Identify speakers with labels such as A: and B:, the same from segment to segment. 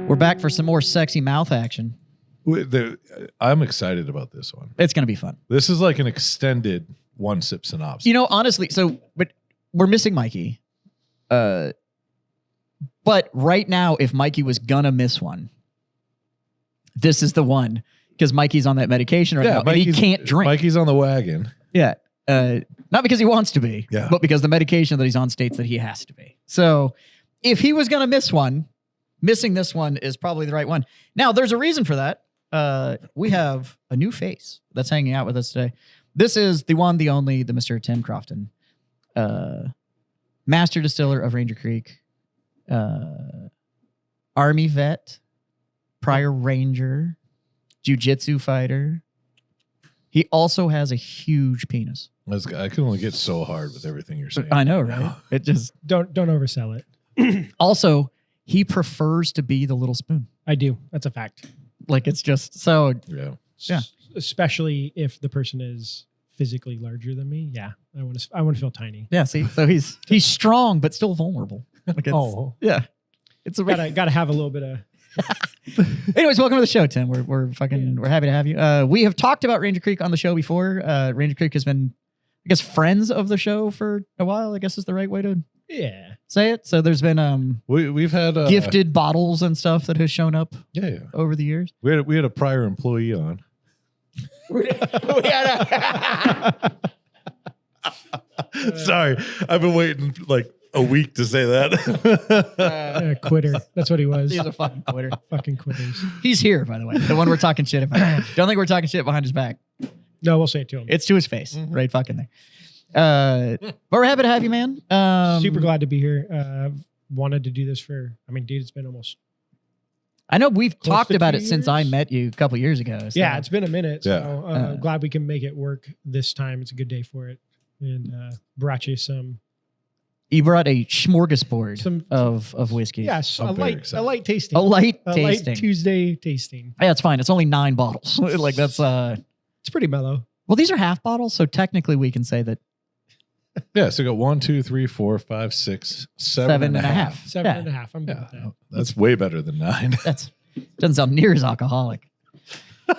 A: We're back for some more sexy mouth action.
B: I'm excited about this one.
A: It's going to be fun.
B: This is like an extended one sip synopsis.
A: You know, honestly, but we're missing Mikey. But right now, if Mikey was gonna miss one, this is the one because Mikey's on that medication right now and he can't drink.
B: Mikey's on the wagon.
A: Yeah. Not because he wants to be,
B: Yeah.
A: but because the medication that he's on states that he has to be. So if he was going to miss one, missing this one is probably the right one. Now, there's a reason for that. We have a new face that's hanging out with us today. This is the one, the only, the Mr. Tim Crofton, master distiller of Ranger Creek, Army vet, prior Ranger, jiu-jitsu fighter. He also has a huge penis.
B: I can only get so hard with everything you're saying.
A: I know, right? It just
C: Don't oversell it.
A: also he prefers to be the little spoon.
C: I do. That's a fact.
A: Like it's just so
B: Yeah.
A: Yeah.
C: Especially if the person is physically larger than me. Yeah. I want to feel tiny.
A: yeah. See, so he's strong but still vulnerable. Like it's, yeah. It's a
C: Gotta have a little bit of.
A: Anyways, welcome to the show, Tim. We're happy to have you. We have talked about Ranger Creek on the show before. Ranger Creek has been, I guess, friends of the show for a while. I guess is the right way to say it. So there's been
B: We've had
A: gifted bottles and stuff that has shown up
B: Yeah.
A: over the years.
B: We had a prior employee on. Sorry, I've been waiting like a week to say that.
C: Quitter. That's what he was.
A: He's a fucking quitter.
C: Fucking quitters.
A: He's here, by the way. The one we're talking shit about. Don't think we're talking shit behind his back.
C: No, we'll say it to him.
A: It's to his face, right fucking there. But we're happy to have you, man.
C: Super glad to be here. Wanted to do this for, dude, it's been almost.
A: I know we've
C: Close
A: talked
C: to
A: about
C: 2
A: it since I
C: years?
A: met you a couple years ago. So.
C: Yeah, it's been a minute. So
B: Yeah.
C: glad we can make it work this time. It's a good day for it. And brought you some.
A: You brought a smorgasbord
C: Some-
A: of whiskey.
C: Yes,
B: I'm
C: a
B: very
C: light
B: excited.
C: tasting.
A: A light
C: A
A: tasting.
C: light Tuesday tasting.
A: Yeah, it's fine. It's only 9 bottles. Like that's
C: It's pretty mellow.
A: well, these are half bottles, so technically we can say that
B: Yeah, so we got 1, 2, 3, 4, 5, 6, 7 and a half.
C: Seven
A: Yeah.
C: and a half. I'm good
B: Yeah,
C: with that.
B: that's way better than 9.
A: that's doesn't sound near as alcoholic.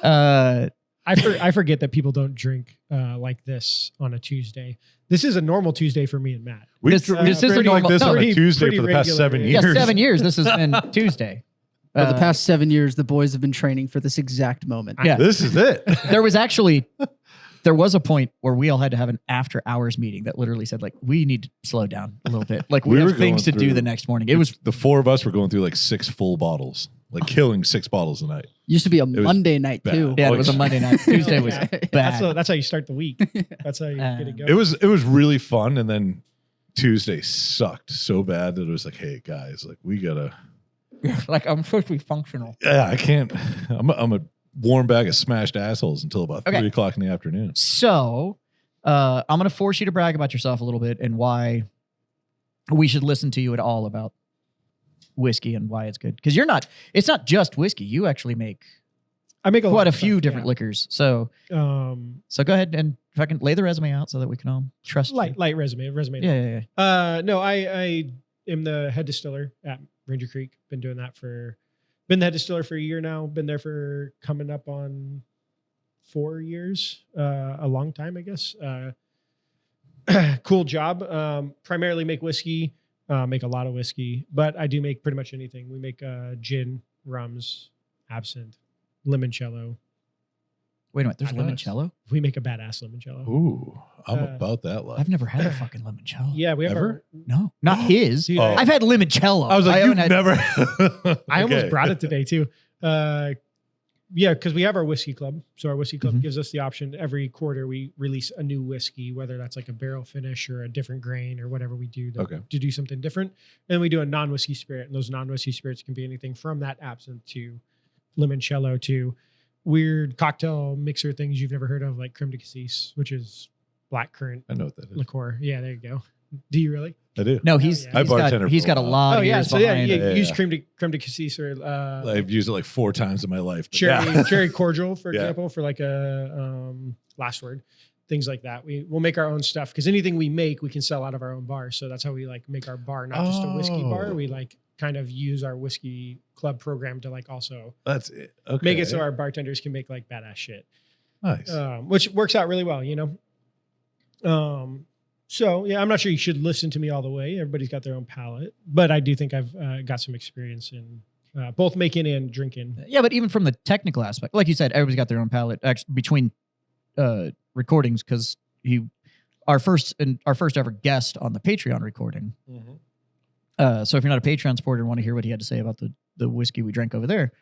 C: I forget that people don't drink like this on a Tuesday. This is a normal Tuesday for me and Matt.
A: This is a
B: like
A: normal-
B: this
A: no,
B: on a
C: pretty-
B: Tuesday
C: pretty
B: for the past
C: regular.
B: 7
C: Yeah,
B: years.
A: Yeah, 7 years. This has been Tuesday.
D: For the past 7 years, the boys have been training for this exact moment.
A: Yeah.
B: This is it.
A: There was a point where we all had to have an after hours meeting that literally said like, we need to slow down a little bit. Like we
B: We were
A: have things to
B: going
A: do
B: through-
A: the next morning. It was
B: The 4 of us were going through like 6 full bottles, like killing 6 bottles a night.
D: Used to be a
B: was
D: Monday night
B: bad.
D: too.
A: yeah, it was a Monday night. Tuesday was
C: Yeah.
A: bad.
C: That's how you start the week. That's how you get it going.
B: It was really fun, and then Tuesday sucked so bad that it was like, hey guys, like we gotta.
A: Like I'm supposed to be functional.
B: Yeah, I can't. I'm a warm bag of smashed assholes until about
A: Okay.
B: 3 o'clock in the afternoon.
A: So I'm going to force you to brag about yourself a little bit and why we should listen to you at all about whiskey and why it's good. Because it's not just whiskey. You actually make
C: I make
A: quite
C: lot
A: a
C: of
A: few
C: stuff,
A: different liquors. So
C: yeah.
A: go ahead and fucking lay the resume out so that we can all trust you.
C: Light resume.
A: Yeah, yeah.
C: No, I am the head distiller at Ranger Creek. Been the head distiller for a year now. Been there for coming up on 4 years. A long time, I guess. Cool job. Primarily make whiskey. Make a lot of whiskey, but I do make pretty much anything. We make gin, rums, absinthe, limoncello.
A: Wait a minute. There's
B: Nice.
A: limoncello?
C: We make a badass limoncello.
B: Ooh, I'm
C: Uh,
B: about that life.
A: I've never had a fucking limoncello.
C: Yeah, we have
B: Ever?
A: No, not his.
C: Dude,
B: Oh.
A: I've had limoncello.
B: I was like,
A: haven't
B: you've
A: had-
B: never.
C: I almost
B: Okay.
C: brought it today too. Yeah, because we have our whiskey club. So our whiskey club
A: Mhm.
C: gives us the option every quarter we release a new whiskey, whether that's like a barrel finish or a different grain or whatever we do
B: Okay.
C: to do something different. And we do a non-whiskey spirit, and those non-whiskey spirits can be anything from that absinthe to limoncello to weird cocktail mixer things you've never heard of, like creme de cassis, which is black currant
B: I know what that is.
C: liqueur. Yeah, there you go. Do you really?
B: I do.
A: No,
C: Oh,
A: he's
C: yeah.
B: I
A: he's got,
B: bartended
A: he's
B: for a
A: got a
B: while.
A: lot
C: Oh
A: of
C: yeah,
A: years
C: so yeah,
A: behind
C: you
A: it.
B: Yeah,
C: use
B: yeah.
C: creme de cassis or
B: I've used it like 4 times in my life. but
C: cherry
B: yeah.
C: cherry cordial, for
B: Yeah.
C: example, for like a last word, things like that. We'll make our own stuff because anything we make, we can sell out of our own bar. So that's how we like make our bar, not just a whiskey bar.
B: Oh.
C: We like kind of use our whiskey club program to like also
B: That's it. Okay.
C: make it so our bartenders can make like badass shit,
B: nice.
C: which works out really well, So yeah, I'm not sure you should listen to me all the way. Everybody's got their own palate, but I do think I've got some experience in both making and drinking.
A: Yeah, but even from the technical aspect, like you said, everybody's got their own palate. Actually, between recordings, because our first ever guest on the Patreon recording. So if you're not a Patreon supporter and want to hear what he had to say about the whiskey we drank over there,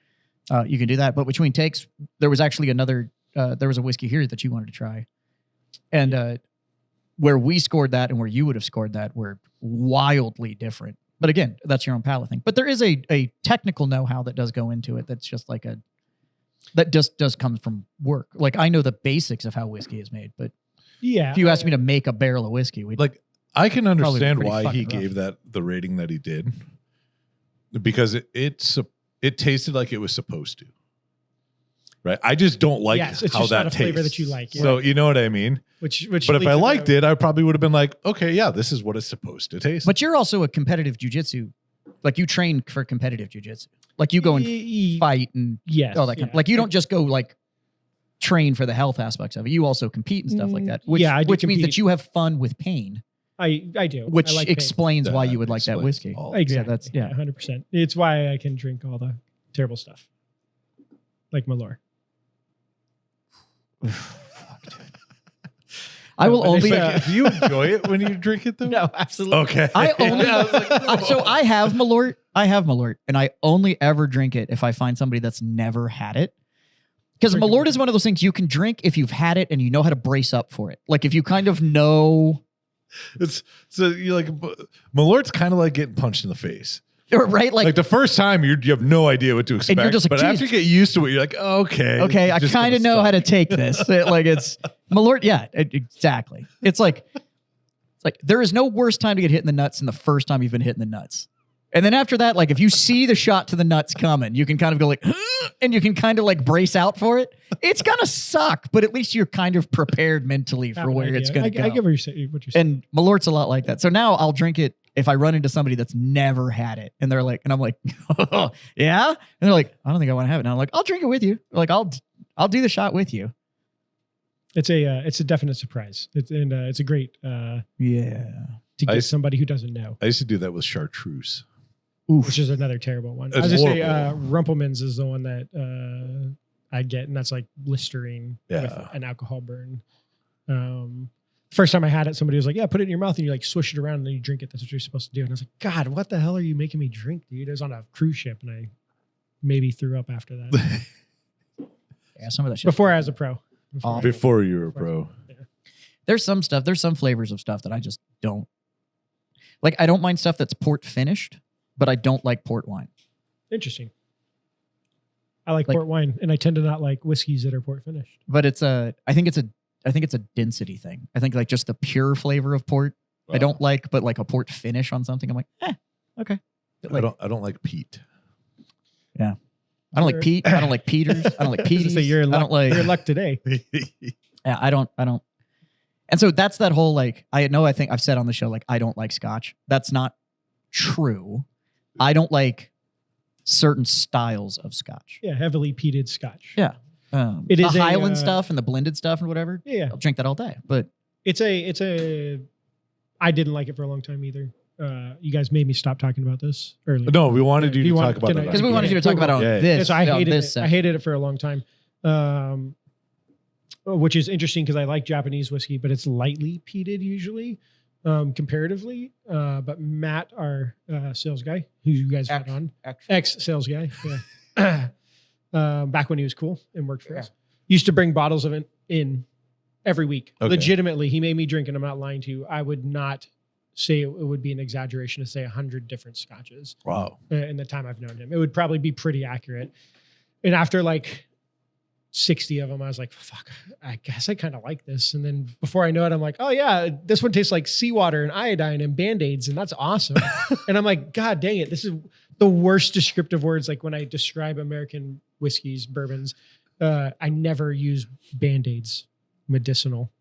A: you can do that. But between takes, there was actually there was a whiskey here that you wanted to try, and where we scored that and where you would have scored that were wildly different. But again, that's your own palate thing. But there is a technical know-how that does go into it. That's just like that just does come from work. Like I know the basics of how whiskey is made, but
C: Yeah,
A: if you asked me to make a barrel of whiskey, we'd
B: Like I can understand
A: pretty
B: why he
A: fucking rough.
B: gave that the rating that he did, because it tasted like it was supposed to. Right. I just don't like
C: Yes, it's
B: how
C: just
B: that
C: not a
B: tastes.
C: flavor that you like, yeah.
B: So you know what I mean?
C: which
B: But if
C: leads
B: I
C: to
B: liked
C: the-
B: it, I probably would have been like, okay, yeah, this is what it's supposed to taste.
A: But you're also a competitive jujitsu. Like you train for competitive jujitsu. Like you go and fight and
C: yes,
A: all that kind.
C: yeah.
A: Like you don't just go like train for the health aspects of it. You also compete and stuff like that. Which,
C: Yeah, I do
A: which means that
C: compete.
A: you have fun with pain,
C: I do,
A: which
C: I like pain.
A: explains why
B: That
A: you would like that
B: explains
A: whiskey.
B: all.
C: Exactly.
A: that's- yeah.
C: 100%. It's why I can drink all the terrible stuff, like Malort.
A: I will
C: but
A: only.
C: it's
B: Do you enjoy it when you drink it though?
A: No, absolutely.
B: Okay.
A: I only.
B: I was like,
A: So I have Malort. And I only ever drink it if I find somebody that's never had it. Because
C: Freaking
A: Malort is one of those things you can drink if you've had it and you know how to brace up for it. Like if you kind of know,
B: it's so you like Malort's kind of like getting punched in the face.
A: right?
B: Like the first time you have no idea what to expect,
A: you're just like,
B: but
A: "Geez."
B: after you get used to it, you're like, okay,
A: Okay, I
B: just
A: kind of
B: gonna
A: know how to
B: suck.
A: take this. Like it's Malort. Yeah, exactly. It's like there is no worse time to get hit in the nuts than the first time you've been hit in the nuts. And then after that, like if you see the shot to the nuts coming, you can kind of go like, and you can kind of like brace out for it. It's gonna suck, but at least you're kind of prepared mentally for
C: Have an
A: where
C: idea.
A: it's gonna
C: I
A: go.
C: get what you're saying.
A: And Malort's a lot like that. So now I'll drink it if I run into somebody that's never had it, and they're like, and I'm like, yeah, and they're like, I don't think I want to have it. And I'm like, I'll drink it with you. Like I'll do the shot with you.
C: It's a definite surprise. It's a great to
A: Yeah.
C: get
B: used-
C: somebody who doesn't know,
B: I used to do that with chartreuse.
C: which is another terrible one. I
B: It's
C: was just say
B: horrible.
C: Rumpelmans is the one that I get, and that's like Listerine with
B: Yeah.
C: an alcohol burn. First time I had it, somebody was like, "Yeah, put it in your mouth and you like swish it around and then you drink it. That's what you're supposed to do." And I was like, "God, what the hell are you making me drink, dude?" I was on a cruise ship and I maybe threw up after that.
A: Yeah, some of that shit.
C: Before I was a pro.
A: Awful.
B: Before you were a pro.
A: There's some flavors of stuff that I just don't like. I don't mind stuff that's port finished, but I don't like port wine.
C: Interesting. I like
A: Like-
C: port wine, and I tend to not like whiskeys that are port finished.
A: But I think it's a density thing. I think like just the pure flavor of port I don't like, but like a port finish on something, I'm like, okay. But like,
B: I don't like peat.
A: I don't like Pete. I don't like Peters. I don't like
C: I was gonna
A: Petey's.
C: say, you're in
A: I
C: luck,
A: don't like.
C: you're in luck today.
A: Yeah, I don't. And so that's that whole like. I think I've said on the show like I don't like Scotch. That's not true. I don't like certain styles of Scotch.
C: Yeah, heavily peated Scotch.
A: Yeah.
C: It
A: the
C: is a,
A: Highland stuff and the blended stuff and whatever.
C: Yeah,
A: I'll drink that all day. But
C: it's a. I didn't like it for a long time either. You guys made me stop talking about this earlier.
B: No, we wanted you
C: Do you
B: to
C: want-
B: talk about
C: can
B: it.
C: I-
A: because we wanted you to talk about it on
B: Yeah.
A: this.
C: So I
A: on
C: hated
A: this
C: it.
A: set.
C: I hated it for a long time, which is interesting because I like Japanese whiskey, but it's lightly peated usually, comparatively. But Matt, our sales guy, who you guys had on, ex sales guy, yeah, back when he was cool and worked for us, used to bring bottles of it in every week.
B: Okay.
C: Legitimately, he made me drink, and I'm not lying to you. I would not say it would be an exaggeration to say 100 different scotches
B: Wow.
C: in the time I've known him. It would probably be pretty accurate. And after like 60 of them, I was like, fuck, I guess I kind of like this. And then before I know it, I'm like, oh yeah, this one tastes like seawater and iodine and Band-Aids, and that's awesome. And I'm like, God dang it, this is the worst descriptive words. Like when I describe American whiskeys, bourbons, I never use Band-Aids, medicinal,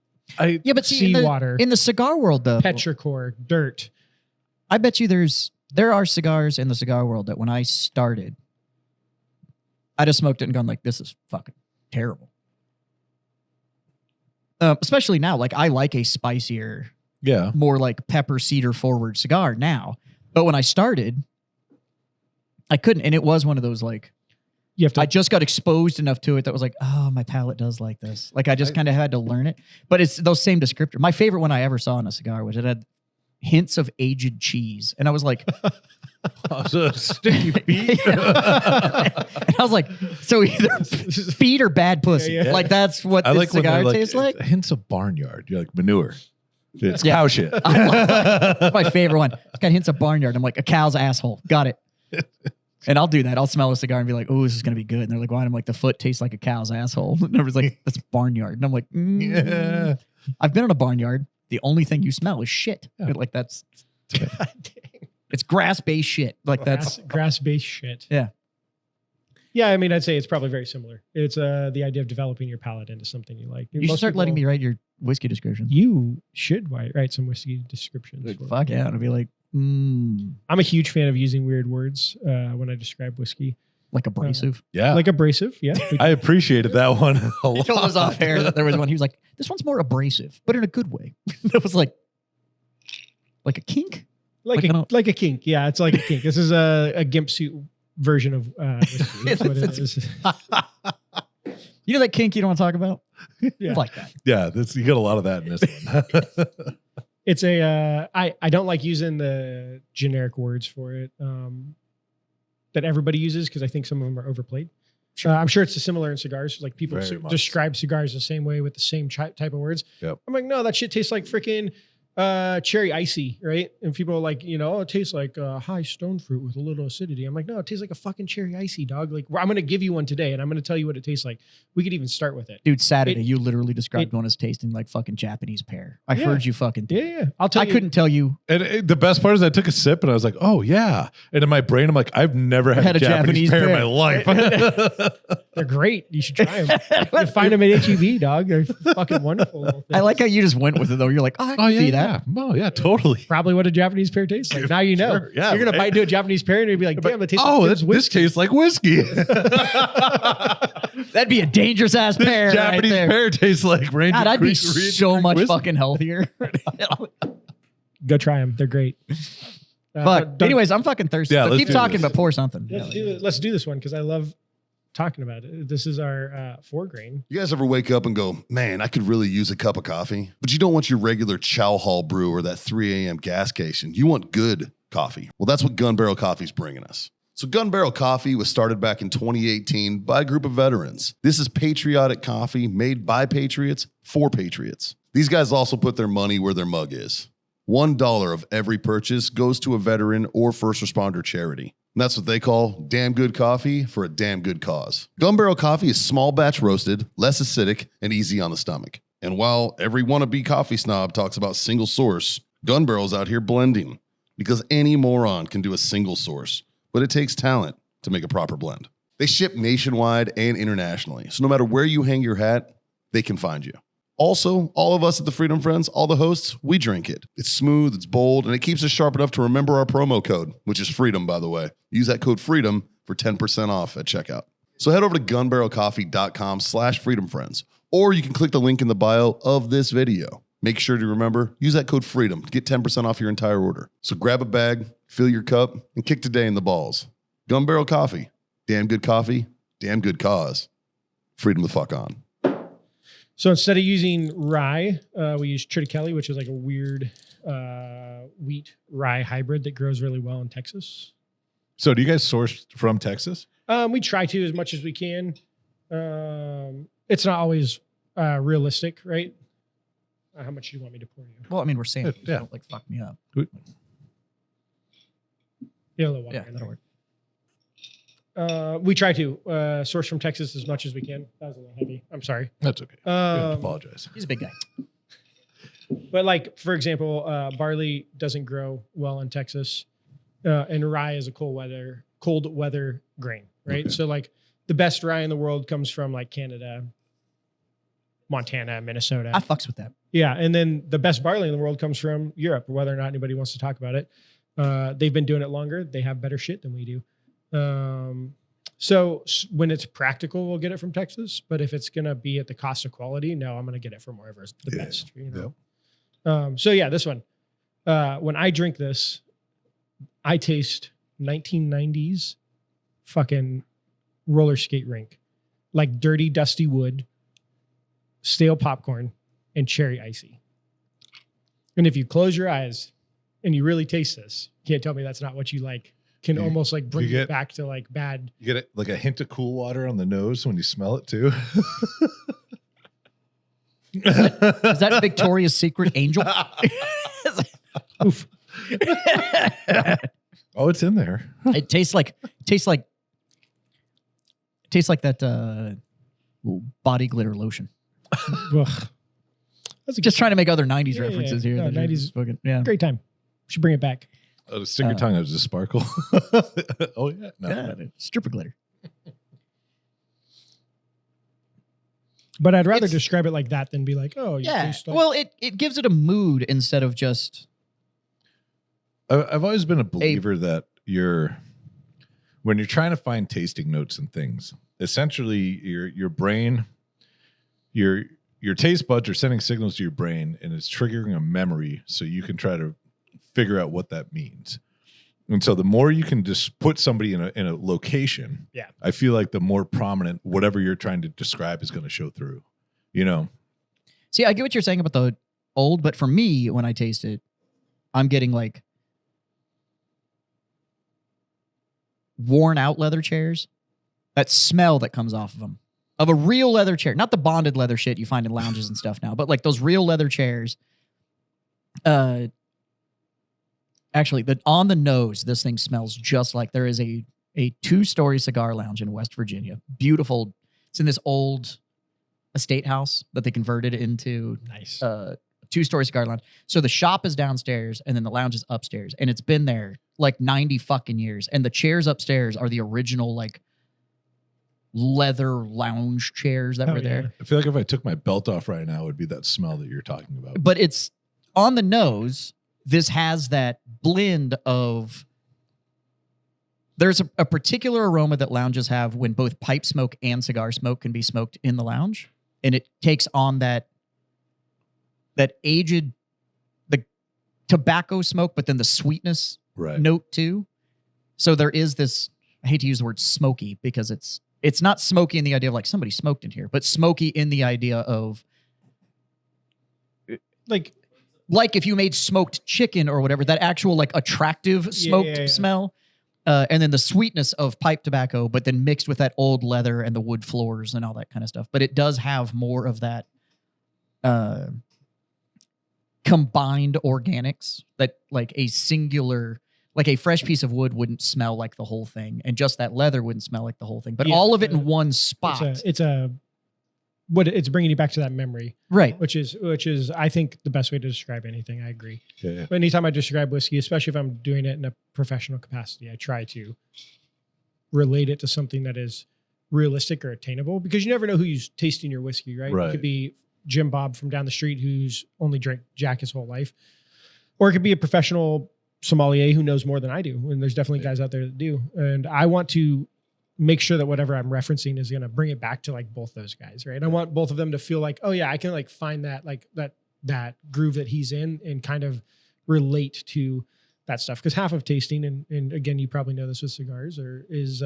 A: Yeah, but see,
C: seawater,
A: in the cigar world though,
C: petrichor, dirt.
A: I bet you there's There are cigars in the cigar world that when I started, I just smoked it and gone like, this is fucking terrible. Especially now, like I like a spicier,
B: Yeah.
A: more like pepper cedar forward cigar now. But when I started, I couldn't. And it was one of those like,
C: You have to.
A: I just got exposed enough to it that was like, oh, my palate does like this. Like I just kind of had to learn it. But it's those same descriptors. My favorite one I ever saw in a cigar was it had hints of aged cheese. And I was like,
B: Sticky feet.
A: and I was like, so either feet or bad pussy.
C: Yeah, yeah.
A: Like that's what
B: I
A: this
B: like when
A: cigar
B: they're like
A: tastes like.
B: hints of barnyard. You're like manure. It's
A: Yeah.
B: cow shit.
A: That's my favorite one. It's got hints of barnyard. I'm like, a cow's asshole. Got it. And I'll do that. I'll smell a cigar and be like, oh, this is going to be good. And they're like, why? And I'm like, the foot tastes like a cow's asshole. And everyone's like, that's barnyard. And I'm like,
B: Yeah.
A: I've been in a barnyard. The only thing you smell is shit.
B: Yeah.
A: Like that's,
C: God dang.
A: it's grass-based shit. Like that's,
C: Grass-based shit.
A: Yeah.
C: Yeah, I mean, I'd say it's probably very similar. It's the idea of developing your palate into something you like.
A: you should
C: Most
A: start letting me
C: people-
A: write your whiskey descriptions.
C: You should write some whiskey descriptions.
A: Like,
C: for
A: fuck
C: me.
A: yeah. It'll be like,
C: I'm a huge fan of using weird words when I describe whiskey.
A: like abrasive.
B: Yeah.
C: Like abrasive, yeah.
B: I appreciated that one a
A: He
B: lot.
A: told us off air that there was one. He was like, this one's more abrasive, but in a good way. That was like a kink.
C: Like
A: Like, I don't-
C: a kink. Yeah, it's like a kink. This is a gimp suit version of whiskey. That's what it is.
A: You know that kink you don't want to talk about?
C: Yeah.
A: It's like that.
B: Yeah, you got a lot of that in this one.
C: It's a I don't like using the generic words for it that everybody uses because I think some of them are overplayed. I'm sure it's similar in cigars. Like people
B: Very much
C: describe cigars the same way with the same type of words.
B: Yep.
C: I'm like, no, that shit tastes like freaking cherry icy, right? And people are like, oh, it tastes like high stone fruit with a little acidity. I'm like, no, it tastes like a fucking cherry icy, dog. Like, I'm going to give you one today and I'm going to tell you what it tastes like. We could even start with it.
A: Dude, Saturday,
C: It-
A: you literally described
C: it-
A: one as tasting like fucking Japanese pear. I
C: Yeah.
A: heard you fucking.
C: Yeah. I'll tell
A: I
C: you.
A: couldn't tell you.
B: And the best part is I took a sip and I was like, oh, yeah. And in my brain, I'm like, I've never had a Japanese pear in my life.
C: They're great. You should try them. You find them at HEB, dog. They're fucking wonderful. little
A: I like
C: things.
A: how you just went with it though. You're like, oh, I can see that.
B: Yeah. Oh, yeah, totally.
C: Probably what a Japanese pear tastes like. Now you know.
B: Sure, yeah,
C: You're gonna
B: right.
C: bite into a Japanese pear and you'll be like, damn, it tastes
B: Oh,
C: like
B: this tastes like whiskey.
A: That'd be a dangerous ass pear.
B: This
A: right
B: Japanese
A: there.
B: pear tastes like Ranger
A: God, I'd be
B: Creek
A: so much
B: whiskey.
A: fucking healthier.
C: Go try them. They're great.
A: Fuck.
C: don't-
A: Anyways, I'm fucking thirsty.
B: Yeah,
A: So
B: let's
A: keep
B: do
A: talking,
B: this.
A: but pour something.
C: let's do this one because I love talking about it. This is our 4-grain.
E: You guys ever wake up and go, man, I could really use a cup of coffee? But you don't want your regular Chow Hall brew or that 3 a.m. gas station. You want good coffee. Well, that's what Gun Barrel Coffee's bringing us. So Gun Barrel Coffee was started back in 2018 by a group of veterans. This is patriotic coffee made by patriots for patriots. These guys also put their money where their mug is. $1 of every purchase goes to a veteran or first responder charity. And that's what they call damn good coffee for a damn good cause. Gun Barrel Coffee is small batch roasted, less acidic, and easy on the stomach. And while every wannabe coffee snob talks about single source, Gun Barrel's out here blending because any moron can do a single source, but it takes talent to make a proper blend. They ship nationwide and internationally, so no matter where you hang your hat, they can find you. Also, all of us at the Freedom Friends, all the hosts, we drink it. It's smooth, it's bold, and it keeps us sharp enough to remember our promo code, which is FREEDOM, by the way. Use that code FREEDOM for 10% off at checkout. So head over to gunbarrelcoffee.com/freedomfriends, or you can click the link in the bio of this video. Make sure to remember, use that code FREEDOM to get 10% off your entire order. So grab a bag, fill your cup, and kick today in the balls. Gun Barrel Coffee. Damn good coffee, damn good cause. Freedom the fuck on.
C: So instead of using rye, we use triticale, which is like a weird wheat rye hybrid that grows really well in Texas.
B: So do you guys source from Texas?
C: We try to as much as we can. It's not always realistic, right? How much do you want me to pour you?
A: Well, I mean, we're saying it.
B: Yeah.
A: Don't like fuck me up.
C: Yeah, a little water
A: Yeah,
C: in
A: that'll
C: there.
A: work.
C: We try to source from Texas as much as we can. That was a little heavy. I'm sorry.
B: That's okay. You don't have to
C: Um,
B: apologize.
A: He's a big guy.
C: But like, for example, barley doesn't grow well in Texas, and rye is a cold weather grain, right?
B: Okay.
C: So like the best rye in the world comes from like Canada, Montana, Minnesota.
A: I fucks with that.
C: Yeah, and then the best barley in the world comes from Europe, whether or not anybody wants to talk about it. They've been doing it longer. They have better shit than we do. So when it's practical, we'll get it from Texas. But if it's gonna be at the cost of quality, no, I'm gonna get it from wherever's the
B: Yeah.
C: best. You know. So yeah, this one. When I drink this, I taste 1990s fucking roller skate rink, like dirty, dusty wood, stale popcorn, and cherry icy. And if you close your eyes and you really taste this, you can't tell me that's not what you like. Can almost like bring
B: you
C: it
B: get-
C: back to like bad.
B: You get it like a hint of cool water on the nose when you smell it too.
A: Is that Victoria's Secret Angel?
C: Oof.
B: Oh, it's in there.
A: It tastes like that body glitter lotion.
C: Ugh. That's a
A: Just trying to make other 90s
C: Yeah,
A: references
C: yeah.
A: here.
C: No,
A: that are
C: 90s
A: just fucking- yeah.
C: great time. Should bring it back.
B: Oh, to stick your tongue out, just sparkle. Oh yeah, no.
A: Yeah, stripper glitter.
C: But I'd rather
A: It's-
C: describe it like that than be like, oh, you
A: Yeah.
C: taste like
A: Well, it gives it a mood instead of just
B: I've always been a believer that when you're trying to find tasting notes and things, essentially your brain, your taste buds are sending signals to your brain and it's triggering a memory so you can try to figure out what that means. And so the more you can just put somebody in a location,
C: Yeah.
B: I feel like the more prominent whatever you're trying to describe is going to show through. You know?
A: See, I get what you're saying about the old, but for me, when I taste it, I'm getting like worn out leather chairs. That smell that comes off of them. Of a real leather chair. Not the bonded leather shit you find in lounges and stuff now, but like those real leather chairs. Actually, on the nose, this thing smells just like there is a 2-story cigar lounge in West Virginia. Beautiful. It's in this old estate house that they converted into
C: nice.
A: 2-story cigar lounge. So the shop is downstairs and then the lounge is upstairs. And it's been there like 90 fucking years. And the chairs upstairs are the original like leather lounge chairs that
C: Oh,
A: were
C: yeah.
A: there.
B: I feel like if I took my belt off right now, it would be that smell that you're talking about.
A: But it's on the nose. This has that blend of. There's a particular aroma that lounges have when both pipe smoke and cigar smoke can be smoked in the lounge. And it takes on that aged, the tobacco smoke, but then the sweetness
B: Right.
A: note too. So there is this, I hate to use the word smoky because it's not smoky in the idea of like somebody smoked in here, but smoky in the idea of
C: Like
A: if you made smoked chicken or whatever, that actual like attractive smoked
C: yeah.
A: smell. And then the sweetness of pipe tobacco, but then mixed with that old leather and the wood floors and all that kind of stuff. But it does have more of that combined organics that like a singular, like a fresh piece of wood wouldn't smell like the whole thing. And just that leather wouldn't smell like the whole thing. But
C: Yeah,
A: all of it in one spot.
C: it's bringing you back to that memory,
A: Right.
C: which is I think the best way to describe anything. I agree.
B: Yeah.
C: But anytime I describe whiskey, especially if I'm doing it in a professional capacity, I try to relate it to something that is realistic or attainable because you never know who's tasting your whiskey, right?
B: Right.
C: It could be Jim Bob from down the street who's only drank Jack his whole life, or it could be a professional sommelier who knows more than I do. And there's definitely guys out there that do. And I want to make sure that whatever I'm referencing is going to bring it back to like both those guys, right? I want both of them to feel like, oh yeah, I can like find that like that groove that he's in and kind of relate to that stuff. Because half of tasting, and again, you probably know this with cigars, is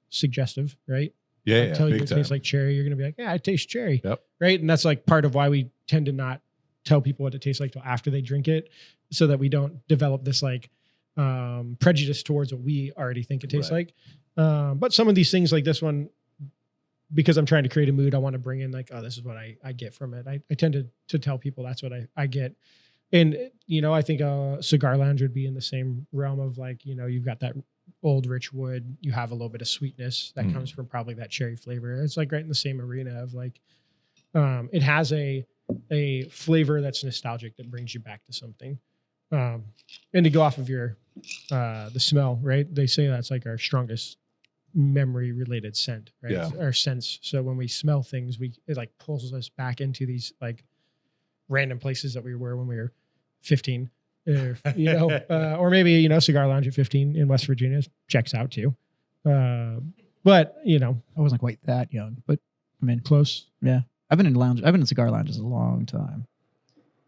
C: suggestive, right?
B: Yeah.
C: I
B: Yeah.
C: tell you
B: Big
C: it
B: time.
C: tastes like cherry, you're going to be like, yeah, I taste cherry.
B: Yep.
C: Right. And that's like part of why we tend to not tell people what it tastes like till after they drink it, so that we don't develop this like prejudice towards what we already think it tastes
B: Right.
C: like. But some of these things like this one, because I'm trying to create a mood, I want to bring in like, oh, this is what I get from it. I tend to tell people that's what I get. And, you know, I think a cigar lounge would be in the same realm of like, you know, you've got that old rich wood, you have a little bit of sweetness that comes from probably that cherry flavor. It's like right in the same arena of like, it has a flavor that's nostalgic that brings you back to something. And to go off of your, the smell, right? They say that's like our strongest memory related scent, right?
B: Yeah.
C: It's our sense. So when we smell things, it like pulls us back into these like random places that we were when we were 15. If, or maybe, Cigar Lounge at 15 in West Virginia checks out too. But,
A: I wasn't quite that young, but I mean,
C: close.
A: yeah. I've been in cigar lounges a long time.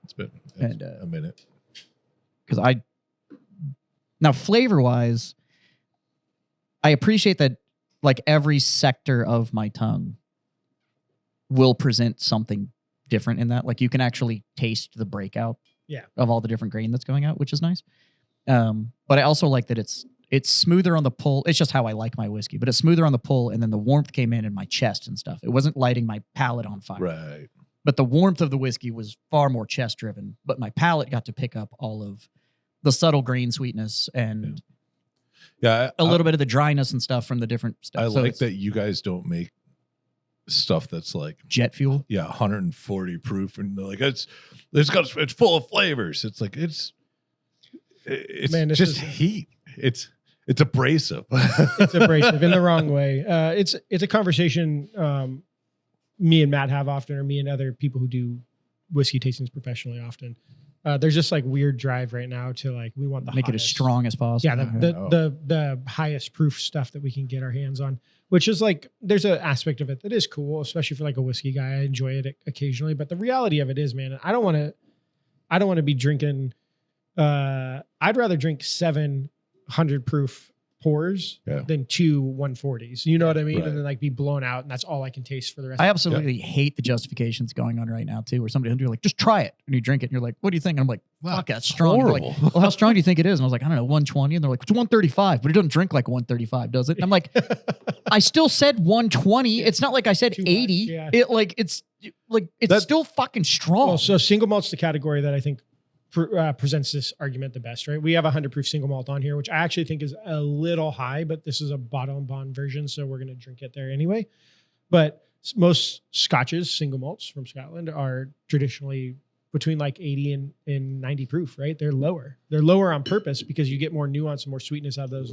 B: It's been
A: And,
B: a minute.
A: Because now flavor wise, I appreciate that like every sector of my tongue will present something different in that. Like you can actually taste the breakout of all the different grain that's going out, which is nice. But I also like that it's smoother on the pull. It's just how I like my whiskey, but it's smoother on the pull. And then the warmth came in my chest and stuff. It wasn't lighting my palate on fire.
B: Right.
A: But the warmth of the whiskey was far more chest driven, but my palate got to pick up all of the subtle grain sweetness and
B: a
A: little bit of the dryness and stuff from the different stuff.
B: I
A: So
B: like
A: it's
B: that you guys don't make stuff that's like
A: jet fuel.
B: 140 proof, and they're like it's full of flavors. It's like it's
C: Man, this
B: just
C: is-
B: heat. It's abrasive.
C: It's abrasive in the wrong way. It's a conversation me and Matt have often, or me and other people who do whiskey tastings professionally often. There's just like weird drive right now to like we want the
A: Make it as
C: hottest-
A: strong as possible.
C: Yeah, the highest proof stuff that we can get our hands on, which is like there's an aspect of it that is cool, especially for like a whiskey guy. I enjoy it occasionally, but the reality of it is, man, I don't want to be drinking. I'd rather drink 700 proof pours than 2 140s. You know what I mean?
B: Right.
C: And then like be blown out, and that's all I can taste for the rest.
A: I
C: of
A: absolutely hate the justifications going on right now too, where somebody will do like, just try it, and you drink it, and you're like, what do you think? And I'm like, fuck, that's strong. And they're
B: horrible.
A: like, well, how strong do you think it is? And I was like, I don't know, 120. And they're like, it's 135, but it doesn't drink like 135, does it? And I'm like, I still said 120. It's not like I said
C: Too much,
A: 80.
C: yeah.
A: It's still fucking strong.
C: Well, so single malt's the category that I think presents this argument the best, right? We have 100 proof single malt on here, which I actually think is a little high, but this is a bottle and bond version, so we're going to drink it there anyway. But most scotches, single malts from Scotland, are traditionally between like 80 and 90 proof, right? They're lower. They're lower on purpose because you get more nuance and more sweetness out of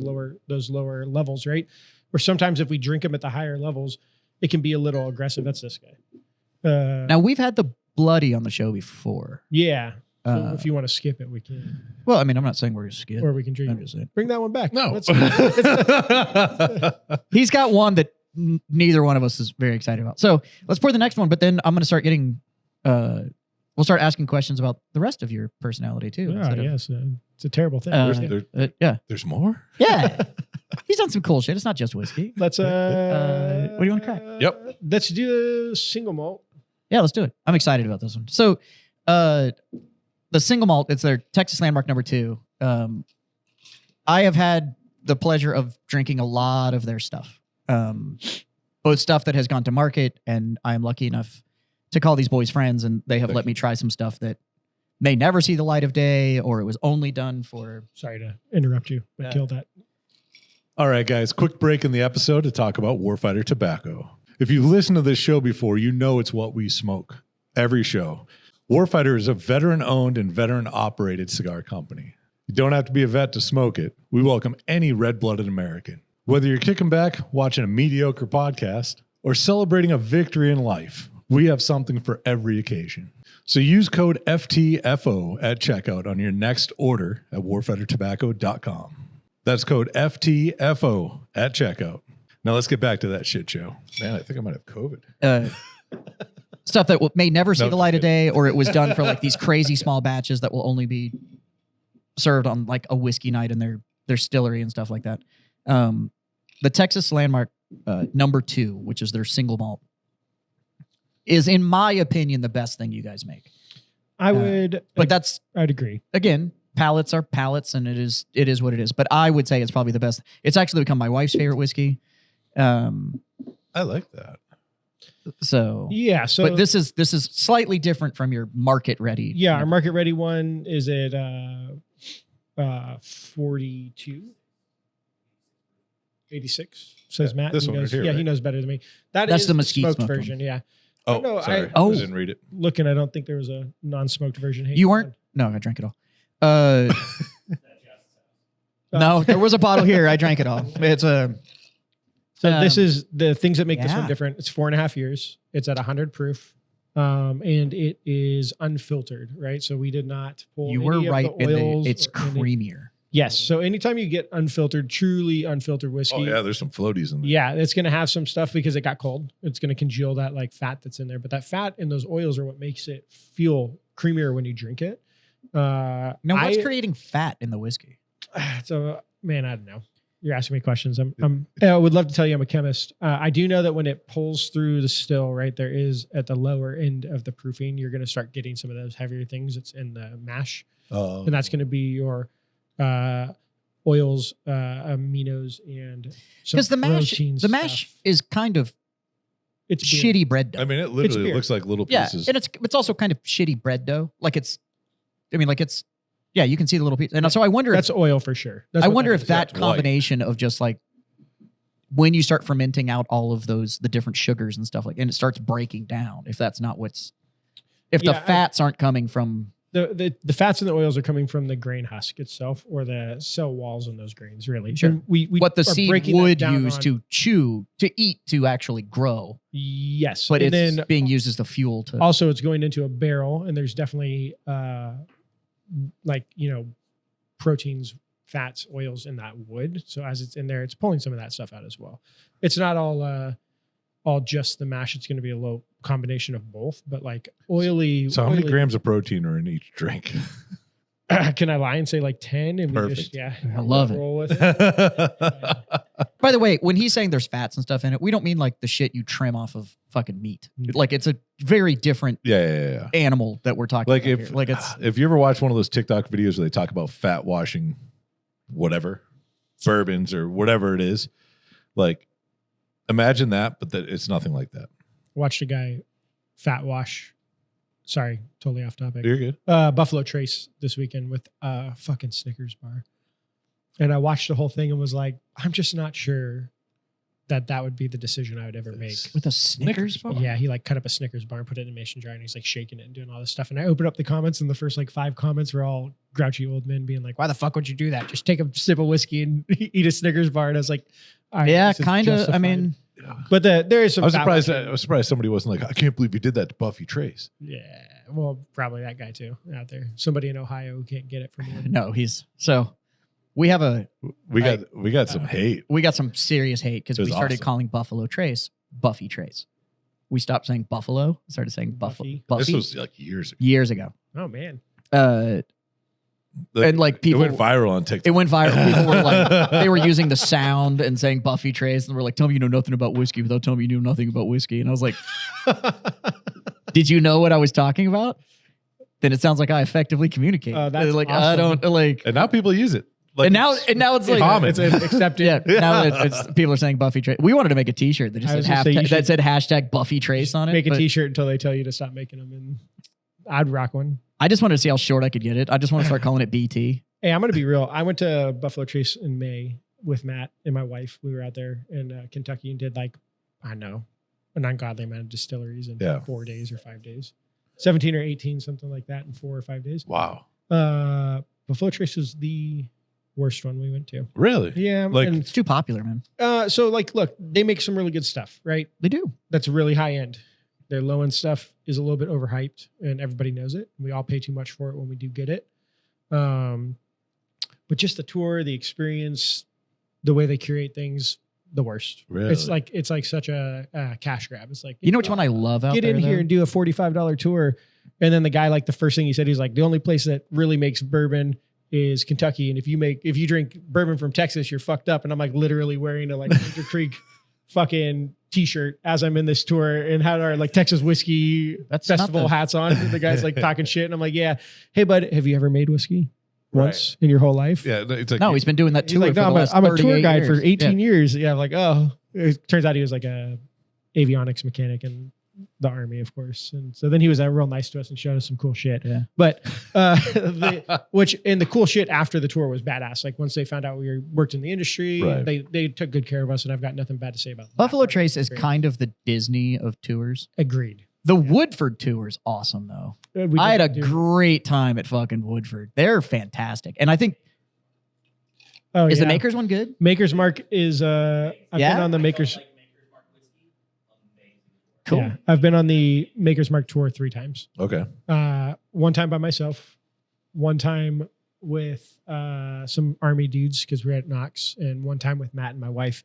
C: those lower levels, right? Or sometimes if we drink them at the higher levels, it can be a little aggressive. That's this guy.
A: Now we've had the bloody on the show before.
C: Yeah. So
A: Uh,
C: if you want to skip it, we can.
A: Well, I mean, I'm not saying we're going to skip.
C: Or we can drink.
A: I'm just saying.
C: Bring that one back.
B: No.
C: Let's-
A: He's got one that neither one of us is very excited about. So let's pour the next one, but then I'm going to start getting, we'll start asking questions about the rest of your personality too.
C: Oh,
A: instead of-
C: yes. It's a terrible thing.
A: yeah.
B: There's more.
A: Yeah. He's done some cool shit. It's not just whiskey.
C: Let's
A: what do you want to crack?
B: Yep.
C: Let's do the single malt.
A: Yeah, let's do it. I'm excited about this one. So, the single malt, it's their Texas Landmark number 2. I have had the pleasure of drinking a lot of their stuff, both stuff that has gone to market, and I'm lucky enough to call these boys friends, and they have let me try some stuff that may never see the light of day, or it was only done for.
C: Sorry to interrupt you, but kill that.
B: All right, guys, quick break in the episode to talk about Warfighter Tobacco. If you've listened to this show before, you know it's what we smoke every show. Warfighter is a veteran-owned and veteran-operated cigar company. You don't have to be a vet to smoke it. We welcome any red-blooded American. Whether you're kicking back, watching a mediocre podcast, or celebrating a victory in life, we have something for every occasion. So use code FTFO at checkout on your next order at warfightertobacco.com. That's code FTFO at checkout. Now let's get back to that shit show. Man, I think I might have COVID.
A: Stuff that may never see
B: No,
A: the light of
B: just
A: day, or it was done for like these crazy small batches that will only be served on like a whiskey night in their distillery and stuff like that. The Texas Landmark number 2, which is their single malt, is in my opinion the best thing you guys make.
C: I'd agree.
A: Again, palates are palates, and it is what it is. But I would say it's probably the best. It's actually become my wife's favorite whiskey.
B: I like that.
A: So
C: Yeah. So,
A: but this is slightly different from your market ready.
C: yeah, our market ready one is at 42, 86. Says
B: Yeah,
C: Matt.
B: this
C: He
B: one right
C: knows,
B: here,
C: yeah, he
B: right?
C: knows better than me. That's
A: the
C: the
A: mesquite
C: smoked
A: smoked one.
C: version. Yeah.
B: Oh,
C: no,
B: sorry.
A: I-
B: I didn't read it.
C: Looking, I don't think there was a non-smoked version. Hey,
A: You weren't? No, I drank it all. No, there was a bottle here. I drank it all. It's a.
C: So this is the things that make this
A: yeah.
C: one different. It's 4.5 years. It's at 100 proof. and it is unfiltered, right? So we did not pull.
A: You were
C: any of
A: right.
C: the oils
A: It's
C: or any-
A: creamier.
C: Yes. So anytime you get unfiltered, truly unfiltered whiskey,
B: Oh yeah, there's some floaties in there.
C: yeah, it's going to have some stuff because it got cold. It's going to congeal that like fat that's in there. But that fat and those oils are what makes it feel creamier when you drink it.
A: Now, what's creating fat in the whiskey?
C: So, man, I don't know. You're asking me questions. I would love to tell you I'm a chemist. I do know that when it pulls through the still, right, there is at the lower end of the proofing, you're going to start getting some of those heavier things. It's in the mash.
B: Oh.
C: And that's going to be your oils, aminos, and
A: Because the mash
C: stuff.
A: is kind of
C: It's beer.
A: shitty bread dough.
B: I mean, it literally
C: beer.
B: looks like little
A: yeah,
B: pieces.
A: and it's also kind of shitty bread dough. Like it's, I mean, like it's, yeah, you can see the little piece. And so I wonder
C: That's
A: if
C: oil for sure. That's
A: I
C: what
A: wonder
C: is.
A: if that
B: That's white.
A: combination of just like when you start fermenting out all of those the different sugars and stuff like, and it starts breaking down. If that's not what's, if the
C: Yeah,
A: fats aren't coming from.
C: The fats and the oils are coming from the grain husk itself or the cell walls in those grains, really.
A: Sure.
C: And we
A: What the
C: are
A: seed
C: breaking that
A: would
C: down
A: use
C: on-
A: to chew, to eat, to actually grow,
C: Yes.
A: but
C: and
A: it's
C: then
A: being used as the fuel to.
C: also it's going into a barrel, and there's definitely proteins, fats, oils in that wood. So as it's in there, it's pulling some of that stuff out as well. It's not all just the mash. It's going to be a low combination of both, but like oily.
B: So how many
C: oily-
B: grams of protein are in each drink?
C: Can I lie and say like 10? And we just,
B: Perfect.
A: I love it.
C: roll with it.
A: By the way, when he's saying there's fats and stuff in it, we don't mean like the shit you trim off of fucking meat. Like it's a very different
B: yeah.
A: animal that we're talking
B: Like
A: about
B: if
A: here. Like it's
B: if you ever watch one of those TikTok videos where they talk about fat washing, whatever, bourbons or whatever it is, like imagine that, but that it's nothing like that.
C: Watched a guy fat wash. Sorry, totally off topic.
B: You're good.
C: Buffalo Trace this weekend with a fucking Snickers bar. And I watched the whole thing and was like, I'm just not sure that would be the decision I would ever make.
A: with a Snickers bar.
C: Yeah, he like cut up a Snickers bar and put it in a mason jar and he's like shaking it and doing all this stuff. And I opened up the comments and the first like 5 comments were all grouchy old men being like, why the fuck would you do that? Just take a sip of whiskey and eat a Snickers bar. And I was like, all right,
A: Yeah,
C: this is
A: kind of. I
C: justified.
A: mean,
C: But there is some.
B: I was
C: fat
B: surprised.
C: washing.
B: I was surprised somebody wasn't like, I can't believe you did that to Buffy Trace.
C: Yeah, well, probably that guy too out there. Somebody in Ohio who can't get it from him.
A: no, he's so. We have
B: We got some hate.
A: we got some serious hate because
B: It
A: we
B: was
A: started
B: awesome.
A: calling Buffalo Trace Buffy Trace. We stopped saying Buffalo, started saying
C: Buffy.
A: Buffy
B: This was like years ago.
A: years ago.
C: Oh man,
A: And, like, people-
B: it went viral on TikTok.
A: It went viral. People were like, they were using the sound and saying Buffy Trace, and we're like, tell me you know nothing about whiskey without telling me you knew nothing about whiskey. And I was like, did you know what I was talking about? Then it sounds like I effectively communicate.
C: Oh, that's
A: like I
C: awesome.
A: don't like.
B: and now people use it. Like,
A: And now it's like
B: common.
C: it's accepted.
A: yeah. Now it's people are saying Buffy Trace. We wanted to make a T-shirt that just
C: I was
A: said
C: gonna say, you
A: that
C: should-
A: said hashtag Buffy Trace on it.
C: Make a
A: but
C: T-shirt until they tell you to stop making them, and I'd rock one.
A: I just wanted to see how short I could get it. I just want to start calling it BT.
C: Hey, I'm gonna be real. I went to Buffalo Trace in May with Matt and my wife. We were out there in Kentucky and did like, I don't know, an ungodly amount of distilleries in
B: Yeah.
C: 4 days or 5 days, 17 or 18, something like that, in 4 or 5 days.
B: wow,
C: Buffalo Trace was the worst one we went to.
B: really?
C: Yeah,
B: Like-
C: and
A: It's too popular, man.
C: so like, look, they make some really good stuff, right?
A: They do.
C: That's really high end. Their low end stuff is a little bit overhyped, and everybody knows it. We all pay too much for it when we do get it. But just the tour, the experience, the way they curate things, the worst.
B: Really?
C: It's like such a cash grab. It's like,
A: You know which one I love out
C: get
A: there?
C: in here
A: though?
C: and do a $45 tour, and then the guy, like, the first thing he said, he's like, the only place that really makes bourbon is Kentucky, and if you drink bourbon from Texas, you're fucked up. And I'm like literally wearing a like Winter Creek fucking t-shirt as I'm in this tour and had our like Texas whiskey
A: That's not
C: festival
A: the-
C: hats on. And the guy's like talking shit, and I'm like, yeah, hey bud, have you ever made whiskey once in your whole life?
B: Yeah, it's like
A: No, he's been doing that
C: He's
A: tour
C: like,
A: for
C: no,
A: the last
C: I'm a tour
A: 38
C: guide for
A: years.
C: 18
A: Yeah.
C: years. Yeah, I'm like, oh, it turns out he was like a avionics mechanic in the army, of course. And so then he was real nice to us and showed us some cool shit.
A: Yeah.
C: But the cool shit after the tour was badass. Like once they found out we worked in the industry,
B: Right.
C: they took good care of us, and I've got nothing bad to say about that
A: Buffalo
C: part.
A: Trace is
C: Great.
A: kind of the Disney of tours.
C: Agreed.
A: The Woodford tour is awesome though.
C: We
A: I had
C: did
A: a
C: do-
A: great time at fucking Woodford. They're fantastic. And I think
C: Oh,
A: is
C: yeah.
A: the Maker's one good?
C: Maker's Mark is I've
A: Yeah?
C: been on the Maker's.
A: Cool.
C: Yeah, I've been on the Maker's Mark tour 3 times.
B: Okay.
C: One time by myself, one time with some Army dudes because we're at Knox, and one time with Matt and my wife.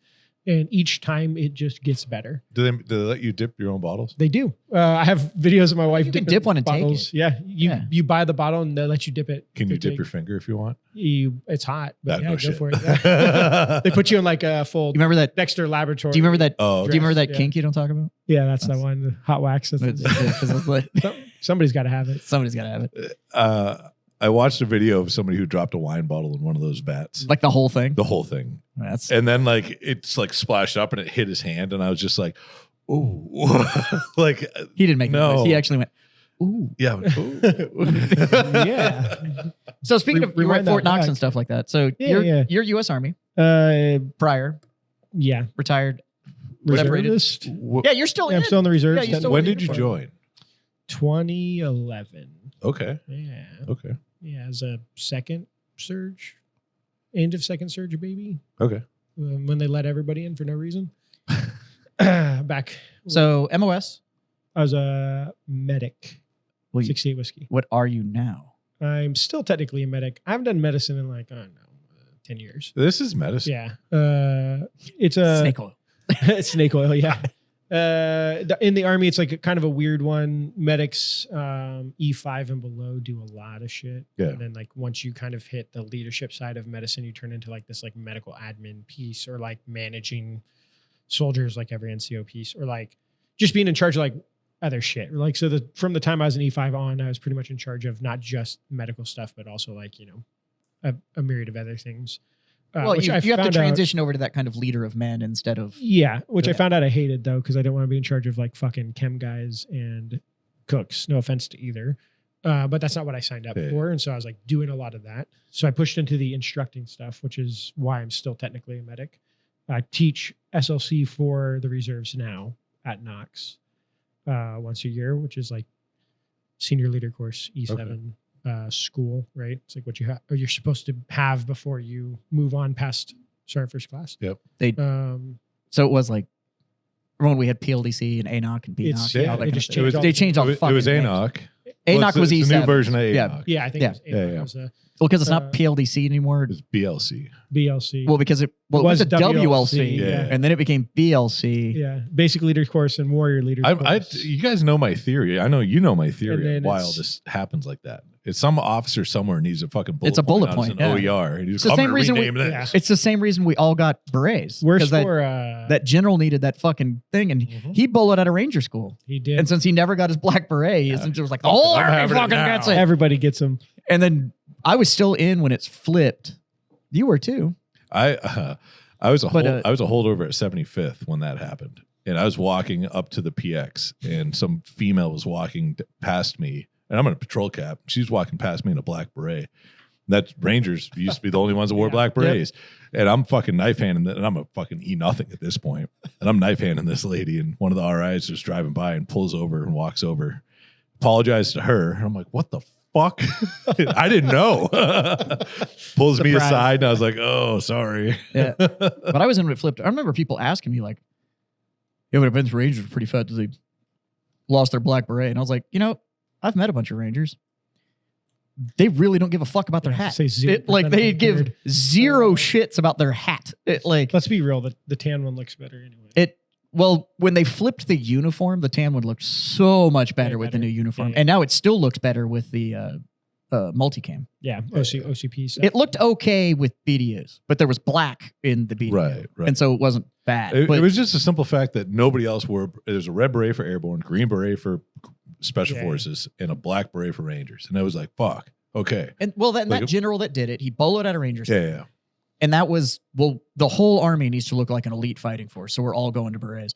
C: And each time it just gets better.
B: Do they let you dip your own bottles?
C: They do. I have videos of my wife
A: You can
C: dipping
A: dip one and take
C: bottles.
A: it.
C: Yeah,
A: Yeah.
C: you buy the bottle and they let you dip it.
B: Can you
C: to
B: dip
C: take.
B: your finger if you want?
C: It's hot, but
B: No
C: yeah, go
B: shit.
C: for it. Yeah. They put you in like a full
A: You remember that?
C: Dexter laboratory.
A: Do you remember that?
B: Oh,
A: Do you remember that
C: Yeah.
A: kink you don't talk about?
C: Yeah, that's the
A: That's-
C: one. The hot wax.
A: It's- it's like-
C: Somebody's got to have it.
A: Somebody's got to have it.
B: I watched a video of somebody who dropped a wine bottle in one of those vats.
A: Like the whole thing.
B: The whole thing.
A: That's
B: And then like it's like splashed up and it hit his hand, and I was just like, "Ooh!" Like,
A: he didn't make
B: No.
A: the noise. He actually went, "Ooh."
B: yeah,
C: Yeah.
A: So speaking of, you were at
C: Rewind that
A: Fort Knox
C: back.
A: and stuff like that. So
C: Yeah,
A: you're U.S. Army prior,
C: Yeah.
A: retired. Separated.
C: Reservist.
A: Yeah, you're still
C: Yeah,
A: in.
C: I'm still in the reserves.
A: Yeah, you still
B: When
A: wear
B: did you
A: uniform.
B: join?
C: 2011.
B: Okay,
C: Yeah.
B: okay,
C: Yeah, as a second surge, end of second surge baby,
B: okay.
C: when they let everybody in for no reason. Back.
A: So MOS.
C: I was a medic,
A: Well, you-
C: 68 whiskey.
A: what are you now?
C: I'm still technically a medic. I haven't done medicine in like, I don't know, 10 years.
B: This is medicine.
C: Yeah. It's a
A: Snake oil.
C: snake oil. Yeah. In the Army, it's like a kind of a weird one. Medics, E5 and below do a lot of shit.
B: Yeah.
C: And then like once you kind of hit the leadership side of medicine, you turn into like this like medical admin piece, or like managing soldiers like every NCO piece, or like just being in charge of like other shit. Like, so from the time I was an E5 on, I was pretty much in charge of not just medical stuff, but also like, a myriad of other things.
A: Well,
C: which
A: you
C: I
A: have to
C: found out-
A: transition over to that kind of leader of men instead of.
C: Yeah, which I
A: Yeah.
C: found out I hated though, because I didn't want to be in charge of like fucking chem guys and cooks. No offense to either, but that's not what I signed up
B: Yeah.
C: for, and so I was like doing a lot of that. So I pushed into the instructing stuff, which is why I'm still technically a medic. I teach SLC for the reserves now at Knox once a year, which is like senior leader course E7 school, right? It's like what you have, or you're supposed to have before you move on past sergeant first class.
B: Yep.
A: So it was like when we had PLDC and ANOC and BNOC.
C: It's-
A: and
B: yeah,
A: all that
C: they
A: kind
C: just
A: of
C: changed
A: stuff.
C: all
A: They
C: the-
A: changed all the
B: It
A: fucking
B: was
A: names.
B: ANOC.
A: ANOC was
B: it's a
A: E7.
B: new version of ANOC.
A: Yeah.
C: Yeah, I think
A: Yeah.
C: it was,
B: Yeah, yeah.
C: It was a
A: Well, because it's not
C: Uh,
A: PLDC anymore.
B: It was BLC.
C: BLC.
A: Well, because it was a WLC,
B: Yeah.
A: and then it became BLC.
C: yeah, basic leader course and warrior leader course.
B: You guys know my theory. I know you know my
C: And
B: theory
C: then
B: on why
C: it's-
B: all this happens like that. It's some officer somewhere needs a fucking bullet
A: It's a bullet
B: point
A: point,
B: on his
A: yeah.
B: OER. And he's
A: It's the
B: I'm
A: same
B: gonna
A: reason we-
B: rename
C: yeah.
B: this.
A: It's the same reason we all got berets.
C: Worse
A: 'Cause that,
C: for
A: that general needed that fucking thing, and
B: Mhm.
A: he bullet out of Ranger School.
C: he did.
A: And since he never got his black beret, he essentially was like, the whole
B: I'm
A: army
B: having it
A: fucking
B: now.
A: gets it.
C: Everybody gets them.
A: And then I was still in when it's flipped. You were too.
B: I was a
A: But,
B: I was a holdover at 75th when that happened, and I was walking up to the PX, and some female was walking past me, and I'm in a patrol cap. She's walking past me in a black beret. That Rangers used to be the only ones that wore
C: Yeah.
B: black berets, and I'm fucking knife handing, and I'm a fucking nothing at this point, and I'm knife handing this lady, and one of the RIs just driving by and pulls over and walks over, apologized to her. I'm like, what the fuck? I didn't know. Pulls me
A: Surprise.
B: aside, and I was like, oh, sorry.
A: Yeah. But I was in when it flipped. I remember people asking me, like, yeah, but Vince Rangers were pretty fat because they lost their black beret. And I was like, I've met a bunch of Rangers. They really don't give a fuck about their
C: Yeah,
A: hat.
C: say 0%
A: Like they
C: don't
A: give
C: cared.
A: zero shits about their hat.
C: Let's be real. The tan one looks better anyway.
A: Well, when they flipped the uniform, the tan one looked so much better with the
C: better.
A: new uniform.
C: Yeah, yeah.
A: And now it still looks better with the multicam.
C: Yeah, OCP stuff.
A: It looked okay with BDUs, but there was black in the BDU.
B: Right.
A: And so it wasn't bad.
B: It
A: but
B: was just a simple fact that nobody else wore. There's a red beret for airborne, green beret for special
C: Yeah.
B: forces, and a black beret for Rangers. And I was like, "Fuck, okay,
A: and well, that
B: Like-
A: general that did it, he boloed out of Rangers.
B: yeah."
A: And that was, well, the whole army needs to look like an elite fighting force. So we're all going to berets.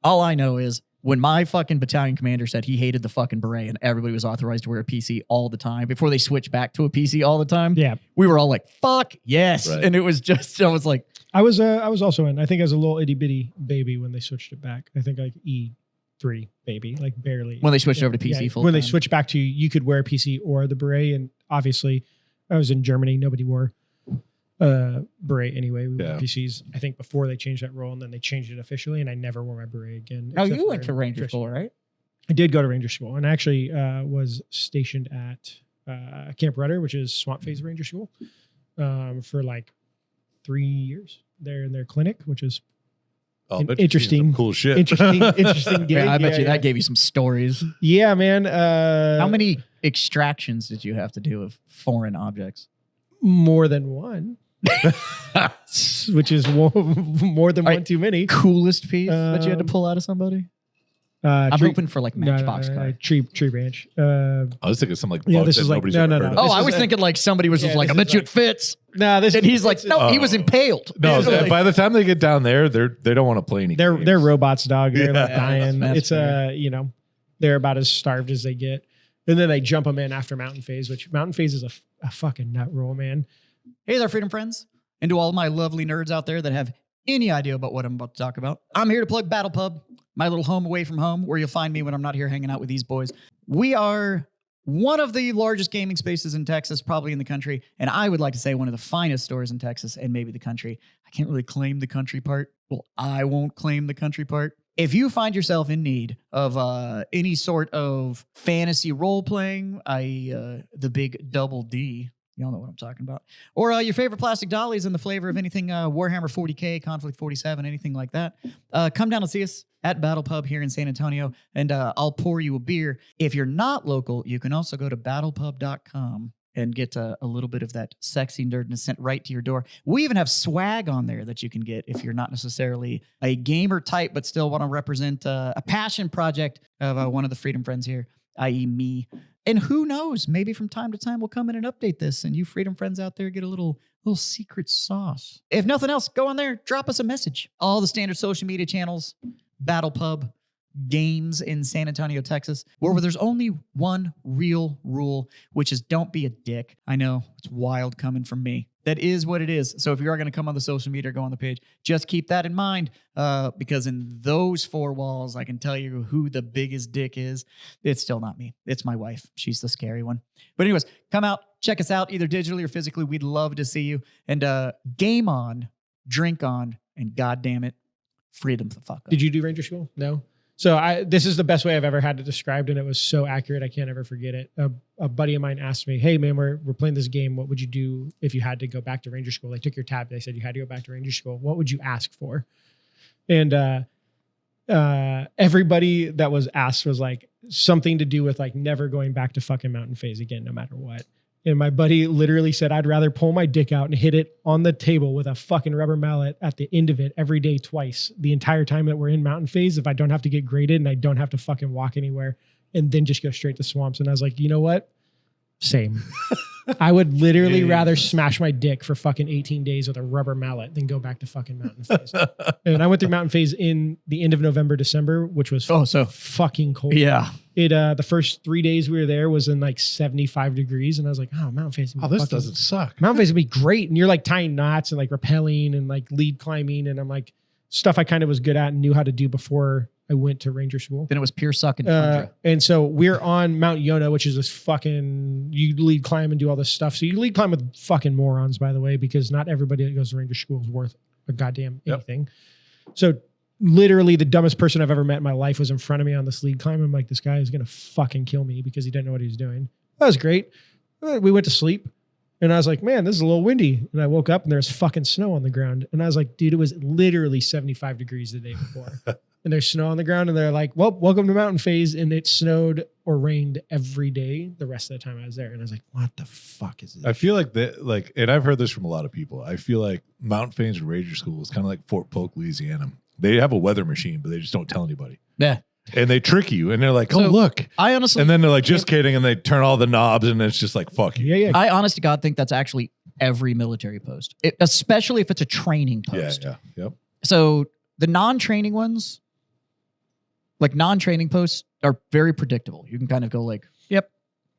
A: All I know is when my fucking battalion commander said he hated the fucking beret and everybody was authorized to wear a PC all the time before they switched back to a PC all the time,
C: Yeah,
A: we were all like, fuck yes.
B: Right.
A: And it was just, I was like,
C: I was also in. I think I was a little itty bitty baby when they switched it back. I think like E3 baby, like barely.
A: when they switched over to PC full
C: when they
A: time.
C: switched back to you could wear a PC or the beret, and obviously I was in Germany. Nobody wore beret anyway. We wore
B: Yeah.
C: PCs, I think, before they changed that rule, and then they changed it officially, and I never wore my beret again.
A: Oh,
C: except
A: you went
C: for
A: to Ranger
C: Christmas.
A: School, right?
C: I did go to Ranger School, and actually was stationed at Camp Rudder, which is Swamp Phase Ranger School, for like 3 years there in their clinic, which is
B: Oh,
C: An
B: bet you've seen some
C: interesting-
B: cool shit.
C: interesting gig.
A: Yeah, I bet
C: Yeah,
A: you
C: yeah.
A: that gave you some stories.
C: Yeah, man.
A: How many extractions did you have to do of foreign objects?
C: More than one, which is more than
A: All right.
C: one too many.
A: Coolest piece that you had to pull out of somebody? I'm
C: Tree-
A: hoping for like
C: no,
A: Matchbox card.
C: tree branch.
B: I was thinking something like
C: Yeah,
B: bugs
C: this
B: that
C: is like-
B: nobody's
C: no,
B: ever
C: no,
B: heard
C: no.
B: of.
A: Oh,
C: This
A: I
C: is
A: was
C: a-
A: thinking like somebody was just
C: Yeah,
A: like, I
C: this
A: bet
C: is
A: you
C: like-
A: it fits.
C: No, this
A: And he's like, no, he
B: Oh.
A: was impaled.
B: No,
A: It's like-
B: by the time they get down there, they don't want to play any.
C: they're
B: games.
C: robots, dog. They're like
B: Yeah,
C: dying.
A: that's
C: It's they're about as starved as they get. And then they jump them in after Mountain Phase, which Mountain Phase is a fucking nut roll, man.
A: Hey there, Freedom Friends. And to all my lovely nerds out there that have any idea about what I'm about to talk about, I'm here to plug Battle Pub, my little home away from home, where you'll find me when I'm not here hanging out with these boys. We are one of the largest gaming spaces in Texas, probably in the country. And I would like to say one of the finest stores in Texas and maybe the country. I can't really claim the country part. Well, I won't claim the country part. If you find yourself in need of any sort of fantasy role playing, the big double D, y'all know what I'm talking about, or your favorite plastic dollies in the flavor of anything Warhammer 40K, Conflict 47, anything like that, come down and see us at Battle Pub here in San Antonio, and I'll pour you a beer. If you're not local, you can also go to battlepub.com and get a little bit of that sexy nerdness sent right to your door. We even have swag on there that you can get if you're not necessarily a gamer type, but still want to represent a passion project of one of the Freedom Friends here, i.e. me. And who knows, maybe from time to time we'll come in and update this and you Freedom Friends out there get a little secret sauce. If nothing else, go on there, drop us a message. All the standard social media channels, Battle Pub, Games in San Antonio, Texas, where there's only one real rule, which is don't be a dick. I know it's wild coming from me. That is what it is. So if you are going to come on the social media or go on the page, just keep that in mind because in those four walls, I can tell you who the biggest dick is. It's still not me. It's my wife. She's the scary one. But anyways, come out, check us out either digitally or physically. We'd love to see you. And game on, drink on, and goddamn it, freedom the fuck up.
C: Did you do Ranger School? No. So this is the best way I've ever had it described, and it was so accurate. I can't ever forget it. A buddy of mine asked me, "Hey man, we're playing this game. What would you do if you had to go back to Ranger School?" They took your tab. They said you had to go back to Ranger School. What would you ask for? And everybody that was asked was like something to do with like never going back to fucking Mountain Phase again, no matter what. And my buddy literally said, I'd rather pull my dick out and hit it on the table with a fucking rubber mallet at the end of it every day twice the entire time that we're in Mountain Phase if I don't have to get graded and I don't have to fucking walk anywhere and then just go straight to swamps. And I was like, you know what? Same. I would literally rather smash my dick for fucking 18 days with a rubber mallet than go back to fucking Mountain Phase. And I went through Mountain Phase in the end of November, December, which was fucking cold.
A: Yeah.
C: It the first 3 days we were there was in like 75 degrees, and I was like, "Oh, Mountain Phase,
B: Oh, this doesn't suck.
C: Mountain Phase would be great." And you're like tying knots and like rappelling and like lead climbing, and I'm like stuff I kind of was good at and knew how to do before I went to Ranger School.
A: Then it was pure sucking tundra.
C: And so we're on Mount Yona, which is this fucking you lead climb and do all this stuff. So you lead climb with fucking morons, by the way, because not everybody that goes to Ranger School is worth a goddamn anything. So literally the dumbest person I've ever met in my life was in front of me on this lead climb. I'm like, this guy is going to fucking kill me because he didn't know what he was doing. That was great. We went to sleep and I was like, man, this is a little windy. And I woke up and there was fucking snow on the ground. And I was like, dude, it was literally 75 degrees the day before. And there's snow on the ground and they're like, well, welcome to Mountain Phase. And it snowed or rained every day the rest of the time I was there. And I was like, what the fuck is this?
B: I feel like that, like, and I've heard this from a lot of people. I feel like Mountain Phase Ranger School is kind of like Fort Polk, Louisiana. They have a weather machine, but they just don't tell anybody.
A: Yeah.
B: And they trick you, and they're like, "Oh,
A: So,
B: look!"
A: I honestly,
B: And then they're like, "Just kidding," and they turn all the knobs, and it's just like, "Fuck you."
C: Yeah.
A: I honest to God think that's actually every military post, especially if it's a training
B: Yeah,
A: post.
B: yeah, yep.
A: So the non-training ones, like non-training posts, are very predictable. You can kind of go like, yep,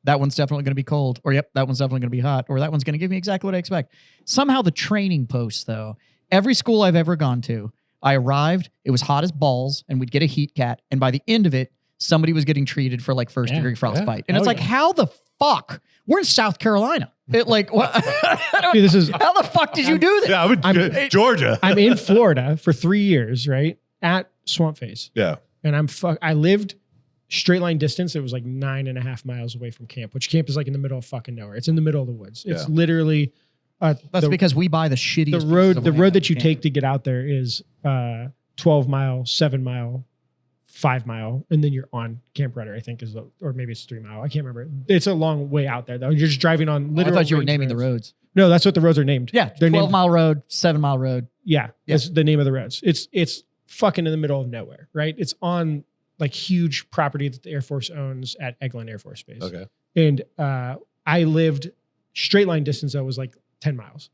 A: that one's definitely going to be cold, or yep, that one's definitely going to be hot, or that one's going to give me exactly what I expect. Somehow the training posts, though, every school I've ever gone to, I arrived, it was hot as balls, and we'd get a heat cat, and by the end of it, somebody was getting treated for like first-degree frostbite. And
B: Oh,
A: it's like,
B: yeah.
A: how the fuck? We're in South Carolina. It like what?
C: Dude, this is
A: How the fuck did you do this?
B: Yeah, I'm Georgia.
C: I'm in Florida for 3 years, right? At Swamp Face.
B: Yeah.
C: And I lived straight line distance. It was like 9.5 miles away from camp, which camp is like in the middle of fucking nowhere. It's in the middle of the woods. It's
B: Yeah.
C: literally
A: That's because we buy the shittiest.
C: the road that you take to get out there is 12 mile, 7 mile, 5 mile, and then you're on Camp Rudder, I think or maybe it's 3 mile. I can't remember. It's a long way out there though. You're just driving on
A: I
C: literal.
A: thought you were
C: range
A: naming the
C: roads.
A: roads.
C: No, that's what the roads are named.
A: Yeah,
C: They're
A: 12
C: named.
A: mile road, 7 mile road.
C: Yeah, that's the name of the roads. It's fucking in the middle of nowhere, right? It's on like huge property that the Air Force owns at Eglin Air Force Base.
B: Okay.
C: And I lived straight line distance. That was like 10 miles.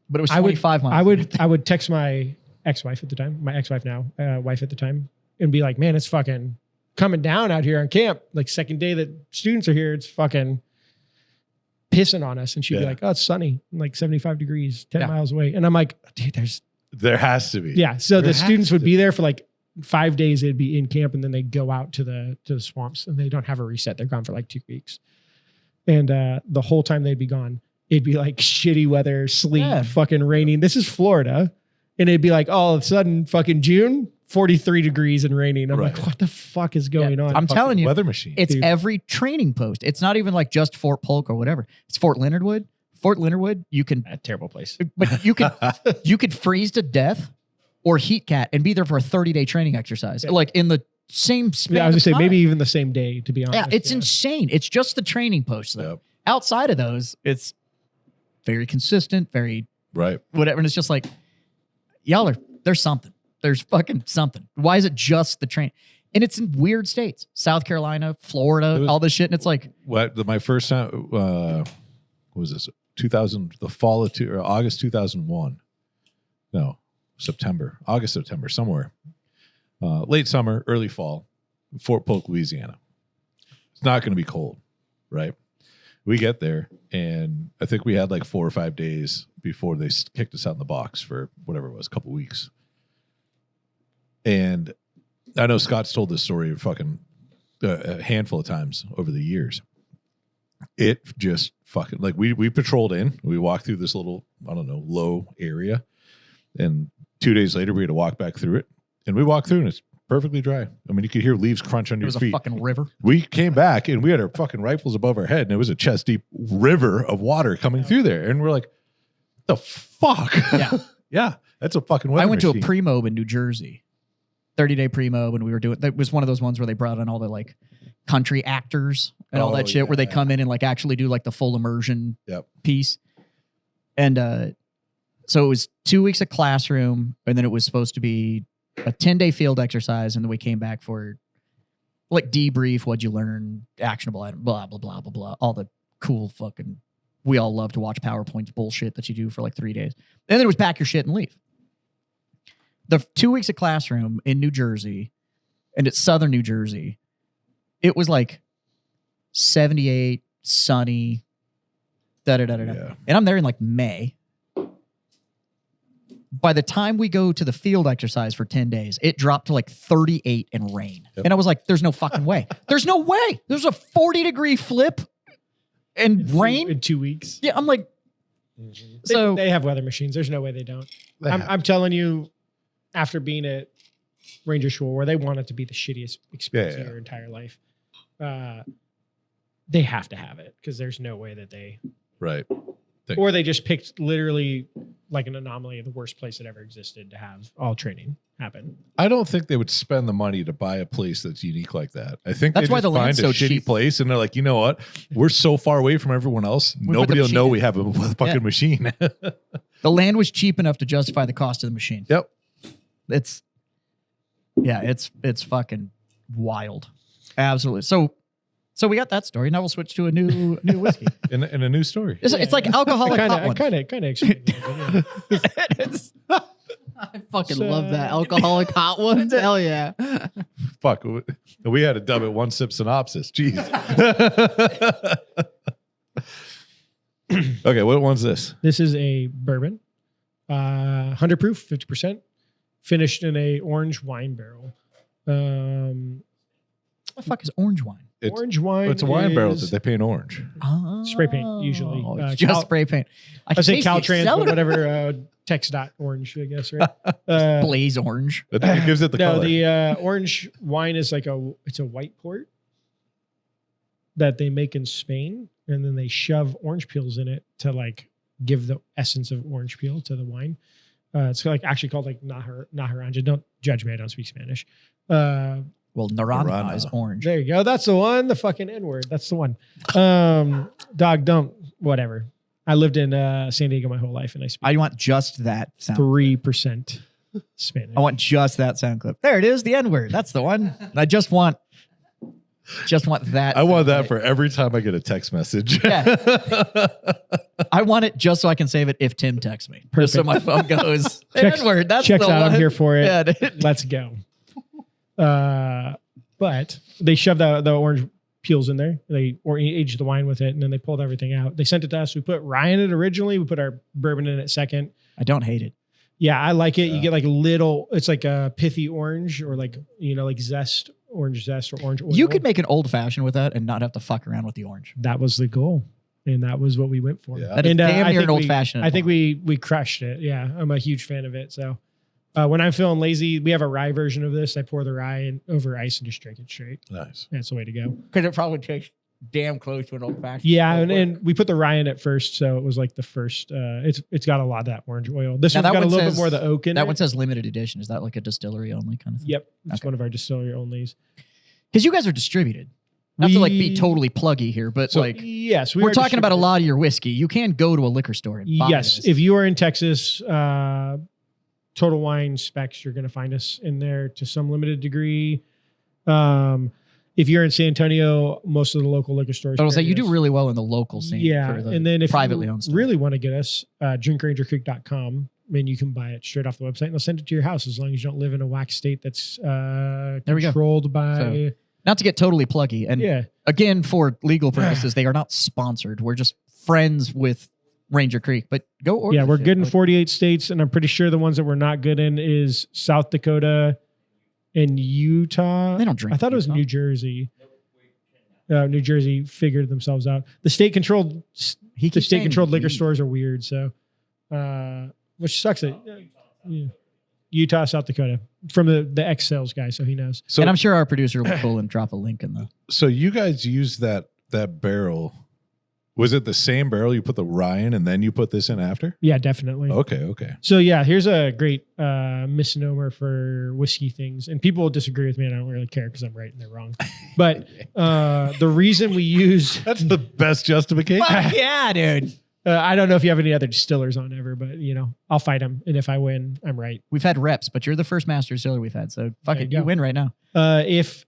A: But it was
C: I would-
A: 25 miles.
C: I would text my ex-wife at the time, my ex-wife now, wife at the time, and be like, man, it's fucking coming down out here on camp. Like second day that students are here, it's fucking pissing on us. And she'd be
B: Yeah.
C: like, oh, it's sunny, like 75 degrees, 10
A: Yeah.
C: miles away. And I'm like, dude,
B: There has to be.
C: yeah. So
B: There
C: the students
B: has
C: would
B: to
C: be there for like 5 days. They'd be in camp and then they go out to the swamps and they don't have a reset. They're gone for like 2 weeks. And the whole time they'd be gone, it'd be like shitty weather, sleet,
A: Yeah.
C: fucking raining. This is Florida. And it'd be like all of a sudden fucking June, 43 degrees and raining. I'm
B: Right.
C: like, what the fuck is going on?
A: I'm telling you,
B: Weather machine.
A: it's
C: Dude.
A: every training post. It's not even like just Fort Polk or whatever. It's Fort Leonard Wood. Fort Leonard Wood, you can,
C: a terrible place.
A: but you could freeze to death or heat cat and be there for a 30-day training exercise,
C: Yeah.
A: like in the same span.
C: Yeah, I was
A: of
C: gonna say
A: time.
C: maybe even the same day, to be honest.
A: Yeah, it's insane. It's just the training posts though.
B: Yep.
A: Outside of those, it's very consistent, very
B: Right.
A: whatever. And it's just like, there's something. There's fucking something. Why is it just the train? And it's in weird states. South Carolina, Florida,
B: It was-
A: all this shit. And it's like,
B: My first time, what was this? 2000, the fall of or August 2001. No, August, September, somewhere. Late summer, early fall, Fort Polk, Louisiana. It's not going to be cold, right? We get there, and I think we had like 4 or 5 days before they kicked us out in the box for whatever it was, a couple weeks. And I know Scott's told this story fucking a handful of times over the years. It just fucking like we patrolled in. We walked through this little, I don't know, low area, and 2 days later we had to walk back through it. And we walked through, and it's perfectly dry. I mean, you could hear leaves crunch under
A: it was
B: your
A: a
B: feet.
A: fucking river.
B: We came back, and we had our fucking rifles above our head, and it was a chest deep river of water coming through there. And we're like, the fuck?
A: Yeah.
B: Yeah, that's a fucking weather
A: I went to a
B: machine.
A: pre-mob in New Jersey, 30-day pre-mob, and we were doing, that was one of those ones where they brought in all the like country actors and all
B: Oh,
A: that shit where they
B: yeah.
A: come in and like actually do like the full immersion
B: Yep.
A: piece. And so it was 2 weeks of classroom, and then it was supposed to be a 10-day field exercise, and then we came back for like debrief, what'd you learn, actionable item, blah, blah, blah, blah, blah, all the cool fucking, we all love to watch PowerPoint bullshit that you do for like 3 days. And then it was pack your shit and leave. The 2 weeks of classroom in New Jersey, and it's southern New Jersey, it was like 78, sunny, da-da-da-da-da.
B: Yeah.
A: And I'm there in like May. By the time we go to the field exercise for 10 days, it dropped to like 38 and rain.
B: Yep.
A: And I was like, there's no fucking way. There's no way. There's a 40-degree flip and rain.
C: in 2 weeks.
A: Yeah, I'm like, so
C: they have weather machines. There's no way they don't. I'm telling you, after being at Ranger Shore, where they want it to be the shittiest experience
B: Yeah,
C: of
B: yeah.
C: your entire life, they have to have it because there's no way that they,
B: Right.
C: or they just picked literally like an anomaly of the worst place that ever existed to have all training happen.
B: I don't think they would spend the money to buy a place that's unique like that. I think
A: That's
B: they
A: why
B: just
A: the land's
B: find a
A: so
B: shitty
A: cheap.
B: place, and they're like, you know what? We're so far away from everyone else.
A: put the
B: Nobody will
A: machine
B: know
A: in.
B: we have a fucking
A: Yeah.
B: machine.
A: the land was cheap enough to justify the cost of the machine.
B: Yep.
A: It's fucking wild. Absolutely. So we got that story. Now we'll switch to a new whiskey.
B: In a new story.
A: It's like alcoholic hot
C: I
A: ones.
C: kind of explained it.
A: It's-
D: I fucking
C: So-
D: love that. Alcoholic hot ones. Hell yeah.
B: Fuck. We had to dub it one sip synopsis. Jeez. Okay, what one's this?
C: This is a bourbon, 100 proof, 50%, finished in a orange wine barrel.
A: The fuck is orange wine?
C: Orange wine.
B: It's a wine barrel
C: is
B: that they paint orange.
A: Oh,
C: Spray paint, usually.
A: Just
C: Cal-
A: spray paint.
C: I
A: can
C: say
A: taste the
C: Caltrans, but
A: accelerant.
C: whatever. Tex dot orange, I guess, right?
A: Blaze orange.
B: But it gives it the
C: no,
B: color.
C: the orange wine is like it's a white port that they make in Spain, and then they shove orange peels in it to like give the essence of orange peel to the wine. It's like actually called like Najaranja. Don't judge me, I don't speak Spanish.
A: Well, Naranja
B: Naranja.
A: is orange.
C: There you go. That's the one. The fucking N word. That's the one. Dog, don't whatever. I lived in San Diego my whole life, and I speak
A: I want just that sound.
C: 3% Spanish.
A: I want just that sound clip. There it is, the N word. That's the one. I just want that.
B: I want that for every time I get a text message.
A: Yeah. I want it just so I can save it if Tim texts me. Just so my phone goes,
C: Checks-
A: N-word, that's
C: Checks
A: the
C: out.
A: one.
C: I'm here for it.
A: Yeah, dude.
C: Let's go. But they shoved the orange peels in there. They aged the wine with it, and then they pulled everything out. They sent it to us. We put rye in it originally. We put our bourbon in it second.
A: I don't hate it.
C: Yeah, I like it.
B: Yeah.
C: You get like it's like a pithy orange or like, like zest, orange zest or orange oil.
A: You could make an old fashioned with that and not have to fuck around with the orange.
C: That was the goal. And that was what we went for.
B: Yeah.
A: That is
C: And,
A: damn
C: I
A: near
C: think
A: an old fashioned.
C: I think we crushed it. Yeah, I'm a huge fan of it. So when I'm feeling lazy, we have a rye version of this. I pour the rye in over ice and just drink it straight.
B: Nice.
C: That's the way to go.
A: because it probably tastes damn close to an old fashioned.
C: Yeah, and we put the rye in it first, so it was like the first. It's got a lot of that orange oil. This
A: Now,
C: one's
A: that
C: got a
A: one
C: little bit
A: says-
C: more of the oak in
A: That
C: it.
A: one says limited edition. Is that like a distillery only kind of thing?
C: Yep, it's
A: Okay.
C: one of our distillery onlys.
A: Because you guys are distributed. Not to like be
C: We-
A: totally pluggy here, but
C: So
A: like
C: yes,
A: we're
C: are
A: talking about a
C: distributed.
A: lot of your whiskey. You can go to a liquor store and buy
C: Yes,
A: this.
C: if you are in Texas, Total Wine Specs, you're going to find us in there to some limited degree. If you're in San Antonio, most of the local liquor stores.
A: I was say
C: carry
A: you do
C: us.
A: really well in the local scene.
C: Yeah,
A: for the
C: and then if
A: privately
C: you
A: owned stuff.
C: really want to get us, drinkrangercreek.com, and you can buy it straight off the website, and they'll send it to your house as long as you don't live in a whack state that's
A: we go.
C: controlled by.
A: So, not to get totally pluggy, and
C: yeah,
A: again, for legal purposes, they are not sponsored. We're just friends with Ranger Creek. But go order.
C: yeah, we're
A: shit.
C: good in
A: Like,
C: 48 states, and I'm pretty sure the ones that we're not good in is South Dakota and Utah.
A: They don't drink.
C: I thought it was
A: Utah.
C: New Jersey. New Jersey figured themselves out. The state controlled
A: He
C: the
A: keeps
C: state
A: saying
C: controlled liquor
A: he.
C: stores are weird. So, which sucks. Yeah. Utah, South Dakota, from the ex sales guy, so he knows.
B: So,
A: And I'm sure our producer will pull and drop a link in the.
B: so you guys use that barrel. Was it the same barrel you put the rye in and then you put this in after?
C: Yeah, definitely.
B: Okay.
C: So yeah, here's a great misnomer for whiskey things, and people will disagree with me, and I don't really care because I'm right and they're wrong. But the reason we use
B: That's the best justification.
A: yeah, dude.
C: I don't know if you have any other distillers on ever, but I'll fight them, and if I win, I'm right.
A: We've had reps, but you're the first master distiller we've had. So fuck
C: There
A: it,
C: you
A: you
C: go.
A: win right now.
C: If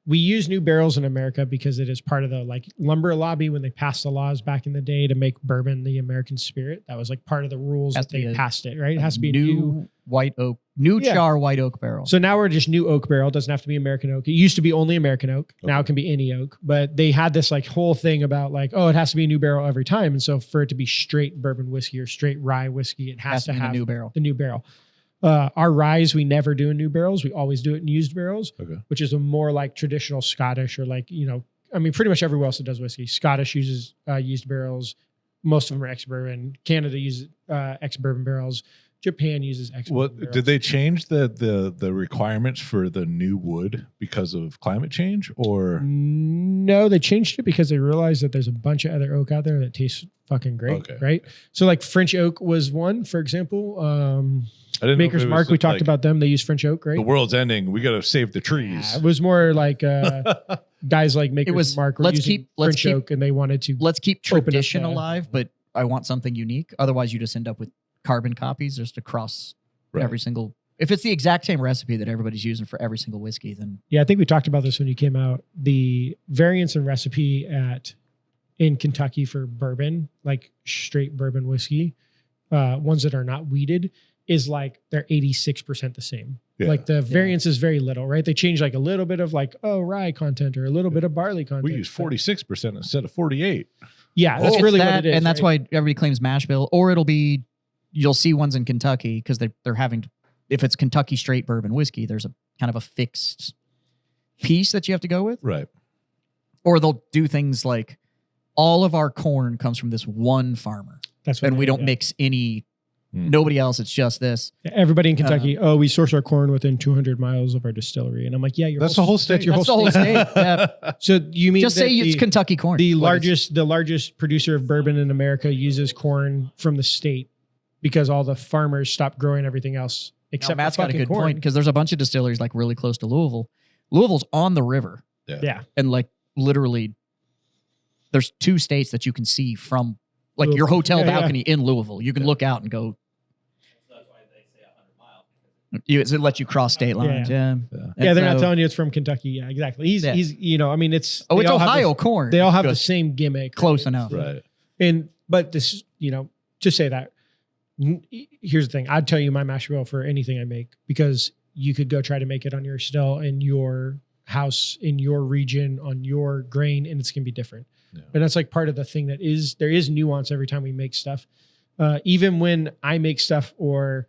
C: we use new barrels in America because it is part of the lumber lobby when they passed the laws back in the day to make bourbon the American spirit. That was part of the rules
A: Has
C: that
A: to be
C: they
A: a-
C: passed it, right? It has to be a new.
A: white oak, new
C: Yeah.
A: char white oak barrel.
C: So now we're just new oak barrel. It doesn't have to be American oak. It used to be only American oak. Now it can be any oak. But they had this whole thing about it has to be a new barrel every time. And so for it to be straight bourbon whiskey or straight rye whiskey, it has to
A: be in a
C: have
A: new barrel.
C: the new barrel. Our ryes, we never do in new barrels. We always do it in used barrels,
B: Okay.
C: which is a more traditional Scottish or pretty much everywhere else that does whiskey. Scottish uses used barrels. Most of them are ex-bourbon. Canada uses ex-bourbon barrels. Japan uses ex-bourbon
B: What
C: barrels.
B: did they change the requirements for the new wood because of climate change or
C: No, they changed it because they realized that there's a bunch of other oak out there that tastes fucking great,
B: Okay.
C: right? So French oak was one, for example.
B: I didn't know if
C: Maker's
B: it was
C: Mark, we talked
B: like,
C: about them. They use French oak, right?
B: the world's ending. We got to save the
C: Yeah,
B: trees.
C: it was more like guys like Maker's
A: was,
C: Mark were
A: let's
C: using
A: keep- let's
C: French
A: keep-
C: oak, and they wanted to.
A: Let's keep
C: Open up
A: tradition
C: the-
A: alive, but I want something unique. Otherwise, you just end up with carbon copies just across
B: Right.
A: every single. If it's the exact same recipe that everybody's using for every single whiskey, then
C: Yeah, I think we talked about this when you came out. The variance in recipe in Kentucky for bourbon, like straight bourbon whiskey, ones that are not weeded, is they're 86% the same.
B: Yeah.
C: The variance is very little, right? They change a little bit of rye content or a little bit of barley content.
B: We use 46% instead of 48.
C: Yeah, that's
A: It's
C: really
A: that,
C: what it is.
A: and that's
C: right?
A: why everybody claims mash bill, or it'll be you'll see ones in Kentucky because they're having. If it's Kentucky straight bourbon whiskey, there's a kind of a fixed piece that you have to go with,
B: Right.
A: or they'll do things like all of our corn comes from this one farmer,
C: That's what
A: and we don't
C: yeah.
A: mix any
B: Hmm.
A: nobody else. It's just this.
C: Everybody in Kentucky, we source our corn within 200 miles of our distillery. And I'm like, yeah,
B: That's the whole state.
C: That's your
A: That's
C: whole
A: the whole
C: state.
A: state. Yeah.
C: So you mean
A: Just
C: that
A: say it's Kentucky corn.
C: the
A: Like it's-
C: largest producer of bourbon in America uses corn from the state because all the farmers stopped growing everything else
A: Now,
C: except
A: Matt's
C: for
A: got a
C: fucking
A: good
C: corn.
A: point because there's a bunch of distilleries like really close to Louisville. Louisville's on the river,
C: Yeah.
A: and like literally, there's 2 states that you can see from, like your
C: Louisville.
A: hotel
C: Yeah, yeah.
A: balcony in Louisville. You can look out and go. It lets you cross state lines. Yeah. And
C: Yeah, they're not
A: so-
C: telling you it's from Kentucky. Yeah, exactly. He's
A: Yeah.
C: I mean, it's
A: Oh,
C: they
A: it's
C: all have
A: Ohio
C: the-
A: corn.
C: They all have the
A: Good.
C: same gimmick.
A: Close enough.
B: Right.
C: But this, to say that, here's the thing. I'd tell you my mash bill for anything I make because you could go try to make it on your still in your house, in your region, on your grain, and it's going to be different.
B: Yeah.
C: And that's like part of the thing there is nuance every time we make stuff. Even when I make stuff or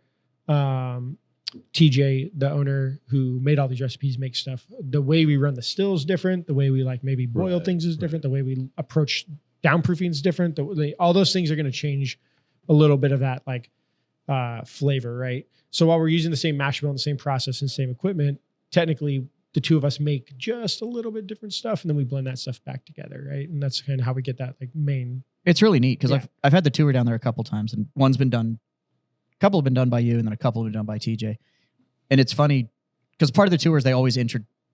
C: TJ, the owner who made all these recipes, makes stuff, the way we run the still is different. The way we like maybe boil
B: Right,
C: things is different. The way we approach downproofing is different. All those things are going to change a little bit of that like flavor, right? So while we're using the same mash bill and the same process and same equipment, technically the two of us make just a little bit different stuff, and then we blend that stuff back together, right? And that's kind of how we get that like main.
A: It's really neat because
C: Yeah.
A: I've had the tour down there a couple times, and one's been done, a couple have been done by you, and then a couple have been done by TJ. And it's funny because part of the tours they always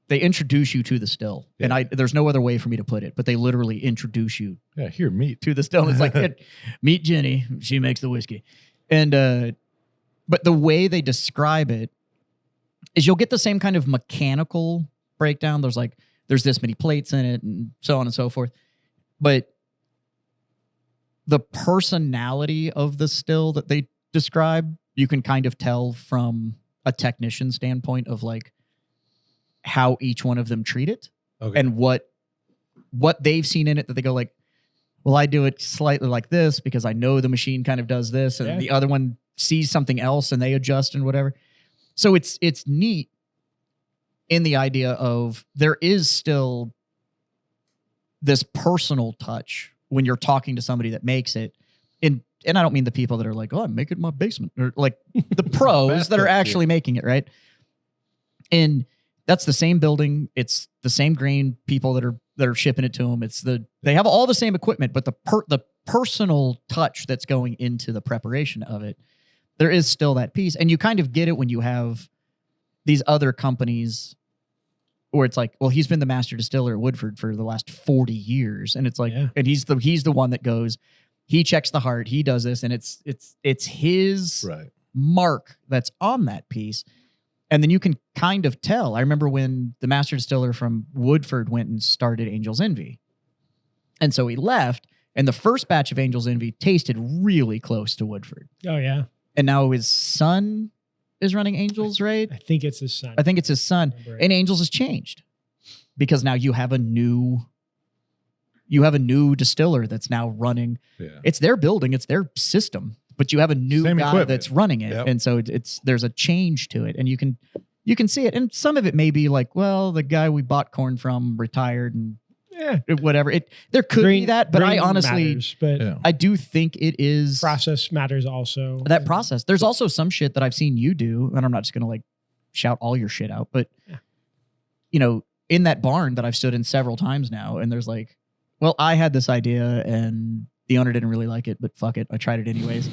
A: they introduce you to the still, and
B: Yeah.
A: there's no other way for me to put it, but they literally introduce you
B: Yeah. Here, meat.
A: to the still. It's like meet Jenny, she makes the whiskey, and but the way they describe it is you'll get the same kind of mechanical breakdown. There's this many plates in it, and so on and so forth, but the personality of the still that they describe, you can kind of tell from a technician standpoint of like how each one of them treat it
B: Okay.
A: and what they've seen in it that they go like, well, I do it slightly like this because I know the machine kind of does this, and
C: Yeah.
A: the other one sees something else and they adjust and whatever. So it's neat in the idea of there is still this personal touch when you're talking to somebody that makes it. And I don't mean the people that are like, oh, I'm making it in my basement, or like the pros that are actually making it, right? And that's the same building. It's the same grain people that are shipping it to them. They have all the same equipment, but the personal touch that's going into the preparation of it, there is still that piece. And you kind of get it when you have these other companies where it's like, well, he's been the master distiller at Woodford for the last 40 years. And it's like,
C: Yeah.
A: and he's the one that goes, he checks the heart, he does this, and it's his
B: Right.
A: mark that's on that piece. And then you can kind of tell. I remember when the master distiller from Woodford went and started Angel's Envy. And so he left, and the first batch of Angel's Envy tasted really close to Woodford.
C: Oh yeah,
A: And now his son is running Angels, right?
C: I think it's his son.
A: I think it's his son.
C: Remember it.
A: And Angels has changed because now you have a new distiller that's now running.
B: Yeah.
A: It's their building, it's their system, but you have a new
B: Same
A: guy
B: equipment.
A: that's running it.
B: Yep.
A: And so there's a change to it, and you can see it. And some of it may be like, well, the guy we bought corn from retired and
C: yeah,
A: whatever. There could be that, but I
C: grain
A: honestly,
C: matters, but
B: Yeah.
A: I do think it is
C: process matters also.
A: that process. There's also some shit that I've seen you do, and I'm not just gonna like shout all your shit out, but
C: Yeah.
A: In that barn that I've stood in several times now, and there's like, well, I had this idea and the owner didn't really like it, but fuck it, I tried it anyways.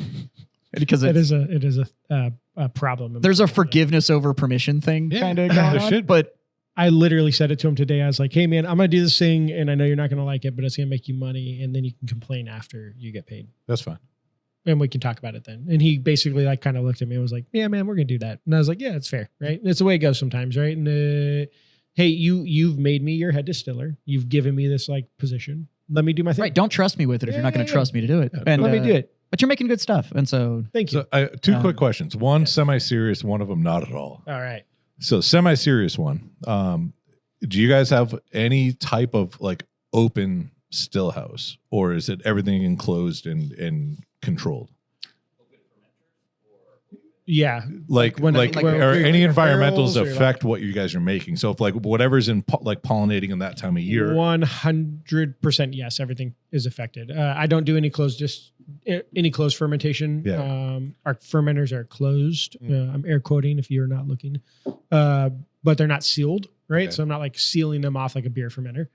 A: Because
C: it is a problem.
A: there's a forgiveness over permission thing
B: Yeah.
A: kind of
B: There
A: going on,
B: should be.
A: but
C: I literally said it to him today. I was like, hey man, I'm gonna do this thing and I know you're not gonna like it, but it's gonna make you money and then you can complain after you get paid.
B: That's fine.
C: And we can talk about it then. And he basically like kind of looked at me and was like, yeah, man, we're gonna do that. And I was like, yeah, it's fair, right? And it's the way it goes sometimes, right? And hey, you've made me your head distiller. You've given me this like position. Let me do my thing.
A: right, don't trust me with it if you're not going to
C: Yeah.
A: trust me to do it.
B: Yeah,
A: And
C: Let me do it.
A: But you're making good stuff, and so
C: Thank you.
B: So two
A: Um,
B: quick questions. One semi-serious, one of them not at all.
C: All right.
B: So semi-serious one. Do you guys have any type of like open still house, or is it everything enclosed and controlled?
C: Yeah.
B: Like
C: when-
B: like
C: like
B: or any
C: barrels
B: environmentals
C: or, like-
B: affect what you guys are making. So if like whatever's in like pollinating in that time of year,
C: 100% yes, everything is affected. I don't do any closed fermentation.
B: Yeah.
C: Our fermenters are closed. I'm air quoting if you're not looking, but they're not sealed, right?
B: Okay.
C: So I'm not like sealing them off like a beer fermenter.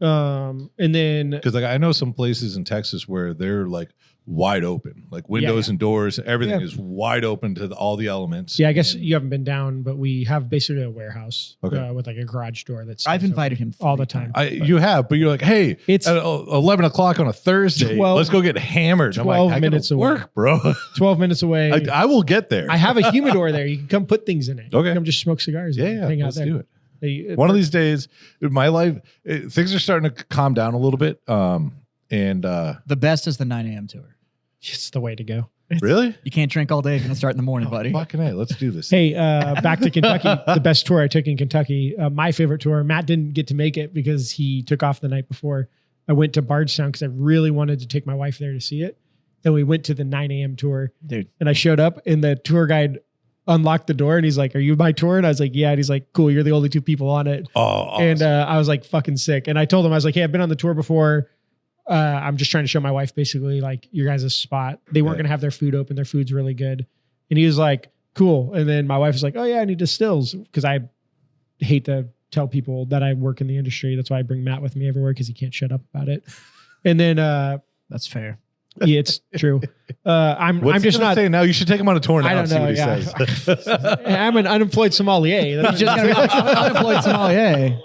C: And then
B: because like I know some places in Texas where they're like wide open, like windows
C: yeah.
B: and doors, everything
C: Yeah.
B: is wide open to all the elements.
C: yeah, I guess
B: And-
C: you haven't been down, but we have basically a warehouse
B: Okay.
C: with like a garage door that's
A: I've invited him
C: all
A: 3
C: the time.
B: you have, but you're like, hey,
C: It's
B: at 11 o'clock on a Thursday,
C: 12
B: let's go get hammered. I'm like,
C: 12
B: I gotta
C: minutes away.
B: work, bro.
C: 12 minutes away.
B: I will get there.
C: I have a humidor there. You can come put things in it.
B: Okay.
C: You can come just smoke cigars.
B: yeah,
C: and
B: yeah,
C: hang out
B: let's
C: there.
B: do it.
C: They-
B: One of these days in my life, things are starting to calm down a little bit.
A: The best is the 9 a.m. tour.
C: It's the way to go.
B: Really?
A: You can't drink all day if you're gonna start in the morning, buddy.
B: Fucking hey, let's do this.
C: Hey, back to Kentucky. The best tour I took in Kentucky. My favorite tour. Matt didn't get to make it because he took off the night before. I went to Bardstown because I really wanted to take my wife there to see it. And we went to the 9 a.m. tour.
A: Dude.
C: And I showed up and the tour guide unlocked the door and he's like, "Are you my tour?" And I was like, "Yeah." And he's like, "Cool, you're the only 2 people on it."
B: Oh, awesome.
C: And I was like fucking sick. And I told him, I was like, "Hey, I've been on the tour before. I'm just trying to show my wife basically like your guys' spot." They weren't
B: Yeah.
C: going to have their food open. Their food's really good. And he was like, "Cool." And then my wife was like, "Oh yeah, I need distills." Because I hate to tell people that I work in the industry. That's why I bring Matt with me everywhere because he can't shut up about it. And then
A: That's fair.
C: yeah, it's true. I'm
B: What's he
C: just
B: gonna
C: not.
B: say now? You should take him on a tour now
C: I
B: and
C: don't
B: see
C: know.
B: what he says.
C: I'm an unemployed sommelier.
A: He's just gonna be like unemployed sommelier.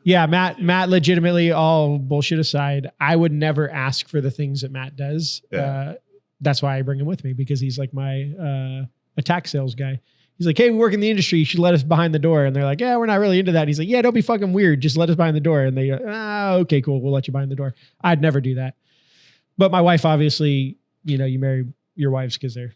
C: Yeah, Matt legitimately, all bullshit aside, I would never ask for the things that Matt does.
B: Yeah.
C: That's why I bring him with me because he's like my attack sales guy. He's like, "Hey, we work in the industry. You should let us behind the door." And they're like, "Yeah, we're not really into that." And he's like, "Yeah, don't be fucking weird. Just let us behind the door." And they, "Okay, cool. We'll let you behind the door." I'd never do that. But my wife, obviously, you marry your wives because they're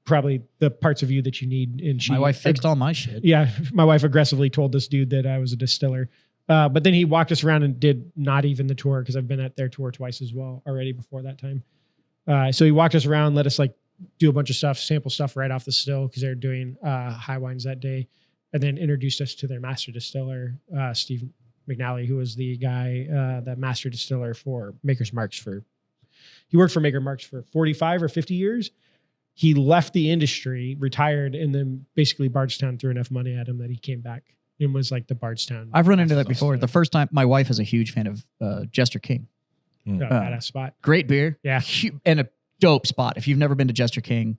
C: probably the parts of you that you need. And she,
A: My wife fixed all my shit.
C: yeah, my wife aggressively told this dude that I was a distiller. But then he walked us around and did not even the tour because I've been at their tour twice as well already before that time. So he walked us around, let us like do a bunch of stuff, sample stuff right off the still because they're doing high wines that day, and then introduced us to their master distiller, Steve McNally, who was the guy, the master distiller for Maker's Marks he worked for Maker's Marks for 45 or 50 years. He left the industry, retired, and then basically Bardstown threw enough money at him that he came back and was like the Bardstown.
A: I've run into that
C: master
A: before. The
C: distiller.
A: first time, my wife is a huge fan of Jester King.
C: Badass spot.
A: Great beer.
C: Yeah.
A: And a dope spot. If you've never been to Jester King,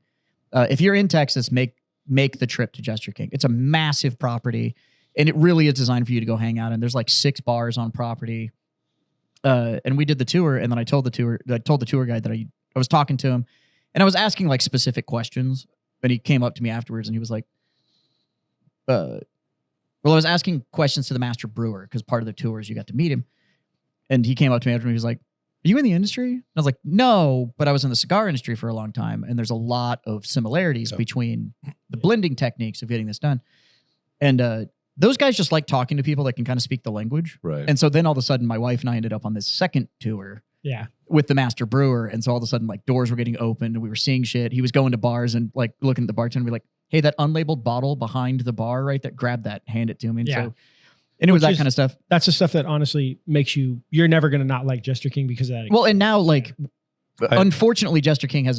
A: if you're in Texas, make the trip to Jester King. It's a massive property, and it really is designed for you to go hang out. And there's like 6 bars on property. And we did the tour, and then I told the tour guide that I was talking to him, and I was asking like specific questions. And he came up to me afterwards, and he was like, well, I was asking questions to the master brewer because part of the tour is you got to meet him. And he came up to me after me. He was like, "Are you in the industry?" And I was like, "No, but I was in the cigar industry for a long time, and there's a lot of similarities between the blending techniques of getting this done." And those guys just like talking to people that can kind of speak the language.
B: Right.
A: And so then all of a sudden, my wife and I ended up on this second tour
C: Yeah.
A: with the master brewer. And so all of a sudden, like doors were getting opened, and we were seeing shit. He was going to bars and like looking at the bartender and be like, "Hey, that unlabeled bottle behind the bar right there, grab that, hand it to me." And
C: Yeah.
A: so, and it was
C: Which
A: that
C: is-
A: kind of stuff.
C: That's the stuff that honestly makes you're never going to not like Jester King because of that.
A: Well, and now like,
B: I-
A: unfortunately, Jester King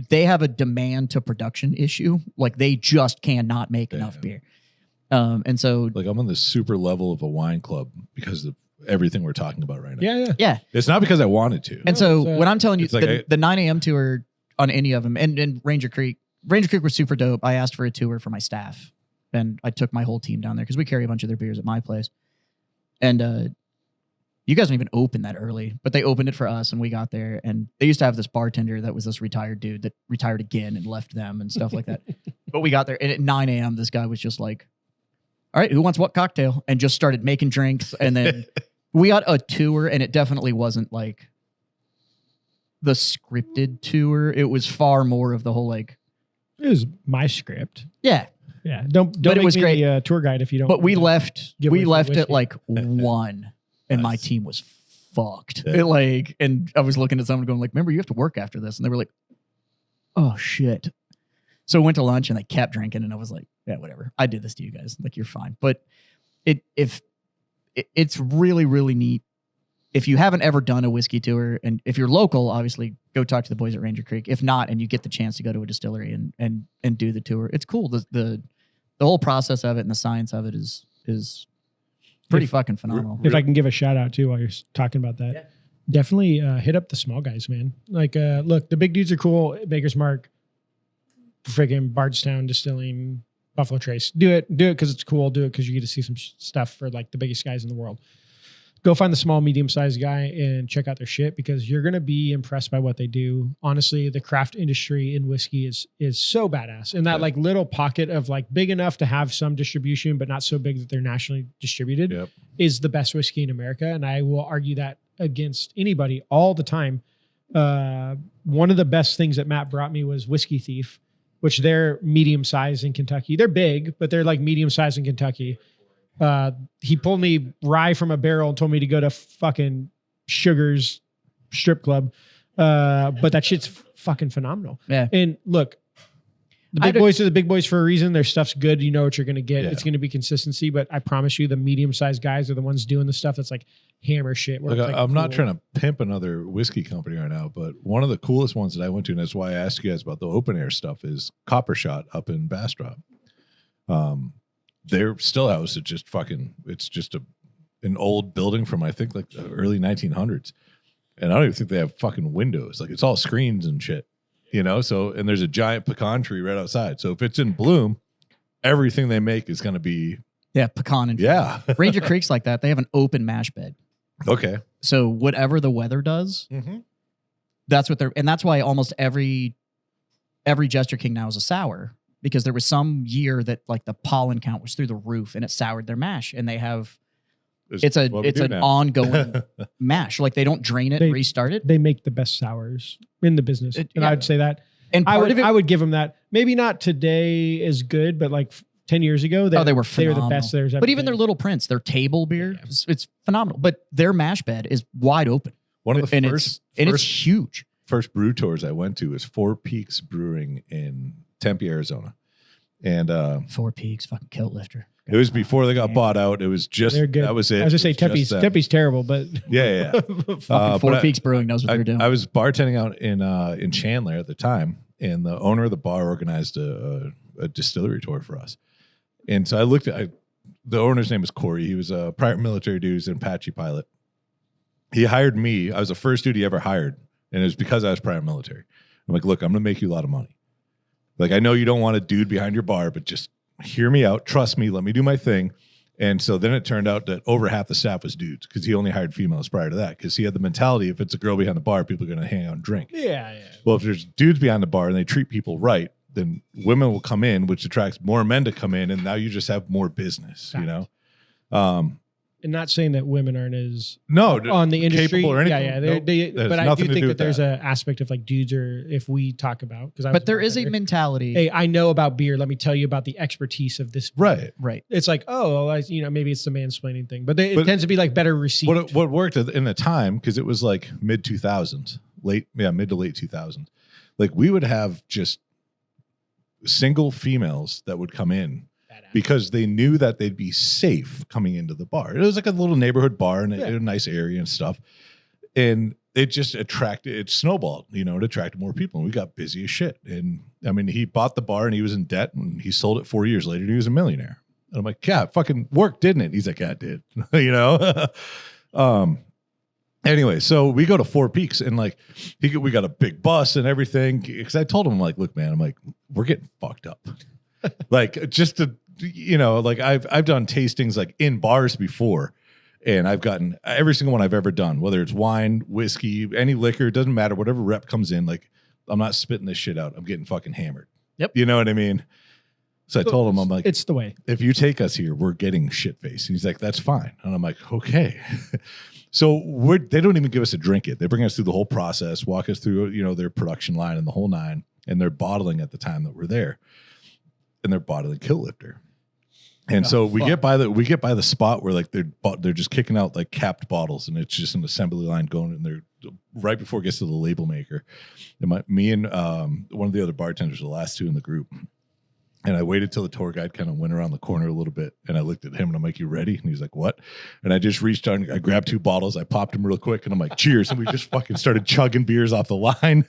A: they have a demand to production issue. Like they just cannot make enough
B: Yeah.
A: beer. And so,
B: Like I'm on the super level of a wine club because of everything we're talking about right now.
C: yeah.
A: yeah.
B: It's not because I wanted to.
A: And so
C: it's,
A: when I'm telling you
B: it's like
A: the 9 a.m. tour on any of them and Ranger Creek was super dope. I asked for a tour for my staff and I took my whole team down there because we carry a bunch of their beers at my place. And you guys don't even open that early, but they opened it for us and we got there. And they used to have this bartender that was this retired dude that retired again and left them and stuff like that. But we got there and at 9 a.m. this guy was just like, "All right, who wants what cocktail?" And just started making drinks. And then we got a tour and it definitely wasn't like the scripted tour. It was far more of the whole like,
C: It was my script.
A: yeah.
C: Yeah. Don't
A: But it
C: make
A: was
C: me
A: great.
C: the tour guide if you don't.
A: But we left
C: Give away free
A: at
C: whiskey.
A: like 1 and my
B: Nice.
A: team was fucked.
B: Yeah.
A: And I was looking at someone going like, "Remember, you have to work after this." And they were like, oh shit. So I went to lunch and they kept drinking, and I was like, yeah, whatever. I did this to you guys. Like, you're fine. But it's really, really neat. If you haven't ever done a whiskey tour, and if you're local, obviously go talk to the boys at Ranger Creek. If not, and you get the chance to go to a distillery and do the tour, it's cool. The whole process of it and the science of it is pretty fucking phenomenal.
C: If I can give a shout out too while you're talking about that, definitely hit up the small guys, man. Like, look, the big dudes are cool. Baker's Mark, friggin' Bardstown Distilling, Buffalo Trace. Do it because it's cool. Do it because you get to see some stuff for like the biggest guys in the world. Go find the small, medium-sized guy and check out their shit because you're going to be impressed by what they do. Honestly, the craft industry in whiskey is so badass. And that like little pocket of like big enough to have some distribution, but not so big that they're nationally distributed is the best whiskey in America. And I will argue that against anybody all the time. One of the best things that Matt brought me was Whiskey Thief, which they're medium-sized in Kentucky. They're big, but they're like medium-sized in Kentucky. He pulled me rye from a barrel and told me to go to fucking Sugar's strip club. But that shit's fucking phenomenal.
A: Yeah.
C: And look, the big boys are the big boys for a reason. Their stuff's good. You know what you're going to get. Yeah. It's going to be consistency, but I promise you the medium-sized guys are the ones doing the stuff that's like hammer shit.
B: Look,
C: like
B: I'm not trying to pimp another whiskey company right now, but one of the coolest ones that I went to, and that's why I asked you guys about the open air stuff, is Copper Shot up in Bastrop. Their still house is just fucking, it's just an old building from, I think, like the early 1900s. And I don't even think they have fucking windows. Like, it's all screens and shit, you know? So, and there's a giant pecan tree right outside. So if it's in bloom, everything they make is going to be.
A: Yeah, pecan and Ranger Creek's like that. They have an open mash bed.
B: Okay.
A: So whatever the weather does, that's what and that's why almost every Jester King now is a sour. Because there was some year that like the pollen count was through the roof and it soured their mash, and they have it's an ongoing mash. Like, they don't drain it and restart it.
C: They make the best sours in the business, and I'd say that. And I would give them that. Maybe not today is good, but like 10 years ago, they were the best there's ever.
A: But even their Little Prince, their table beer, it's phenomenal. But their mash bed is wide open.
B: One of the first
A: it's huge.
B: First brew tours I went to was Four Peaks Brewing in Tempe, Arizona. And
A: Four Peaks, fucking kilt lifter.
B: It was before they got bought out. It was just,
C: they're good.
B: That was it.
C: I was going to say Tempe's terrible, but
B: yeah.
A: Four Peaks Brewing knows what they're doing.
B: I was bartending out in Chandler at the time, and the owner of the bar organized a distillery tour for us. And so I looked at the owner's name was Corey. He was a prior military dude. He was an Apache pilot. He hired me. I was the first dude he ever hired, and it was because I was prior military. I'm like, look, I'm going to make you a lot of money. Like, I know you don't want a dude behind your bar, but just hear me out. Trust me. Let me do my thing. And so then it turned out that over half the staff was dudes, because he only hired females prior to that, because he had the mentality, if it's a girl behind the bar, people are going to hang out and drink.
C: Yeah.
B: Well, if there's dudes behind the bar and they treat people right, then women will come in, which attracts more men to come in, and now you just have more business, you know?
C: And not saying that women aren't as
B: on
C: the industry
B: capable or anything.
C: Yeah. But I do think that there's an aspect of like dudes are, if we talk about,
A: but there is a mentality.
C: Hey, I know about beer. Let me tell you about the expertise of this.
B: Right.
C: It's like, maybe it's the mansplaining thing, but it tends to be like better received.
B: What worked in the time, because it was like mid 2000s, mid to late 2000s. Like, we would have just single females that would come in, because they knew that they'd be safe coming into the bar. It was like a little neighborhood bar in a nice area and stuff. And it just it snowballed, it attracted more people. And we got busy as shit. And I mean, he bought the bar and he was in debt, and he sold it 4 years later and he was a millionaire. And I'm like, yeah, it fucking worked, didn't it? He's like, yeah, it did. Anyway, so we go to Four Peaks, and like we got a big bus and everything. Because I told him, I'm like, look, man, we're getting fucked up. Like, just to, like I've done tastings like in bars before, and I've gotten every single one I've ever done, whether it's wine, whiskey, any liquor, it doesn't matter. Whatever rep comes in, like, I'm not spitting this shit out. I'm getting fucking hammered.
A: Yep.
B: You know what I mean? So I told him, I'm like,
C: it's the way.
B: If you take us here, we're getting shit faced. And he's like, that's fine. And I'm like, okay. So they don't even give us a drink it. They bring us through the whole process, walk us through, their production line and the whole nine, and they're bottling at the time that we're there. And they're bottling Kilt Lifter. And so we get by the spot where like they're just kicking out like capped bottles, and it's just an assembly line going, and they're right before it gets to the label maker. And me and one of the other bartenders, the last two in the group. And I waited till the tour guide kind of went around the corner a little bit. And I looked at him and I'm like, you ready? And he's like, what? And I just reached out and I grabbed 2 bottles. I popped them real quick and I'm like, cheers. And we just fucking started chugging beers off the line.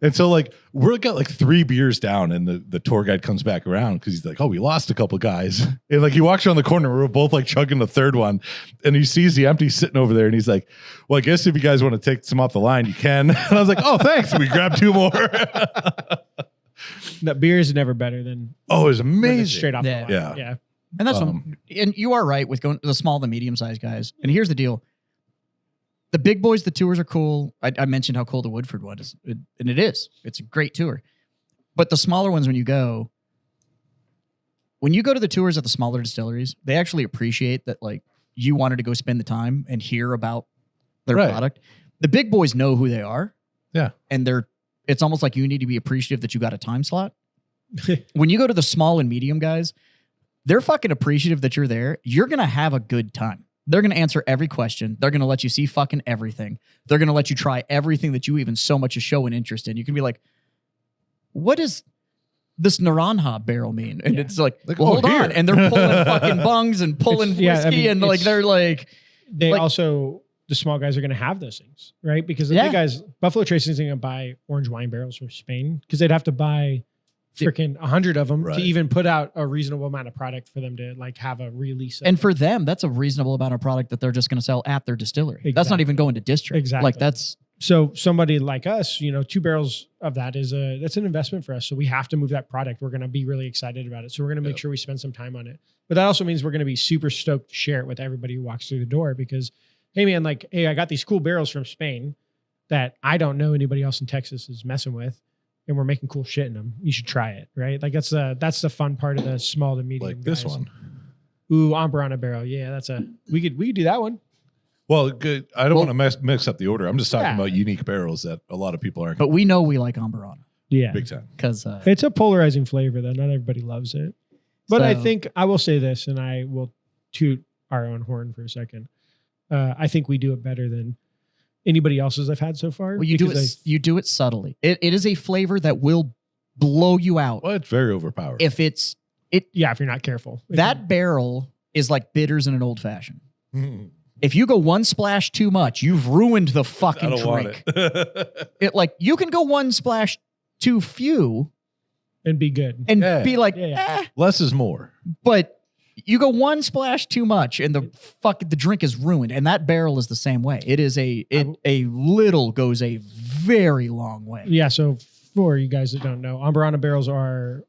B: And so like we're got like 3 beers down and the tour guide comes back around because he's like, oh, we lost a couple guys. And like he walks around the corner. We're both like chugging the 3rd one. And he sees the empty sitting over there and he's like, well, I guess if you guys want to take some off the line, you can. And I was like, oh, thanks. And we grabbed 2 more.
C: That beer is never better than
B: Oh, it was
C: when it's
B: amazing.
C: straight off
A: Yeah.
C: the line.
B: Yeah.
C: Yeah.
A: And that's and you are right with going to the small, the medium sized guys. And here's the deal. The big boys, the tours are cool. I mentioned how cool the Woodford one is. And it is. It's a great tour. But the smaller ones, when you go to the tours at the smaller distilleries, they actually appreciate that like you wanted to go spend the time and hear about their
B: Right.
A: product. The big boys know who they are.
B: Yeah.
A: And it's almost like you need to be appreciative that you got a time slot. When you go to the small and medium guys, they're fucking appreciative that you're there. You're going to have a good time. They're going to answer every question. They're going to let you see fucking everything. They're going to let you try everything that you even so much as show an interest in. You can be like, what does this Naranja barrel mean? And it's like,
B: Like,
A: well,
B: oh,
A: hold on.
B: here.
A: And they're pulling fucking bungs and pulling
C: It's- yeah, I
A: whiskey.
C: mean,
A: and like,
C: it's-
A: they're like,
C: They
A: Like-
C: also, the small guys are going to have those things, right? Because the
A: Yeah.
C: big guys, Buffalo Trace isn't going to buy orange wine barrels from Spain because they'd have to buy freaking 100 of them
B: Right.
C: to even put out a reasonable amount of product for them to like have a release. Of
A: and
C: it.
A: for them, that's a reasonable amount of product that they're just going to sell at their distillery. That's not
C: Exactly.
A: even going to district.
C: Exactly.
A: Like that's,
C: So somebody like us, 2 barrels of that that's an investment for us. So we have to move that product. We're going to be really excited about it. So we're going to make
B: Yep.
C: sure we spend some time on it. But that also means we're going to be super stoked to share it with everybody who walks through the door because, hey man, like, hey, I got these cool barrels from Spain that I don't know anybody else in Texas is messing with, and we're making cool shit in them. You should try it, right? Like that's the fun part of the small to medium.
B: Like this
C: guys.
B: one.
C: Ooh, Ambarana barrel. Yeah, we could do that one.
B: Well, good. I don't want to mix up the order. I'm just talking
C: Yeah.
B: about unique barrels that a lot of people aren't
A: but we know we like Ambarana
C: Yeah.
B: big time.
A: because
C: It's a polarizing flavor though. Not everybody loves it. But I
A: So-
C: think I will say this, and I will toot our own horn for a second. I think we do it better than anybody else's I've had so far.
A: well, you do
C: because
A: it. You do it subtly. It is a flavor that will blow you out
B: Well, it's very overpowered.
A: if it's
C: yeah, if you're not careful.
A: that barrel is like bitters in an old fashioned.
B: Mhm.
A: If you go one splash too much, you've ruined the
B: I
A: fucking
B: don't want
A: drink.
B: it.
A: It like you can go one splash too few
C: and be good.
A: and
B: Yeah.
A: be like,
C: Yeah.
B: Less is more.
A: but you go one splash too much and the drink is ruined. And that barrel is the same way. It is a little goes a very long way.
C: Yeah, so for you guys that don't know, Ambarana barrels are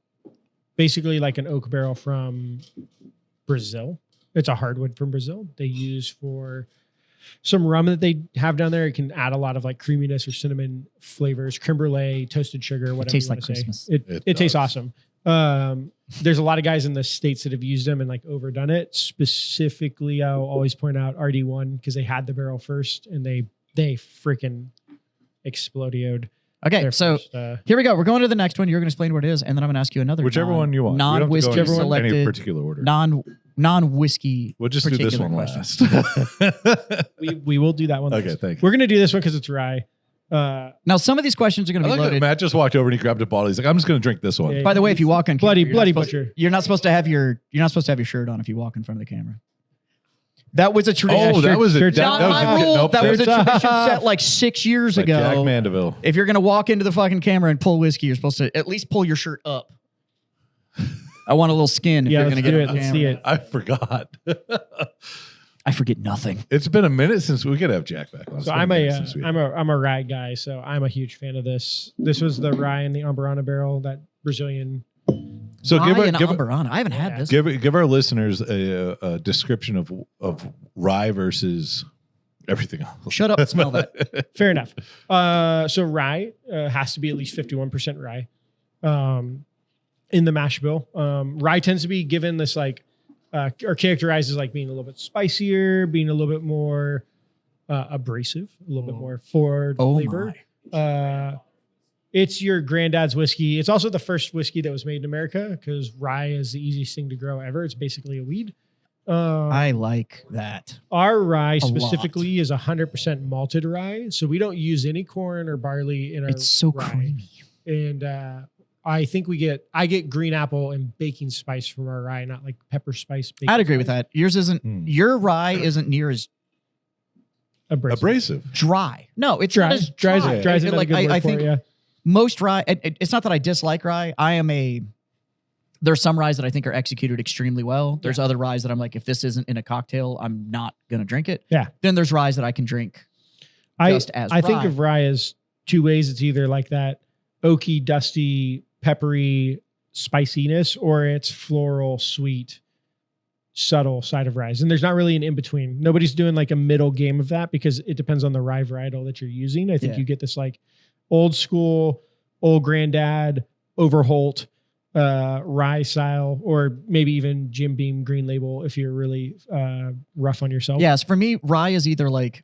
C: basically like an oak barrel from Brazil. It's a hardwood from Brazil. They use for some rum that they have down there. It can add a lot of like creaminess or cinnamon flavors, creme brulee, toasted sugar, whatever
A: tastes
C: you want
A: like
C: to say.
A: Christmas.
C: It tastes
B: does.
C: awesome. There's a lot of guys in the States that have used them and like overdone it. Specifically, I'll always point out RD1 because they had the barrel first and they freaking exploded.
A: Okay,
C: their
A: so
C: first,
A: here we go. We're going to the next one. You're going to explain what it is, and then I'm going to ask you another.
B: Whichever one you want. We don't have to go
A: Non-whiskey
B: in any
A: selected,
B: particular order.
A: non-whiskey.
B: We'll just do this
A: particular
B: one
A: question.
B: last.
C: we will do that one.
B: Okay,
C: last.
B: thank you.
C: We're gonna do this one because it's rye.
A: Now, some of these questions are going
B: I
A: to be
B: like that
A: loaded.
B: Matt just walked over and he grabbed a bottle. He's like, I'm just going to drink this one.
C: Yeah.
A: By the way, if you walk on
C: Bloody-
A: camera,
C: bloody
A: you're not supposed-
C: butcher.
A: you're not supposed to have your shirt on if you walk in front of the camera. That was a tradition.
B: Oh, that was a
C: shirts
B: that,
C: off.
B: that
A: Not
B: was
A: my
B: a,
A: rule.
B: nope,
A: that was a
C: shirts
A: tradition
C: off.
A: set like 6 years
B: like
A: ago.
B: Jack Mandeville.
A: If you're gonna walk into the fucking camera and pull whiskey, you're supposed to at least pull your shirt up. I want a little skin. If
C: Yeah,
A: you're
C: let's
A: gonna
C: do
A: get
C: it.
A: on
C: Let's
A: camera.
C: see it.
B: I forgot.
A: I forget nothing.
B: It's been a minute since we could have Jack back on.
C: So I'm a rye guy. So I'm a huge fan of this. This was the rye in the Ambarana barrel, that Brazilian.
B: So
A: Rye
B: give
A: and
B: give
A: Ambarana. I haven't had
C: Yeah.
A: this.
B: give our listeners a description of rye versus everything else.
A: Shut up and smell that.
C: Fair enough. So rye has to be at least 51% rye in the mash bill. Rye tends to be given this like, or characterized as like being a little bit spicier, being a little bit more abrasive, a little bit more forward
A: Oh
C: flavor.
A: my.
C: It's your granddad's whiskey. It's also the first whiskey that was made in America because rye is the easiest thing to grow ever. It's basically a weed.
A: I like that.
C: Our rye
A: lot.
C: specifically is 100% malted rye, so we don't use any corn or barley in our.
A: It's so
C: rye.
A: creamy.
C: And I think I get green apple and baking spice from our rye, not like pepper spice. Baking
A: I'd agree with
C: spice.
A: that. Yours isn't. Your rye isn't near as
C: Abrasive.
B: Abrasive.
A: No, it's not as dry.
C: Dry's another good word
A: I
C: for
A: think
C: it, yeah.
A: most rye. It's not that I dislike rye. There's some ryes that I think are executed extremely well. There's other ryes that I'm like, if this isn't in a cocktail, I'm not gonna drink it.
C: Yeah.
A: Then there's ryes that I can drink
C: I
A: just as
C: think
A: rye.
C: of rye as two ways. It's either like that oaky, dusty, peppery spiciness, or it's floral, sweet, subtle side of rye. And there's not really an in between. Nobody's doing like a middle game of that because it depends on the rye varietal that you're using. I think
A: Yeah.
C: you get this like old school, old granddad, Overholt rye style, or maybe even Jim Beam Green Label if you're really rough on yourself.
A: Yes, for me, rye is either like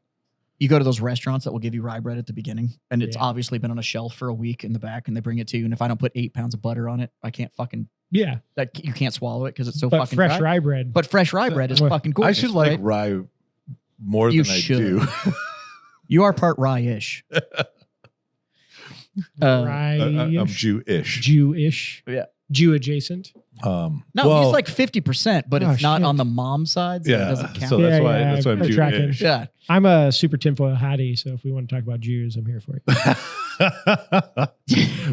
A: you go to those restaurants that will give you rye bread at the beginning, and it's
C: Yeah.
A: obviously been on a shelf for a week in the back, and they bring it to you. And if I don't put 8 pounds of butter on it, I can't fucking
C: Yeah.
A: you can't swallow it because it's so
C: But
A: fucking
C: fresh
A: dry.
C: rye bread.
A: But fresh rye bread is
C: Well,
A: fucking gorgeous.
B: I should like
A: right?
B: rye more
A: You
B: than I
A: should.
B: do.
A: You are part rye-ish.
C: rye
B: I'm Jewish.
C: Jewish.
A: Yeah.
C: Jew adjacent.
A: No,
B: well,
A: he's like 50%, but
C: Oh,
A: it's not
C: shit.
A: on the mom side, so it
B: yeah.
A: doesn't count.
B: So that's
C: Yeah,
B: why
C: yeah,
B: that's why I'm
C: I'm tracking.
B: Jewish.
A: yeah.
C: I'm a super tinfoil Hattie, so if we want to talk about Jews, I'm here for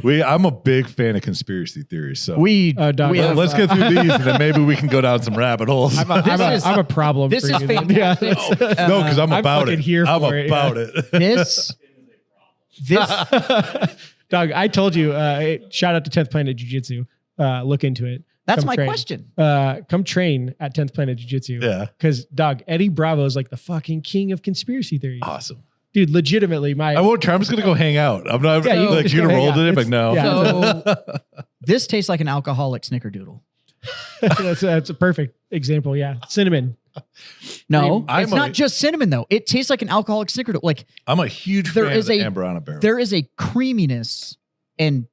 C: you.
B: I'm a big fan of conspiracy theories. So
A: We
C: Doug,
A: have,
B: let's get through these, and then maybe we can go down some rabbit holes.
C: I'm a problem.
A: this
C: for
A: is
C: you.
A: fantastic.
C: Yeah.
B: no, because I'm
C: I'm
B: about
C: fucking
B: it.
C: here
B: I'm
C: for it,
B: about
C: yeah.
B: it.
A: this
C: Doug, I told you. Shout out to 10th Planet Jiu Jitsu. Look into it.
A: that's
C: Come
A: my
C: train.
A: question.
C: Come train at 10th Planet Jiu Jitsu.
B: Yeah.
C: Because Doug, Eddie Bravo is like the fucking king of conspiracy theories.
B: Awesome.
C: Dude, legitimately,
B: I won't try. I'm just gonna go hang out. I'm not
C: Yeah, you
B: like
C: just
B: you're gonna
C: go
B: roll
C: hang
B: to
C: out.
B: it, but no.
C: Yeah.
A: So this tastes like an alcoholic snickerdoodle.
C: that's a perfect example. Yeah. Cinnamon.
A: No,
B: I'm
A: it's
B: a-
A: not just cinnamon though. It tastes like an alcoholic snickerdoodle. Like
B: I'm a huge
A: There
B: fan
A: is
B: of the
A: a-
B: Amberana barrel.
A: there is a creaminess and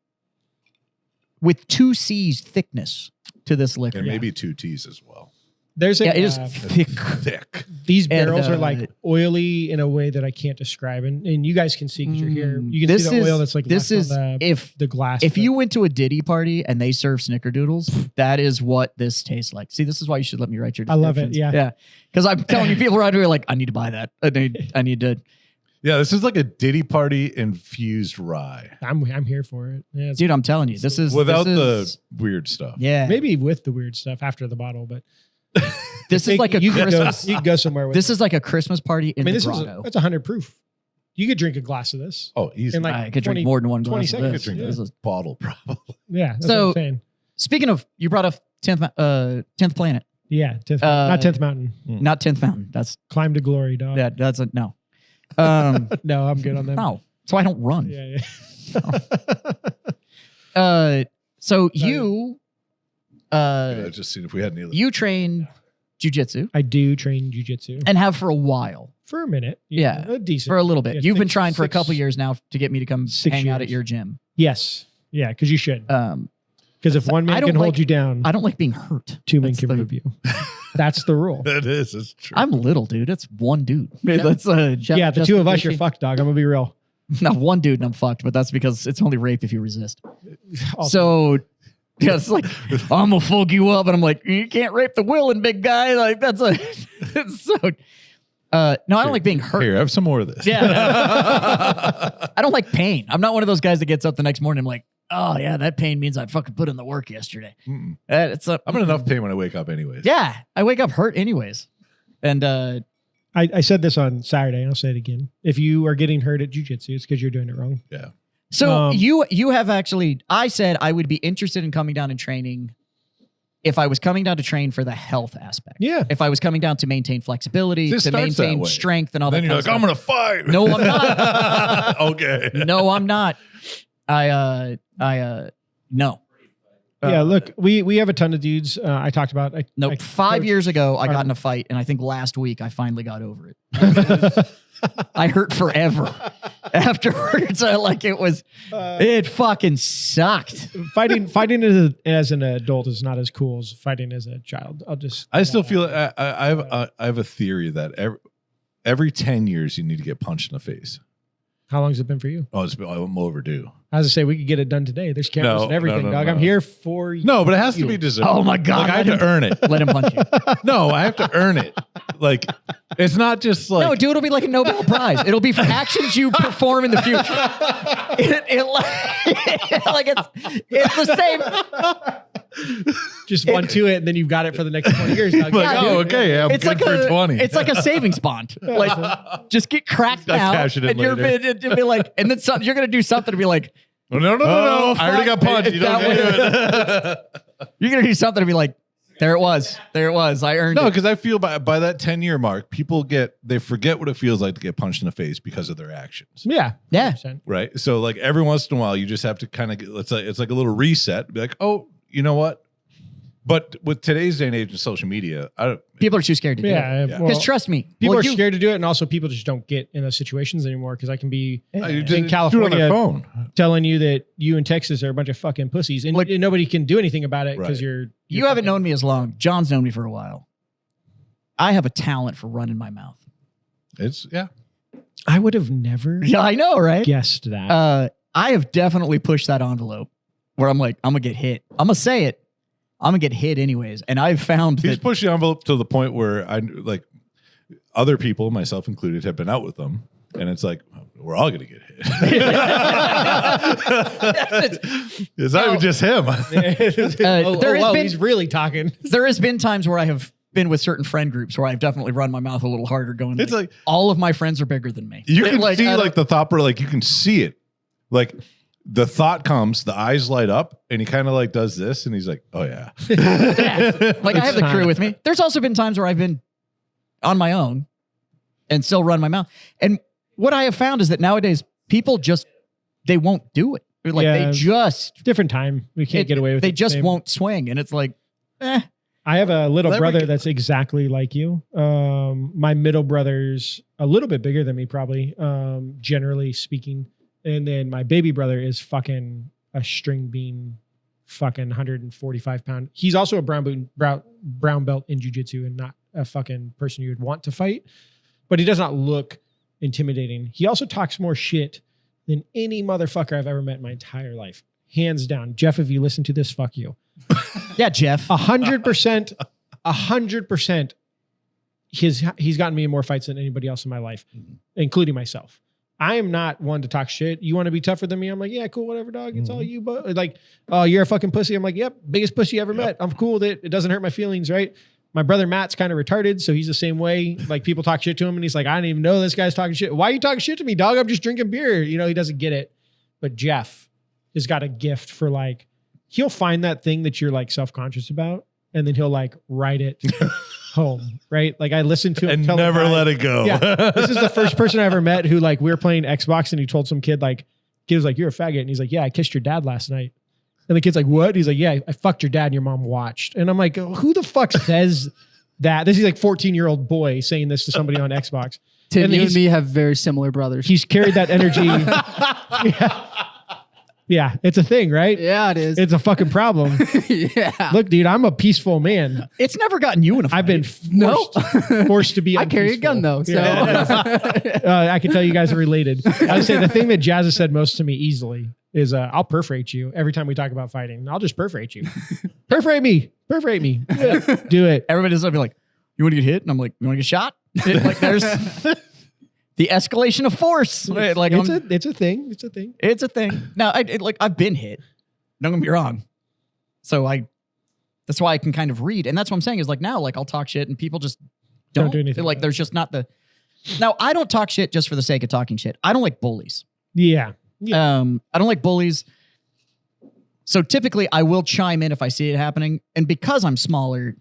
A: with 2 C's thickness to this liquor.
B: and maybe 2 T's as well.
C: There's a,
A: Yeah, it is
C: uh,
A: thick.
B: Thick.
C: these
A: And,
C: barrels are like oily in a way that I can't describe. And you guys can see because you're here. You can
A: This
C: see the
A: is
C: oil that's like
A: this
C: left
A: is
C: on
A: if
C: the glass.
A: if
C: but
A: you went to a Diddy party and they serve snickerdoodles, that is what this tastes like. See, this is why you should let me write your
C: I love it,
A: descriptions.
C: yeah.
A: Yeah. Because I'm telling you people around here are like, I need to buy that. I need to
B: Yeah, this is like a Diddy Party infused rye
C: I'm here for it. Yeah, it's-
A: dude, I'm telling you, this is
B: without
A: this is-
B: the weird stuff.
A: yeah.
C: maybe with the weird stuff after the bottle, but
A: This is like a
C: you could go,
A: Christmas.
C: you could go somewhere with
A: This
C: it.
A: is like a Christmas party in
C: I mean,
A: the
C: this is
A: grotto.
C: that's 100 proof. You could drink a glass of this.
B: Oh, easy.
C: And like
A: I could
C: 20
A: drink more than one
C: 20
A: glass of
C: seconds,
A: this.
B: drink
C: yeah.
A: This is-
B: bottle probably.
C: Yeah. That's
A: So-
C: what I'm saying.
A: Speaking of, you brought up 10th planet,
C: Yeah. 10th,
A: Uh,
C: not 10th Mountain.
A: not 10th mountain. That's
C: Climb to glory, dog.
A: that's a no.
C: No, I'm good on them.
A: No. So I don't run.
C: Yeah.
A: So you
B: I just seen if we had any.
A: you train jujitsu
C: I do train jujitsu
A: and have for a while,
C: for a minute.
A: Yeah.
C: A decent.
A: for a little bit.
C: Yeah,
A: You've been
C: six-
A: trying for a
C: six-
A: couple years now to get me to come
C: 6
A: hang out at
C: years.
A: your gym.
C: Yes. Yeah, because you should. Because if one
A: I
C: man
A: don't
C: can hold
A: like-
C: you down,
A: I don't like being hurt.
C: 2 men
A: That's
C: can
A: the-
C: move you. That's the rule.
B: It is. It's true.
A: I'm little, dude. It's one dude. That's
C: Yeah, the two of us, you're fucked, dog. I'm gonna be real.
A: not one dude and I'm fucked, but that's because it's only rape if you resist.
C: Also,
A: So yeah, it's like I'm gonna fuck you up, and I'm like, you can't rape the willing big guy. Like that's a it's so. No, I don't like being hurt.
B: Here, have some more of this.
A: Yeah, I don't like pain. I'm not one of those guys that gets up the next morning and I'm like, oh yeah, that pain means I fucking put in the work yesterday.
B: Mm-mm.
A: It's a,
B: I'm in enough pain when I wake up, anyways.
A: Yeah, I wake up hurt anyways, and
C: I said this on Saturday, and I'll say it again. If you are getting hurt at jujitsu, it's because you're doing it wrong.
B: Yeah.
A: so you have actually. I said I would be interested in coming down and training if I was coming down to train for the health aspect.
C: Yeah.
A: If I was coming down to maintain flexibility,
B: This
A: to
B: starts that
A: maintain
B: way.
A: strength and all
B: Then
A: that.
B: you're
A: kind
B: like,
A: of
B: I'm
A: stuff.
B: gonna fight.
A: No, I'm not.
B: Okay.
A: No, I'm not. No.
C: Yeah, look, we have a ton of dudes. I talked about.
A: Nope.
C: I
A: 5 years ago, I got
C: Our-
A: in a fight, and I think last week I finally got over it. I hurt forever. afterwards. It fucking sucked.
C: Fighting as an adult is not as cool as fighting as a child.
B: I still feel I have a theory that every 10 years you need to get punched in the face.
C: How long has it been for you?
B: Oh, I'm overdue.
C: I was to say we could get it done today. There's cameras and everything, dog.
B: No.
C: I'm here for you.
B: No, but it has to be deserved.
A: Oh my God.
B: Like, I have to earn it.
A: Let him punch you.
B: No, I have to earn it. Like, it's not just like
A: No, dude, it'll be like a Nobel Prize. It'll be for actions you perform in the future. It's the same.
C: Just 1-2 it, and then you've got it for the next 20 years. Dog.
B: Like,
A: Yeah,
B: oh,
A: dude.
B: okay, I'm
A: It's
B: good
A: like
B: for 20.
A: It's like a savings bond. Like, just get cracked
B: I'll
A: out,
B: cash it in
A: and you're
B: later.
A: it'll be like, and then you're gonna do something to be like,
B: no.
A: Oh,
B: I already got
A: fuck.
B: punched. You don't
A: That
B: do it.
A: you're gonna do something to be like, there it was, I earned
B: No,
A: it.
B: because I feel by that 10-year mark, people they forget what it feels like to get punched in the face because of their actions.
C: Yeah.
A: Yeah.
C: 100%.
B: Right. So like every once in a while, you just have to kind of it's like a little reset. Be like, oh, you know what? But with today's day and age of social media,
A: People are too scared to do it.
C: Yeah.
B: Yeah.
A: Because trust me,
C: People
A: well,
C: are
A: you-
C: scared to do it, and also people just don't get in those situations anymore because I can be
B: you
C: in
B: just do it on
C: California
B: their phone.
C: telling you that you in Texas are a bunch of fucking pussies, and
A: Like-
C: nobody can do anything about it because
B: Right.
A: You haven't known me as long. John's known me for a while. I have a talent for running my mouth.
B: It's
C: I would have never
A: Yeah, I know, right?
C: guessed that.
A: I have definitely pushed that envelope where I'm like, I'm gonna get hit. I'm gonna say it. I'm gonna get hit anyways. And I've found
B: he's
A: that
B: pushed the envelope to the point where I like other people, myself included, have been out with them, and it's like we're all gonna get hit. It's not even just him.
A: there has been-
C: he's really talking.
A: there has been times where I have been with certain friend groups where I've definitely run my mouth a little harder, going.
B: It's like
A: all of my friends are bigger than me.
B: you can see
A: I don't-
B: like the thought, like you can see it, like. The thought comes, the eyes light up, and he kind of like does this, and he's like, "Oh yeah."
A: Yeah. Like I have the
C: It's
A: crew
C: time.
A: with me. There's also been times where I've been on my own and still run my mouth. And what I have found is that nowadays people they won't do it. Like
C: Yeah.
A: they just
C: Different time. We can't get away with
A: They
C: it.
A: just
C: Same.
A: won't swing, and it's like, eh.
C: I have a little
B: Let me
C: brother
B: get-
C: that's exactly like you. My middle brother's a little bit bigger than me, probably, generally speaking. And then my baby brother is fucking a string bean, fucking 145 pound. He's also a brown belt in jiu-jitsu and not a fucking person you would want to fight. But he does not look intimidating. He also talks more shit than any motherfucker I've ever met in my entire life. Hands down. Jeff, if you listen to this, fuck you.
A: Yeah, Jeff.
C: 100%, he's gotten me in more fights than anybody else in my life, including myself. I am not one to talk shit. You want to be tougher than me? I'm like, yeah, cool, whatever, dog. It's all you, but like, oh, you're a fucking pussy. I'm like, yep, biggest pussy you ever met. I'm cool with it. It doesn't hurt my feelings, right? My brother Matt's kind of retarded, so he's the same way. Like people talk shit to him, and he's like, I didn't even know this guy's talking shit. Why are you talking shit to me, dog? I'm just drinking beer. You know, he doesn't get it. But Jeff has got a gift for like, he'll find that thing that you're like self-conscious about, and then he'll like write it home, right? Like I listened to him
B: and
C: tell the
B: never
C: guy-
B: let it go.
C: Yeah, this is the first person I ever met who like we were playing Xbox and he told some kid like, kid was like, you're a faggot, and he's like, yeah, I kissed your dad last night. And the kid's like, what? He's like, yeah, I fucked your dad and your mom watched. And I'm like, who the fuck says that? This is like 14-year-old boy saying this to somebody on Xbox.
D: Tim,
C: And
D: you and
C: he's-
D: me have very similar brothers.
C: He's carried that energy. Yeah, it's a thing, right?
D: Yeah, it is.
C: It's a fucking problem.
D: Yeah.
C: Look, dude, I'm a peaceful man.
A: It's never gotten you in a fight.
C: I've been
D: No.
C: forced to be.
D: I carry a gun though, so
C: Yeah. I can tell you guys are related. I would say the thing that Jazz has said most to me easily is I'll perforate you every time we talk about fighting. I'll just perforate you. Perforate me. Perforate me. Do it.
A: Everybody's gonna be like, you want to get hit? And I'm like, you want to get shot? Like there's the escalation of force. Right? Like
C: It's a thing. It's a thing.
A: it's a thing. Now, I've been hit. Don't get me wrong. So that's why I can kind of read, and that's what I'm saying is like now, like I'll talk shit, and people just don't
C: do anything
A: Like
C: about it.
A: there's just not the. Now I don't talk shit just for the sake of talking shit. I don't like bullies.
C: Yeah.
A: I don't like bullies. So typically, I will chime in if I see it happening, and because I'm smaller,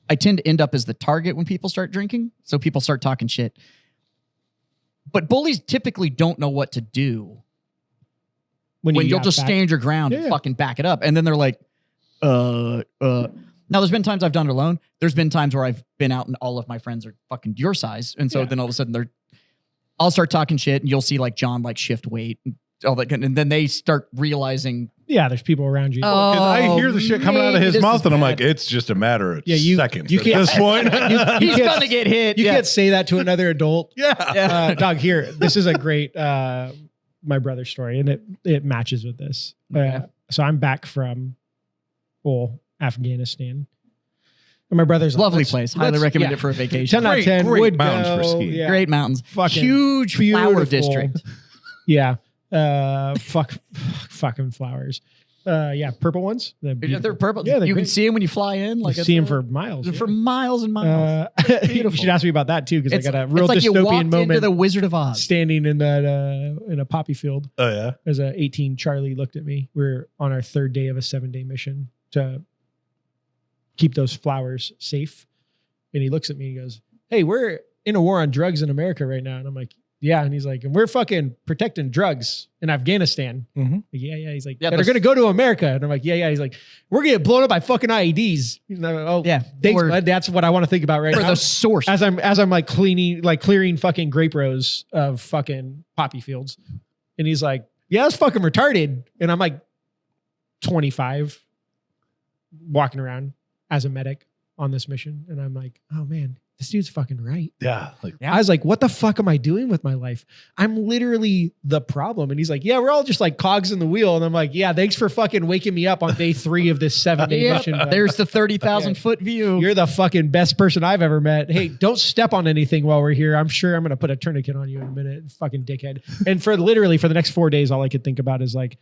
A: I tend to end up as the target when people start drinking. So people start talking shit. But bullies typically don't know what to do when you'll
C: yap
A: just
C: back.
A: stand your ground and
C: Yeah.
A: fucking back it up. And then they're like, Now, there's been times I've done it alone. There's been times where I've been out and all of my friends are fucking your size. And so
C: Yeah.
A: then all of a sudden I'll start talking shit, and you'll see like John like shift weight, and all that, and then they start realizing.
C: Yeah, there's people around you.
A: Oh,
B: Because I hear the shit coming out of
A: maybe
B: his
A: this
B: mouth,
A: is
B: and I'm
A: bad.
B: like, it's just a matter of
C: Yeah,
B: seconds
C: you
B: at
C: can't-
B: this point.
A: He's
C: can't-
A: gonna get hit.
C: You
A: yeah.
C: can't say that to another adult.
B: yeah.
C: Dog, here, this is a great my brother's story, and it matches with this.
A: Okay.
C: So I'm back from Afghanistan. And my brother's like,
A: Lovely
C: "Let's-
A: place. Highly
C: let's-
A: recommend
C: yeah.
A: it for a vacation.
C: 10 out of 10
B: great
C: would
B: mountains for
C: go.
B: skiing.
C: Yeah.
A: Great mountains.
C: Fucking
A: Huge flower
C: beautiful.
A: district.
C: Yeah. Fucking flowers. Yeah, purple ones.
A: They're
C: beautiful.
A: purple.
C: Yeah, they're
A: you can
C: great.
A: see them when you fly in.
C: You
A: Like
C: see them
A: it's,
C: for miles.
A: for
C: yeah.
A: miles and miles.
C: You
A: Beautiful.
C: should ask me about that too, because I
A: It's,
C: got a real
A: it's like you walked
C: dystopian
A: into
C: moment
A: the Wizard of Oz.
C: standing in that in a poppy field.
B: Oh yeah.
C: As a 18 Charlie looked at me. We're on our third day of a 7-day mission to keep those flowers safe. And he looks at me and goes, "Hey, we're in a war on drugs in America right now." And I'm like, "Yeah." And he's like, "And we're fucking protecting drugs in Afghanistan."
B: Mhm.
C: Like, yeah. He's like,
A: Yeah,
C: "They're
A: but-
C: going to go to America." And I'm like, yeah. He's like, "We're getting blown up by fucking IEDs." And I'm like, "Oh,
A: Yeah,
C: thanks,
A: or-
C: bud. That's what I want to think about right
A: For
C: now."
A: the source.
C: As I'm like clearing fucking grape rows of fucking poppy fields. And he's like, "Yeah, that's fucking retarded." And I'm like 25 walking around as a medic on this mission. And I'm like, "Oh man, this dude's fucking right."
B: Yeah. Like
A: Yeah.
C: I was like, "What the fuck am I doing with my life? I'm literally the problem." And he's like, "Yeah, we're all just like cogs in the wheel." And I'm like, "Yeah, thanks for fucking waking me up on day 3 of this 7-day
A: Yep,
C: mission. bud.
A: there's the 30,000
C: Yeah.
A: foot view.
C: You're the fucking best person I've ever met. Hey, don't step on anything while we're here. I'm sure I'm going to put a tourniquet on you in a minute. Fucking dickhead." And for the next 4 days, all I could think about is like,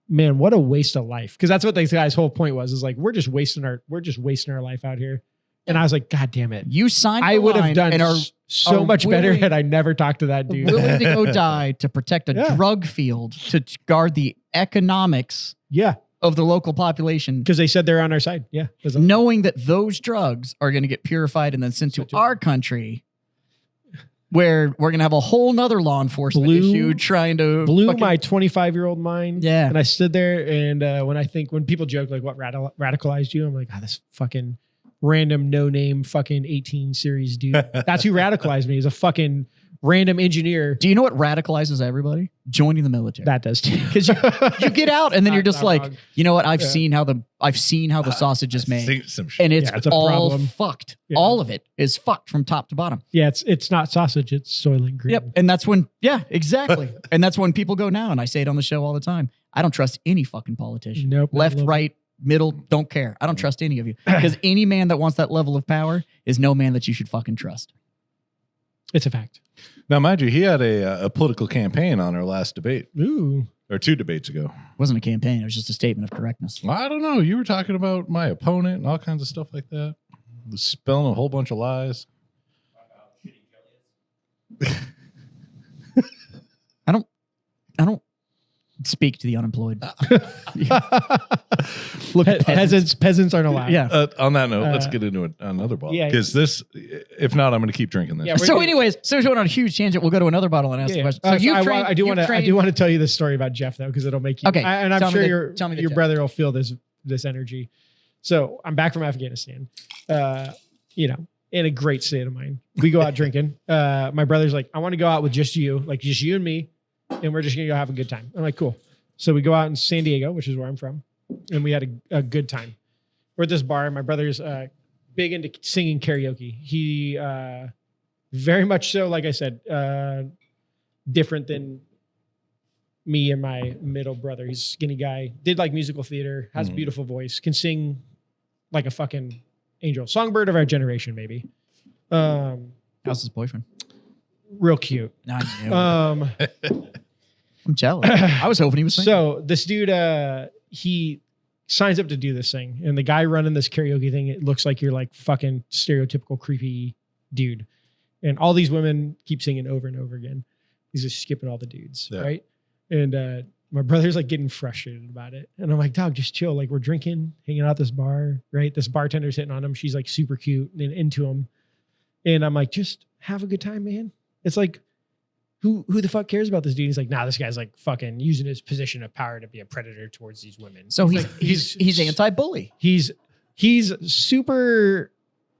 C: man, what a waste of life. Cause that's what this guy's whole point was, is like, we're just wasting our life out here. And I was like, God damn it.
A: You signed.
C: I
A: the
C: would have
A: line
C: done
A: and are
C: so
A: are
C: much better
A: willing-
C: had I never talked to that dude.
A: willing to go die to protect a
C: Yeah.
A: drug field to guard the economics
C: Yeah.
A: of the local population,
C: Cause they said they're on our side. Yeah. 'Cause
A: knowing that those drugs are going to get purified and then sent to
C: Sent to-
A: our country, where we're going to have a whole nother law enforcement
C: Blew-
A: issue trying to
C: blew
A: fucking-
C: my 25-year-old mind.
A: Yeah.
C: And I stood there, and when people joke like, "What radicalized you?" I'm like, "Ah, this fucking random no-name fucking 18 series dude." That's who radicalized me, is a fucking random engineer.
A: Do you know what radicalizes everybody? Joining the military.
C: That does too.
A: Because you get out and then you're just
C: Not
A: like,
C: wrong.
A: you know what? I've
C: Yeah.
A: seen how the sausage is made,
B: see some shit.
A: and it's
C: Yeah, it's a
A: all
C: problem.
A: fucked.
C: Yeah.
A: All of it is fucked from top to bottom.
C: Yeah, it's not sausage, it's Soylent Green.
A: Yep. And that's when, yeah, exactly. And that's when people go now, and I say it on the show all the time. I don't trust any fucking politician.
C: Nope.
A: Left,
C: Nope.
A: right, middle, don't care. I don't trust any of you. Because any man that wants that level of power is no man that you should fucking trust.
C: It's a fact.
B: Now, mind you, he had a political campaign on our last debate,
C: Ooh.
B: or 2 debates ago.
A: It wasn't a campaign. It was just a statement of correctness.
B: I don't know. You were talking about my opponent and all kinds of stuff like that. Spelling a whole bunch of lies.
A: I don't speak to the unemployed. Look,
C: Peasants aren't allowed.
A: Yeah.
B: On that note, let's
C: Uh,
B: get into another bottle.
C: yeah.
B: Because this, if not, I'm going to keep drinking this.
C: Yeah, we're
A: So,
C: gonna-
A: anyways, so we're going on a huge tangent. We'll go to another bottle and ask the
C: Yeah.
A: question.
C: So
A: you've
C: I
A: trained-
C: do
A: you've
C: want
A: trained-
C: to tell you this story about Jeff though, because it'll make you.
A: Okay,
C: And I'm
A: tell me
C: sure
A: the- tell me the
C: your
A: Jeff.
C: brother will feel this energy. So I'm back from Afghanistan. In a great state of mind. We go out drinking. My brother's like, "I want to go out with just you, like just you and me, and we're just gonna go have a good time." I'm like, "Cool." So we go out in San Diego, which is where I'm from, and we had a good time. We're at this bar. My brother's big into singing karaoke. He very much so, like I said, different than me and my middle brother. He's a skinny guy, did like musical theater, has a
B: Mhm.
C: beautiful voice, can sing like a fucking angel. Songbird of our generation, maybe.
A: How's his boyfriend?
C: Real cute.
A: I knew.
C: Um,
A: I'm jealous. I was hoping he was single.
C: so this dude, he signs up to do this thing, and the guy running this karaoke thing, it looks like you're like fucking stereotypical creepy dude, and all these women keep singing over and over again. He's just skipping all the dudes,
B: Yeah.
C: right? And my brother's like getting frustrated about it, and I'm like, "Dog, just chill. Like we're drinking, hanging out at this bar, right? This bartender's hitting on him. She's like super cute and into him, and I'm like, just have a good time, man. It's like." Who the fuck cares about this dude? He's like, "Nah, this guy's like fucking using his position of power to be a predator towards these women."
A: So he's
C: like,
A: he's anti-bully.
C: he's super,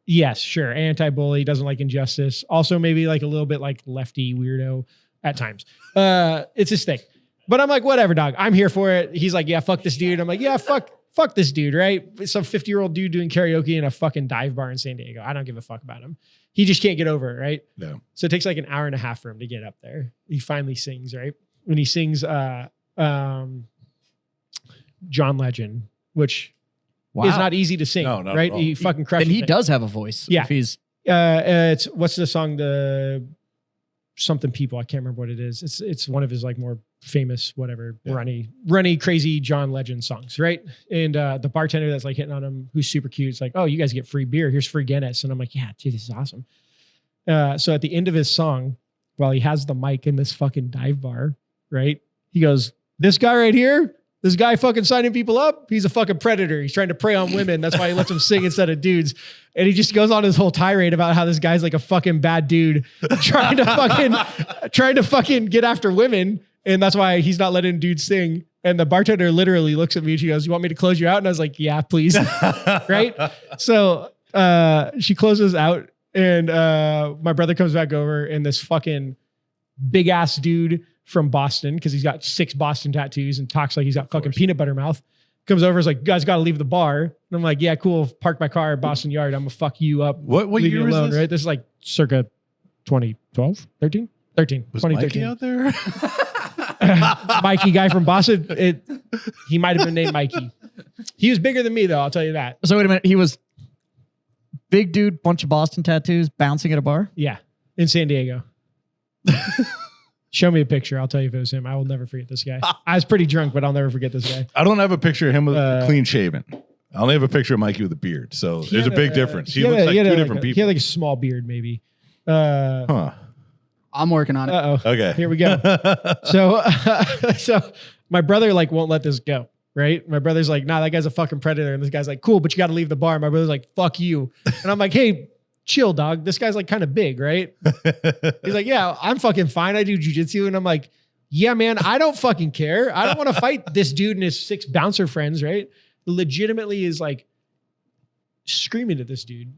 C: yes, sure, anti-bully, doesn't like injustice. Also, maybe like a little bit like lefty weirdo, at times. It's his thing. But I'm like, whatever, dog. I'm here for it. He's like, yeah, fuck this dude. I'm like, yeah, fuck this dude, right? Some 50-year-old dude doing karaoke in a fucking dive bar in San Diego. I don't give a fuck about him. He just can't get over it, right?
B: No.
C: So it takes like an hour and a half for him to get up there. He finally sings, right? When he sings John Legend, which
A: Wow.
C: is not easy to sing,
B: No, not
C: right?
B: at all.
C: He fucking crushes
A: Then he
C: it.
A: does have a voice.
C: Yeah.
A: If he's
C: It's what's the song? The something people. I can't remember what it is. It's one of his like more famous whatever
B: Yeah.
C: runny crazy John Legend songs, right? And the bartender that's like hitting on him, who's super cute, is like, "Oh, you guys get free beer. Here's free Guinness." And I'm like, "Yeah, dude, this is awesome." So at the end of his song, while he has the mic in this fucking dive bar, right? He goes, "This guy right here." This guy fucking signing people up, he's a fucking predator. He's trying to prey on women. That's why he lets them sing instead of dudes. And he just goes on his whole tirade about how this guy's like a fucking bad dude trying to fucking get after women. And that's why he's not letting dudes sing. And the bartender literally looks at me and she goes, "You want me to close you out?" And I was like, "Yeah, please." Right? So she closes out and my brother comes back over and this fucking big ass dude from Boston, because he's got 6 Boston tattoos and talks like he's got fucking peanut butter mouth, comes over, is like, "You guys got to leave the bar." And I'm like, "Yeah, cool. Park my car at Boston Yard. I'm gonna fuck you up.
B: What
C: Leave
B: year
C: you
B: was
C: alone."
B: this?
C: Right? This is like circa 2012, 13,
B: Was Mikey
C: 2013.
B: out there?
C: Mikey guy from Boston. He might have been named Mikey. He was bigger than me though. I'll tell you that.
A: so wait a minute. He was big dude, bunch of Boston tattoos, bouncing at a bar.
C: Yeah, in San Diego. Show me a picture. I'll tell you if it was him. I will never forget this guy. I was pretty drunk, but I'll never forget this guy.
B: I don't have a picture of him with
C: Uh,
B: clean shaven. I only have a picture of Mikey with a beard. So there's a big difference. He looks like two different
C: He had
B: people.
C: like a small beard, maybe.
B: Huh.
D: I'm working on it.
C: Uh-oh.
B: Okay.
C: Here we go. So my brother like won't let this go, right? My brother's like, "Nah, that guy's a fucking predator." And this guy's like, "Cool, but you got to leave the bar." My brother's like, "Fuck you." And I'm like, "Hey, chill, dog. This guy's like kind of big, right?" He's like, "Yeah, I'm fucking fine. I do jujitsu." And I'm like, "Yeah, man, I don't fucking care. I don't want to fight this dude and his 6 bouncer friends," right? Legitimately is like screaming at this dude.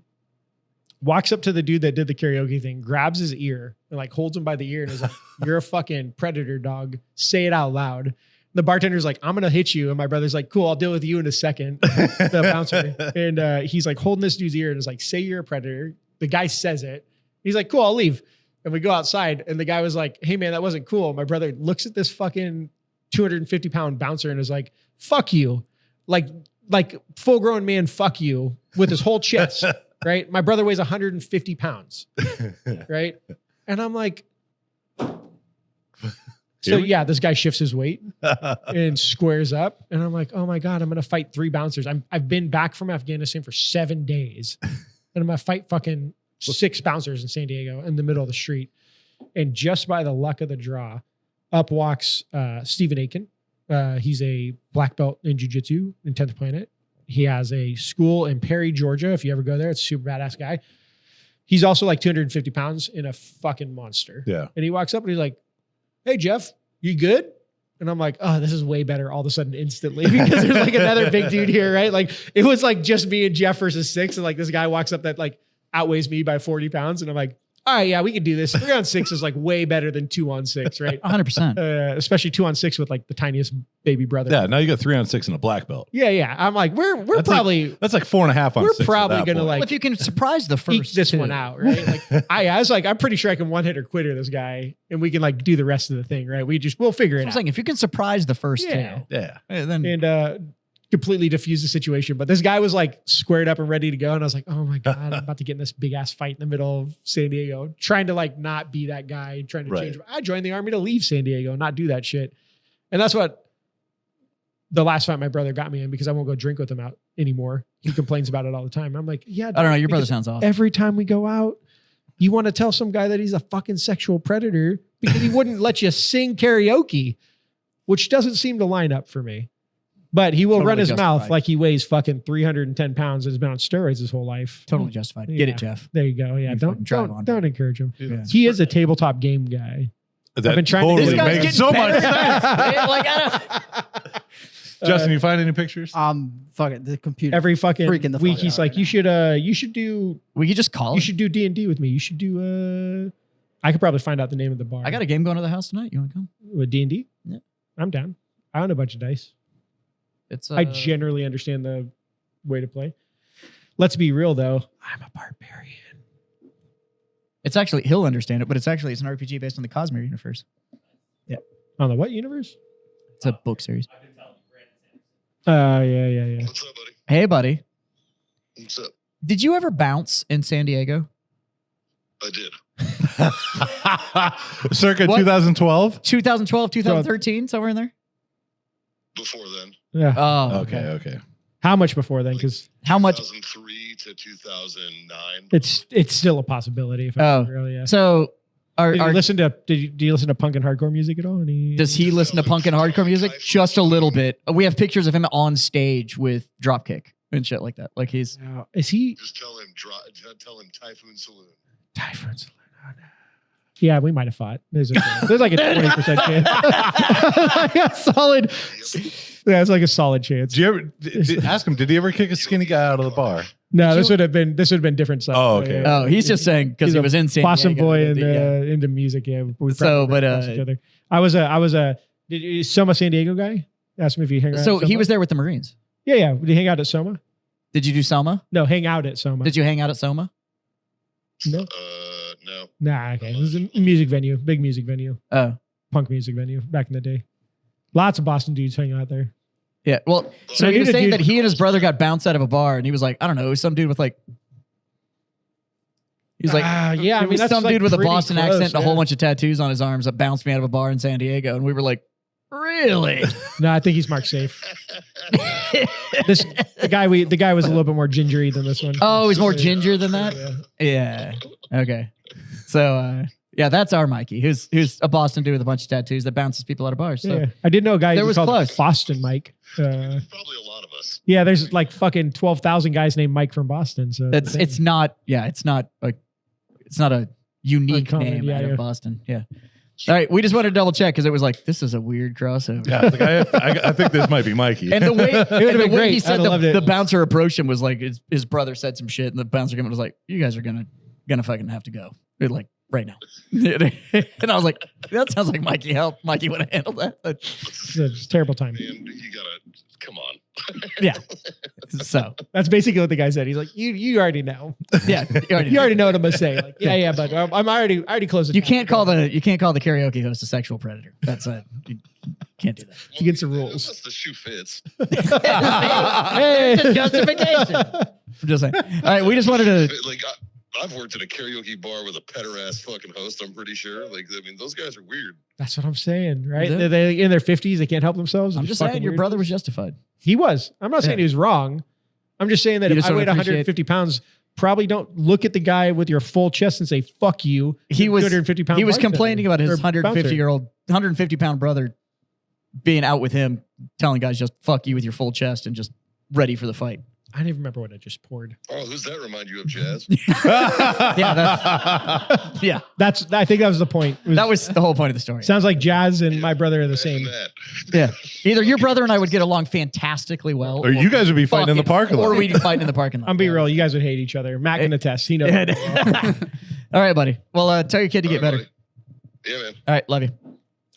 C: Walks up to the dude that did the karaoke thing, grabs his ear and like holds him by the ear and is like, "You're a fucking predator, dog. Say it out loud." The bartender's like, "I'm going to hit you." And my brother's like, "Cool, I'll deal with you in a second." The bouncer. And he's like holding this dude's ear and is like, "Say you're a predator." The guy says it. He's like, "Cool, I'll leave." And we go outside and the guy was like, "Hey man, that wasn't cool." My brother looks at this fucking 250-pound bouncer and is like, "Fuck you." Like full grown man, "Fuck you," with his whole chest. Right? My brother weighs 150 pounds. Right? And I'm like, so yeah, this guy shifts his weight and squares up. And I'm like, "Oh my God, I'm going to fight 3 bouncers. I've been back from Afghanistan for 7 days and I'm going to fight fucking 6 bouncers in San Diego in the middle of the street." And just by the luck of the draw, up walks Stephen Aiken. He's a black belt in jiu-jitsu in 10th Planet. He has a school in Perry, Georgia. If you ever go there, it's a super badass guy. He's also like 250 pounds and a fucking monster.
B: Yeah.
C: And he walks up and he's like, "Hey, Jeff, you good?" And I'm like, "Oh, this is way better all of a sudden instantly," because there's like another big dude here, right? Like it was like just me and Jeff versus 6. And like this guy walks up that like outweighs me by 40 pounds. And I'm like, "All right, yeah, we can do this." 3-on-6 is like way better than 2-on-6, right?
A: 100%.
C: Especially 2-on-6 with like the tiniest baby brother.
B: Yeah. Now you got 3-on-6 and a black belt.
C: Yeah. I'm like, we're
B: That's
C: probably
B: That's like 4.5 on
C: we're
B: 6. at
C: probably
B: that
C: gonna
B: point.
C: like
A: Well, if you can surprise the first,
C: eke this
A: two.
C: one out, right? Like I was like, I'm pretty sure I can one hit or quitter this guy, and we can like do the rest of the thing, right? We'll figure
A: So
C: it
A: I'm
C: out.
A: saying if you can surprise the first
C: Yeah.
A: two,
B: Yeah.
A: then
C: And completely diffuse the situation. But this guy was like squared up and ready to go. And I was like, "Oh my God, I'm about to get in this big ass fight in the middle of San Diego, trying to like not be that guy, trying to
B: Right.
C: change. I joined the army to leave San Diego, not do that shit." And that's what the last fight my brother got me in, because I won't go drink with him out anymore. He complains about it all the time. I'm like, "Yeah,
A: I don't know. Your brother
C: because
A: sounds awesome.
C: every time we go out, you want to tell some guy that he's a fucking sexual predator because he wouldn't let you sing karaoke, which doesn't seem to line up for me. But he will
A: Totally
C: run his mouth
A: justified.
C: like he weighs fucking 310 pounds and has been on steroids his whole life.
A: Totally justified.
C: Yeah.
A: Get it, Jeff.
C: There you go. Yeah,
A: You
C: don't
A: fucking drive on.
C: don't encourage him.
A: Yeah.
C: He is a tabletop game guy.
B: That
C: I've been trying to-
B: totally
C: This guy's
B: makes
A: getting
B: so much
A: better.
B: sense.
A: Yeah, like, I
B: Justin, you find any pictures?
D: Fuck it. The computer.
C: Every fucking
D: Freaking the
C: week,
D: fuck
C: he's
D: out
C: like,
D: right
C: you should do
A: we could just call
C: you
A: it.
C: should do D&D with me. You should do I could probably find out the name of the bar.
A: I got a game going to the house tonight. You want to come?
C: with D&D.
A: Yeah.
C: I'm down. I own a bunch of dice.
A: It's
C: I generally understand the way to play. Let's be real though. I'm a barbarian.
A: It's actually he'll understand it, but it's an RPG based on the Cosmere universe.
C: On the what universe?
A: It's a book series.
C: Yeah.
E: What's up, buddy?
A: Hey, buddy,
E: What's up?
A: did you ever bounce in San Diego?
E: I did.
B: Circa
A: What?
B: 2012.
A: 2012, 2013, somewhere in there.
E: Before then,
C: Yeah.
A: Oh,
B: Okay.
C: How much before then? Because
A: How much?
E: 2003 to 2009.
C: it's still a possibility. If
A: Oh.
C: I really, yeah.
A: So,
C: Do you listen to punk and hardcore music at all?
A: does he listen to punk and hardcore music? Just a little bit. We have pictures of him on stage with Dropkick and shit like that. Like he's
C: Is he
E: Just tell him Typhoon Saloon.
C: Typhoon Saloon? Oh, no. Yeah, we might have fought. There's like a 20% chance. Like a solid. Yeah, it's like a solid chance.
B: Did you ever ask him? Did he ever kick a skinny guy out of the bar?
C: No, this would have been different stuff.
B: Oh, okay.
C: Yeah.
A: oh, he's just saying because
C: He's
A: he
C: a
A: was in San
C: Boston
A: Diego.
C: boy and
A: Yeah.
C: into music. Yeah. We
A: So,
C: probably
A: but,
C: ran across each other. I was a Soma San Diego guy. Asked me if he hang out.
A: So
C: at Soma.
A: he was there with the Marines.
C: Yeah. Did he hang out at Soma?
A: Did you do Selma?
C: No, hang out at Soma.
A: Did you hang out at Soma?
C: No.
E: No.
C: Nah. Okay. It was a music venue, big music venue,
A: Oh,
C: punk music venue back in the day. Lots of Boston dudes hang out there.
A: yeah. Well, so
C: I
A: he
C: knew
A: was
C: the
A: saying
C: dude-
A: that he and his brother got bounced out of a bar, and he was like, I don't know, it was some dude with like. He's like,
C: yeah. I
A: it
C: mean,
A: was
C: that's
A: some
C: like
A: dude with a
C: pretty
A: Boston
C: close,
A: accent and a whole
C: yeah.
A: bunch of tattoos on his arms that bounced me out of a bar in San Diego, and we were like, really?
C: No, I think he's marked safe. The guy was a little bit more gingery than this one.
A: Oh, he's more ginger than that.
C: Yeah.
A: Yeah. Okay. So yeah, that's our Mikey, who's a Boston dude with a bunch of tattoos that bounces people out of bars. So
C: Yeah. I did know a guy
A: There
C: who
A: was
C: called
A: close.
C: Boston Mike.
E: Probably a lot of us.
C: Yeah, there's like fucking 12,000 guys named Mike from Boston. So
A: it's not a unique
C: Uncommon,
A: name
C: yeah,
A: out
C: yeah.
A: of Boston. Yeah. All right, we just wanted to double check because it was like this is a weird crossover.
B: Yeah, like, I think this might be Mikey.
A: And the way, and the
C: been
A: way
C: great.
A: he said
C: I'd have loved it.
A: the bouncer approached him was like his brother said some shit, and the bouncer came and was like, "You guys are gonna fucking have to go, like right now." And I was like, "That sounds like Mikey. Help, Mikey would have handled that." But,
C: it's a terrible time.
E: Man, you gotta come on.
A: yeah. So
C: That's basically what the guy said. He's like, you already know.
A: yeah,
C: You already know what I'm gonna say. Like, yeah, but I'm already close. to
A: You
C: time.
A: can't call the karaoke host a sexual predator. That's you can't do that.
C: It's against the rules.
E: Unless the shoe fits.
C: Hey.
A: It's a justification. I'm just saying. All right, we just wanted to.
E: Like I've worked at a karaoke bar with a peder-ass fucking host. I'm pretty sure. Like I mean, those guys are weird.
C: That's what I'm saying, right?
A: Is it?
C: They in their 50s, they can't help themselves.
A: I'm
C: They're
A: just
C: fucking
A: saying your
C: weirdos.
A: brother was justified.
C: He was. I'm not saying
A: Yeah.
C: he was wrong. I'm just saying that
A: You
C: if
A: just
C: I
A: don't
C: weighed
A: appreciate-
C: 150 pounds, probably don't look at the guy with your full chest and say "fuck you."
A: He
C: the
A: was
C: 250 pound.
A: He was
C: bartender
A: complaining about his
C: or bouncer.
A: 150 pound brother being out with him, telling guys just fuck you with your full chest and just ready for the fight.
C: I don't even remember what I just poured.
E: Oh, who's that remind you of, Jazz?
A: Yeah,
C: I think that was the point. It
A: that was the whole point of the story.
C: sounds like Jazz and my brother are the same.
E: That.
A: Yeah, either your brother and I would get along fantastically well,
B: or you guys would be fighting in the parking lot.
A: or we'd be fighting in the parking lot.
C: I'm being real. You guys would hate each other. Matt can attest. He knows.
A: All right, buddy. Well, tell your kid to get better.
E: Buddy. Yeah, man.
A: All right, love you.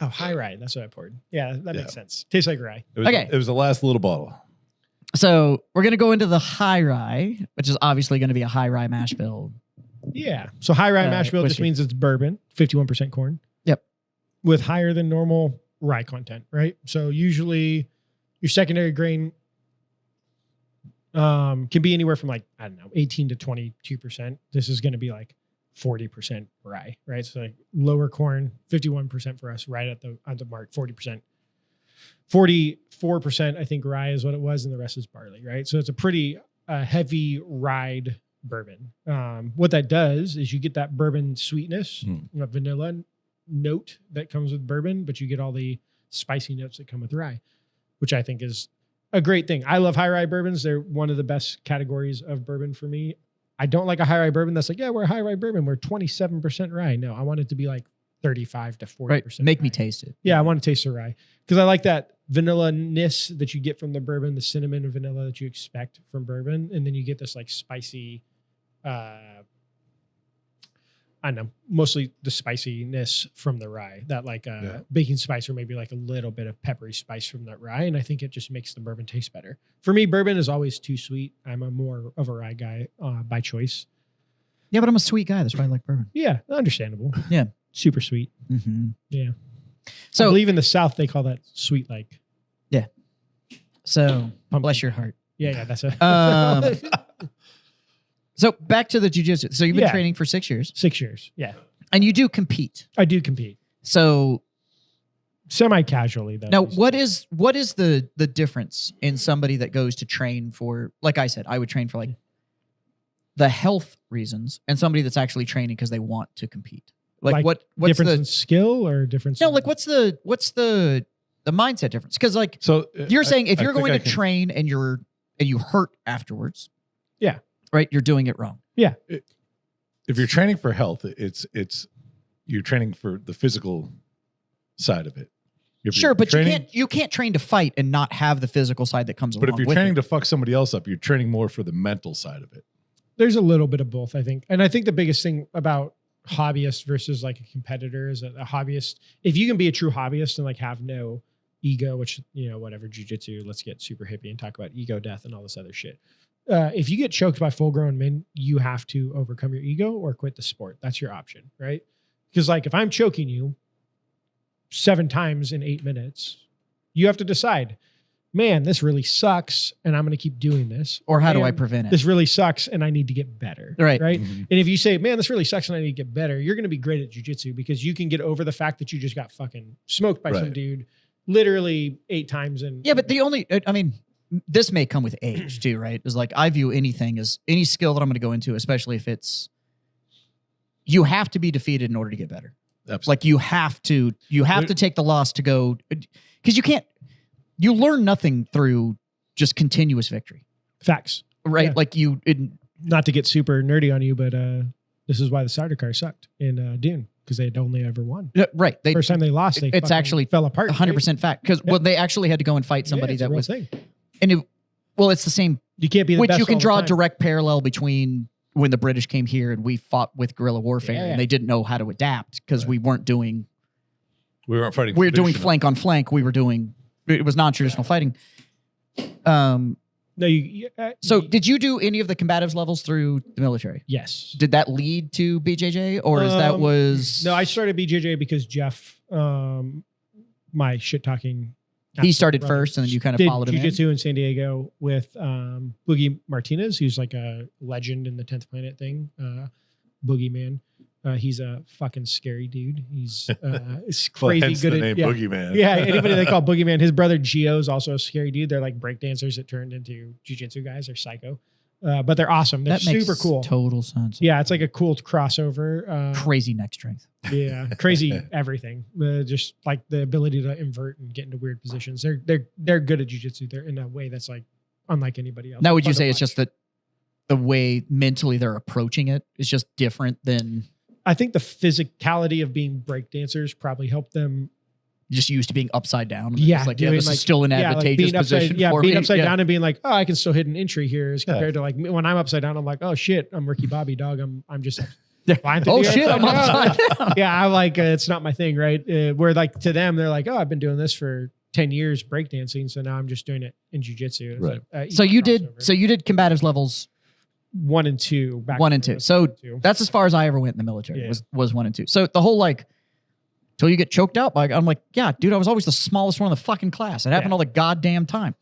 C: Oh, high rye. That's what I poured. Yeah, that makes sense. Tastes like rye.
A: Okay.
B: It was the last little bottle.
A: So we're gonna go into the high rye, which is obviously going to be a high rye mash bill.
C: Yeah. So high rye mash bill just
A: whiskey.
C: means it's bourbon, 51% corn.
A: Yep.
C: With higher than normal rye content, right? So usually your secondary grain can be anywhere from like, I don't know, 18 to 22%. This is going to be like 40% rye, right? So like lower corn, 51% for us, right at the mark, 40%. 44%, I think rye is what it was, and the rest is barley, right? So it's a pretty heavy rye bourbon. What that does is you get that bourbon sweetness, a vanilla note that comes with bourbon, but you get all the spicy notes that come with rye, which I think is a great thing. I love high rye bourbons. They're one of the best categories of bourbon for me. I don't like a high rye bourbon that's like, yeah, we're a high rye bourbon. We're 27% rye. No, I want it to be like 35 to 40%.
A: Right. Make me
C: rye.
A: taste it.
C: Yeah, I want to taste the rye because I like that vanilla-ness that you get from the bourbon, the cinnamon and vanilla that you expect from bourbon, and then you get this like spicy, I I don't know, mostly the spiciness from the rye, that like baking spice or maybe like a little bit of peppery spice from that rye. And I think it just makes the bourbon taste better. For me, bourbon is always too sweet. I'm a more of a rye guy by choice.
A: Yeah, but I'm a sweet guy. That's why I like bourbon.
C: Yeah, understandable.
A: Yeah.
C: Super sweet.
A: Mm-hmm.
C: Yeah. I
A: So,
C: believe in the South, they call that sweet like.
A: so bless your heart.
C: Yeah, that's a
A: So back to the jujitsu. So you've been
C: Yeah.
A: training for 6 years,
C: 6 years. Yeah.
A: and you do compete.
C: I do compete.
A: So
C: Semi-casually though.
A: now, what is the difference in somebody that goes to train for, like I said, I would train for like the health reasons, and somebody that's actually training because they want to compete? Like what's
C: difference
A: the
C: in skill or difference?
A: no?
C: in-
A: Like what's the mindset difference? Because like
B: So
A: you're saying, if
B: I
A: you're
B: think
A: going
B: I
A: to
B: can-
A: train and you hurt afterwards,
C: Yeah.
A: right, you're doing it wrong.
B: if you're training for health, it's you're training for the physical side of it. If
A: Sure,
B: you're
A: but
B: training,
A: you can't train to fight and not have the physical side that comes
B: But
A: along
B: if you're
A: with
B: training
A: it.
B: to fuck somebody else up, you're training more for the mental side of it.
C: There's a little bit of both, I think. And I think the biggest thing about hobbyist versus like a competitor is that a hobbyist, if you can be a true hobbyist and like have no ego, which, you know, whatever, jujitsu, let's get super hippie and talk about ego death and all this other shit. If you get choked by full grown men, you have to overcome your ego or quit the sport. That's your option, right? Because like if I'm choking you 7 times in 8 minutes, you have to decide, man, this really sucks and I'm going to keep doing this.
A: Or how do I
C: Man,
A: prevent it?
C: this really sucks and I need to get better.
A: Right.
C: Right. And if you say, man, this really sucks and I need to get better, you're going to be great at jujitsu because you can get over the fact that you just got fucking smoked by some
B: Right.
C: dude literally 8 times.
A: Yeah, but this may come with age too, right? Is like I view anything as any skill that I'm going to go into, especially if it's you have to be defeated in order to get better.
B: Absolutely.
A: Like you have to take the loss to go, because you learn nothing through just continuous victory,
C: Facts.
A: right?
C: Yeah.
A: Like
C: Not to get super nerdy on you, but this is why the cider car sucked in Dune because they had only ever won.
A: right. They
C: First time they lost, they
A: it's
C: fucking
A: actually
C: fell apart.
A: 100% fact because
C: Yeah.
A: well, they actually had to go and fight somebody
C: it's a
A: that
C: real
A: was,
C: thing.
A: and it's the same.
C: You can't be the
A: Which
C: best
A: you can
C: all the
A: draw a
C: time.
A: direct parallel between when the British came here and we fought with guerrilla warfare
C: Yeah.
A: and they didn't know how to adapt because
B: Right.
A: we weren't doing
B: we weren't fighting.
A: we were doing
B: traditional.
A: flank on flank. It was non-traditional fighting.
C: No,
A: So did you do any of the combatives levels through the military?
C: yes.
A: Did that lead to BJJ or is that was
C: No, I started BJJ because Jeff, my shit talking.
A: he started first and then you kind of
C: did
A: followed him in?
C: jiu-jitsu in San Diego with Boogie Martinez, who's like a legend in the 10th Planet thing. Boogeyman. He's a fucking scary dude. He's
B: Well,
C: crazy
B: hence
C: good
B: the
C: at
B: name
C: yeah.
B: Boogeyman.
C: Yeah, anybody they call Boogeyman. His brother Gio is also a scary dude. They're like breakdancers that turned into jiu-jitsu guys. They're psycho. But they're awesome. They're
A: That makes
C: super cool.
A: total sense.
C: Yeah, it's like a cool crossover.
A: Crazy neck strength.
C: Yeah, crazy everything. Just like the ability to invert and get into weird positions. They're good at jiu-jitsu. They're in a way that's like unlike anybody else.
A: Now, would you
C: Fun to
A: say it's
C: watch.
A: just that the way mentally they're approaching it is just different than
C: I think the physicality of being breakdancers probably helped them.
A: just used to being upside down? And
C: Yeah,
A: it's like,
C: doing
A: this
C: like-
A: is still an advantageous
C: being upside,
A: position
C: yeah,
A: for
C: being
A: me.
C: upside
A: Yeah.
C: down and being like, oh, I can still hit an entry here, as
B: Yeah.
C: compared to like when I'm upside down, I'm like, oh shit, I'm Ricky Bobby, dog. I'm just
A: Yeah.
C: fine to
A: Oh
C: be
A: shit, I'm upside down.
C: Yeah, I'm like, it's not my thing, right? Where like to them, they're like, oh, I've been doing this for 10 years breakdancing, so now I'm just doing it in jujitsu. It's
B: Right.
C: like,
A: So
C: easy
A: you did
C: crossover.
A: combatives levels
C: 1 and 2. Back
A: 1 and
C: then,
A: 2. So
C: 2.
A: that's as far as I ever went in the military.
C: Yeah.
A: Was 1 and 2. So the whole like till you get choked out by, I'm like, yeah, dude, I was always the smallest one in the fucking class. It happened
C: Yeah.
A: all the goddamn time.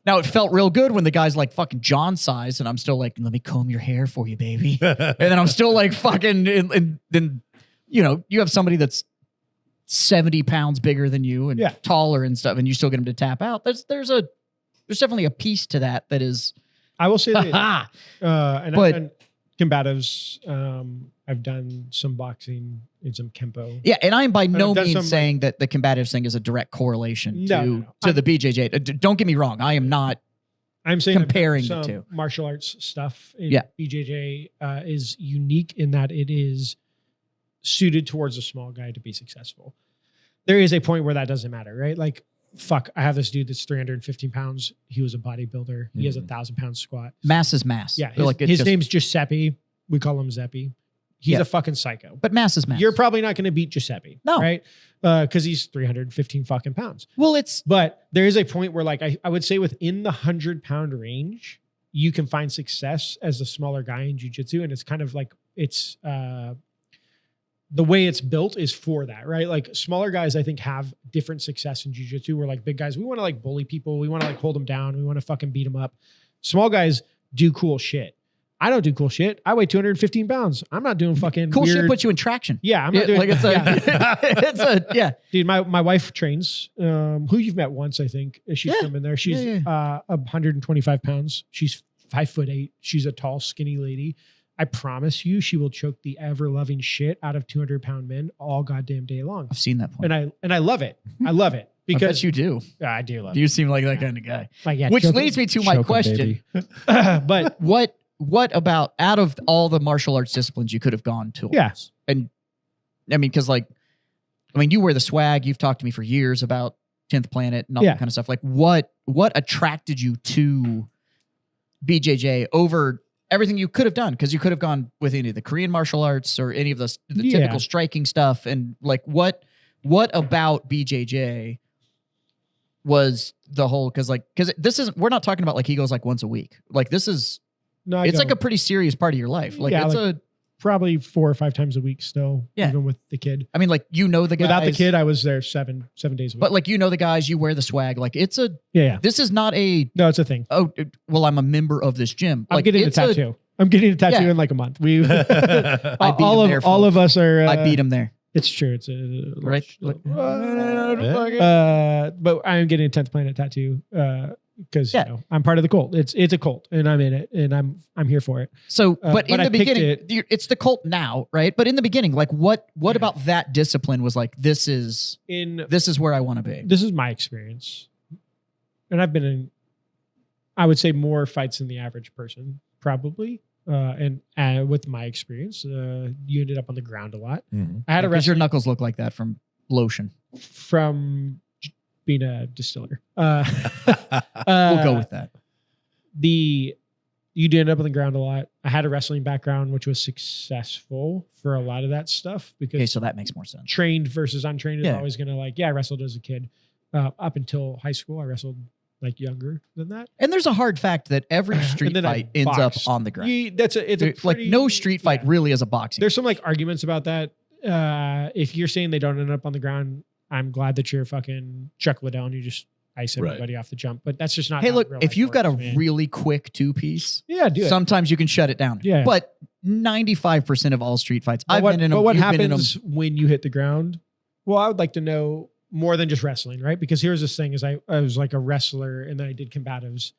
A: Now it felt real good when the guy's like fucking John size and I'm still like, let me comb your hair for you, baby. And then I'm still like fucking, and then, you know, you have somebody that's 70 pounds bigger than you and
C: Yeah.
A: taller and stuff, and you still get them to tap out. There's definitely a piece to that is,
C: I will say that, and
A: But-
C: I've done combatives. I've done some boxing and some kempo.
A: yeah. And I'm by no
C: I've done
A: means
C: some, like-
A: saying that the combatives thing is a direct correlation
C: No.
A: to the BJJ. Don't get me wrong. I am not.
C: I'm saying I've done
A: Comparing the
C: some
A: two.
C: martial arts stuff in
A: Yeah.
C: BJJ is unique in that it is suited towards a small guy to be successful. There is a point where that doesn't matter, right? Like, fuck, I have this dude that's 315 pounds. He was a bodybuilder. He has a 1,000-pound squat.
A: Mass is mass.
C: Yeah,
A: They're
C: his,
A: like, it's
C: his
A: just-
C: name's Giuseppe. We call him Zeppy. He's
A: Yeah.
C: a fucking psycho.
A: But mass is mass.
C: You're probably not going to beat Giuseppe.
A: No.
C: Right? Because he's 315 fucking pounds.
A: well, it's
C: But there is a point where, like, I would say within the 100-pound range, you can find success as a smaller guy in jiu-jitsu. And it's kind of like, it's the way it's built is for that, right? Like smaller guys, I think, have different success in jiu-jitsu. Where like big guys, we want to like bully people. We want to like hold them down. We want to fucking beat them up. Small guys do cool shit. I don't do cool shit. I weigh 215 pounds. I'm not doing fucking
A: cool
C: weird
A: shit puts you in traction.
C: Yeah, I'm not doing
A: like it's a,
C: yeah.
A: it's a, yeah.
C: Dude, my wife trains, who you've met once, I think. She's
A: Yeah.
C: come in there. She's
A: Yeah,
C: 125 pounds. She's 5'8". She's a tall, skinny lady. I promise you, she will choke the ever-loving shit out of 200-pound men all goddamn day long.
A: I've seen that point.
C: And I love it. I love it
A: I bet
C: because
A: you do.
C: I do love
A: You seem like that kind of guy.
C: it. Like, yeah,
A: Which
C: choke
A: leads
C: him-
A: me to my
C: choke him,
A: question.
C: baby. But
A: What about out of all the martial arts disciplines you could have gone to?
C: Yeah.
A: And I mean, because like, I mean, you wear the swag. You've talked to me for years about 10th Planet and all
C: Yeah.
A: that kind of stuff. Like, what attracted you to BJJ over everything you could have done? Because you could have gone with any of the Korean martial arts or any of the
C: Yeah.
A: typical striking stuff. And like, what about BJJ was the whole? Because this isn't. We're not talking about like he goes like once a week. Like this is.
C: no,
A: It's like a pretty serious part of your life. Like
C: Yeah,
A: it's
C: like- probably 4 or 5 times a week still,
A: Yeah.
C: even with the kid.
A: I mean, like you know the guys.
C: Without the kid, I was there seven days a week.
A: But like you know the guys, you wear the swag. Like it's a.
C: yeah.
A: This is not a.
C: No, it's a thing.
A: Oh well, I'm a member of this gym.
C: I'm
A: Like
C: getting a
A: it's
C: tattoo. I'm getting a tattoo
A: Yeah.
C: in like a month. We
A: I beat
C: all
A: him
C: of
A: there,
C: all of
A: folks.
C: us are.
A: I beat him there.
C: It's true. It's a
A: Right.
C: but I'm getting a 10th Planet tattoo because
A: Yeah.
C: you know, I'm part of the cult. It's a cult, and I'm in it, and I'm here for it.
A: So, but in
C: but I
A: the
C: picked
A: beginning, it's the cult now, right? But in the beginning, like what about that discipline was like? This is where I want to be.
C: This is my experience, and I've been in, I would say, more fights than the average person, probably. And with my experience, you ended up on the ground a lot.
B: Mhm.
C: I had a
A: Because your
C: wrestling
A: knuckles look like that from lotion.
C: from being a distiller.
A: We'll go with that.
C: You did end up on the ground a lot. I had a wrestling background, which was successful for a lot of that stuff because
A: Okay, so that makes more sense.
C: trained versus untrained is
A: Yeah.
C: always going to I wrestled as a kid. Up until high school, I wrestled like younger than that.
A: And there's a hard fact that every street
C: then I
A: fight ends up
C: boxed.
A: on the ground.
C: It's a
A: Like
C: pretty,
A: no street fight
C: yeah.
A: really is a boxing.
C: There's some like arguments about that. If you're saying they don't end up on the ground, I'm glad that you're fucking Chuck Liddell and you just ice
B: Right.
C: everybody off the jump. But that's just not.
A: Hey,
C: how
A: look,
C: real
A: if
C: life
A: you've got a
C: works, man.
A: really quick 2-piece,
C: yeah, do it.
A: sometimes you can shut it down.
C: Yeah.
A: But 95% of all street fights,
C: But
A: I've been in them.
C: But what
A: you've been in them.
C: happens when you hit the ground? Well, I would like to know more than just wrestling, right? Because here's this thing: is I was like a wrestler, and then I did combatives,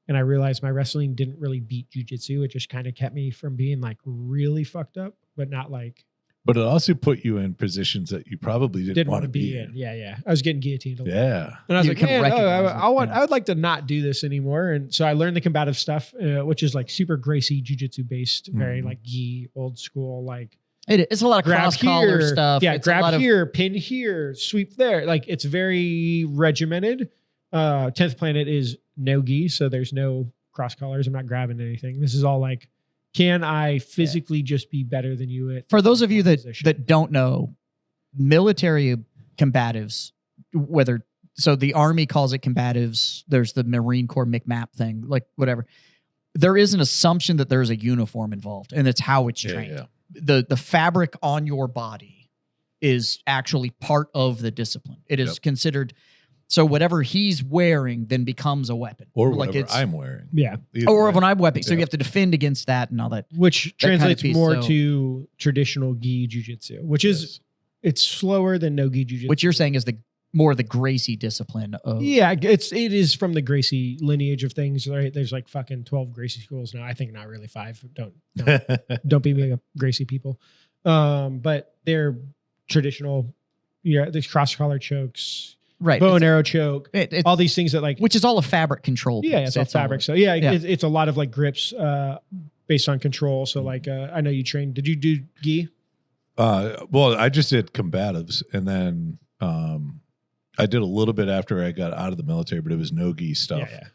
C: and I realized my wrestling didn't really beat jujitsu. It just kind of kept me from being like really fucked up, but not like
B: But it also put you in positions that you probably didn't,
C: didn't
B: want to
C: be in. Yeah. I was getting guillotined a lot.
B: Yeah.
C: And I was
A: You
C: like,
A: can
C: man,
A: recognize it,
C: I
A: yeah.
C: would like to not do this anymore. And so I learned the combative stuff, which is like super Gracie jiu-jitsu based, very
B: Mhm.
C: like gi, old school, like
A: It's a lot of
C: grab
A: cross collar
C: here,
A: stuff.
C: yeah,
A: It's a lot
C: grab
A: of-
C: here, pin here, sweep there. Like it's very regimented. 10th Planet is no gi, so there's no cross collars. I'm not grabbing anything. This is all like, can I physically just be better than you at?
A: For those of you that
C: position?
A: don't know, military combatives, so the Army calls it combatives. There's the Marine Corps McMap thing, like whatever. There is an assumption that there's a uniform involved, and it's how it's trained.
B: Yeah.
A: The fabric on your body is actually part of the discipline. It is
B: Yep.
A: considered. So whatever he's wearing then becomes a weapon,
B: Or
A: like
B: whatever
A: it's
B: I'm wearing.
C: Yeah,
B: Either
A: or
B: way.
A: of an eye weapon. So you
B: Yeah.
A: have to defend against that and all that.
C: which
A: kind of
C: translates
A: piece,
C: more
A: so-
C: to traditional gi jiu-jitsu, which is
B: Yes.
C: it's slower than no gi jiu-jitsu.
A: What you're saying is the more the Gracie discipline of
C: Yeah, it is from the Gracie lineage of things, right? There's like fucking 12 Gracie schools now. I think not really 5. Don't be me, Gracie people. But they're traditional. Yeah, there's cross collar chokes,
A: right.
C: bow and
A: It's-
C: arrow choke,
A: it's-
C: all these things that like.
A: which is all a fabric control.
C: Yeah,
A: piece.
C: it's all fabric. So yeah,
A: yeah.
C: It's a lot of like grips based on control. So like, I know you trained. Did you do gi?
B: Well, I just did combatives, and then I did a little bit after I got out of the military, but it was no gi stuff.
C: Yeah.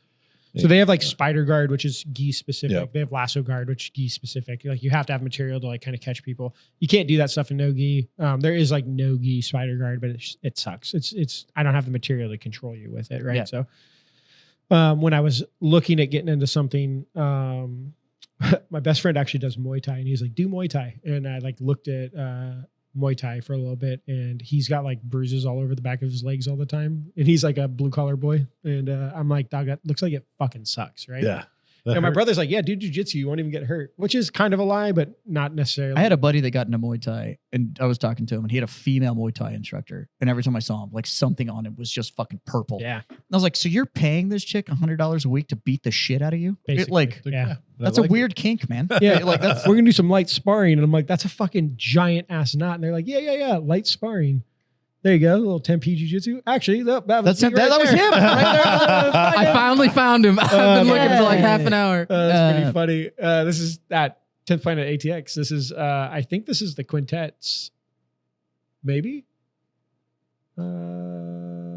C: So they have like spider guard, which is gi specific.
B: Yep.
C: They have lasso guard, which is gi specific. Like you have to have material to like kind of catch people. You can't do that stuff in no gi. There is like no gi spider guard, but it sucks. It's I don't have the material to control you with it, right?
A: Yeah.
C: So when I was looking at getting into something, my best friend actually does Muay Thai, and he's like, do Muay Thai. And I like looked at Muay Thai for a little bit, and he's got like bruises all over the back of his legs all the time. And he's like a blue collar boy. And I'm like, dog, that looks like it fucking sucks, right?
B: Yeah.
C: And my brother's like, yeah, do jujitsu, you won't even get hurt, which is kind of a lie, but not necessarily.
A: I had a buddy that got into Muay Thai, and I was talking to him, and he had a female Muay Thai instructor. And every time I saw him, like something on him was just fucking purple.
C: yeah,
A: And I was like, so you're paying this chick $100 a week to beat the shit out of you?
C: Basically.
A: Like,
C: yeah.
A: that's a weird kink, man.
C: Yeah,
A: like that's
C: we're gonna do some light sparring, and I'm like, that's a fucking giant ass knot, and they're like, yeah, light sparring. There you go, a little Tempe jiu-jitsu. Actually, that was
A: that was him right there.
D: I finally found him. I've been looking for like half an hour.
C: That's pretty funny. This is at 10th Planet ATX. This is, I think this is the quintets. Maybe.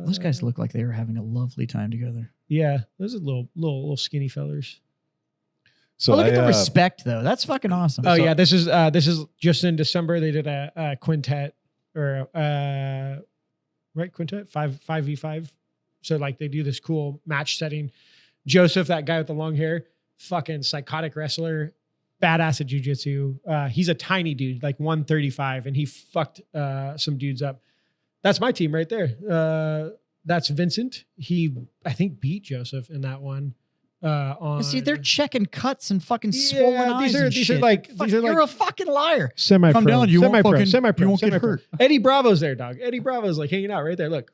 A: Those guys look like they were having a lovely time together.
C: Yeah, those are little skinny fellers.
B: So
A: Look at the
B: I,
A: respect, though. That's fucking awesome.
C: Oh yeah, this is just in December. They did a quintet or right quintet 5v5. So like they do this cool match setting. Joseph, that guy with the long hair, fucking psychotic wrestler, badass at jujitsu. He's a tiny dude, like 135, and he fucked some dudes up. That's my team right there. That's Vincent. He, I think, beat Joseph in that one.
A: See, they're checking cuts and fucking
C: Yeah,
A: swollen eyes.
C: these are like
A: You're a fucking liar.
C: semi-pro.
A: Come down, you won't
C: semi-pro,
A: fucking-
C: semi-pro,
A: you won't get
C: semi-pro.
A: hurt.
C: Eddie Bravo's there, dog. Eddie Bravo's like hanging out right there. Look,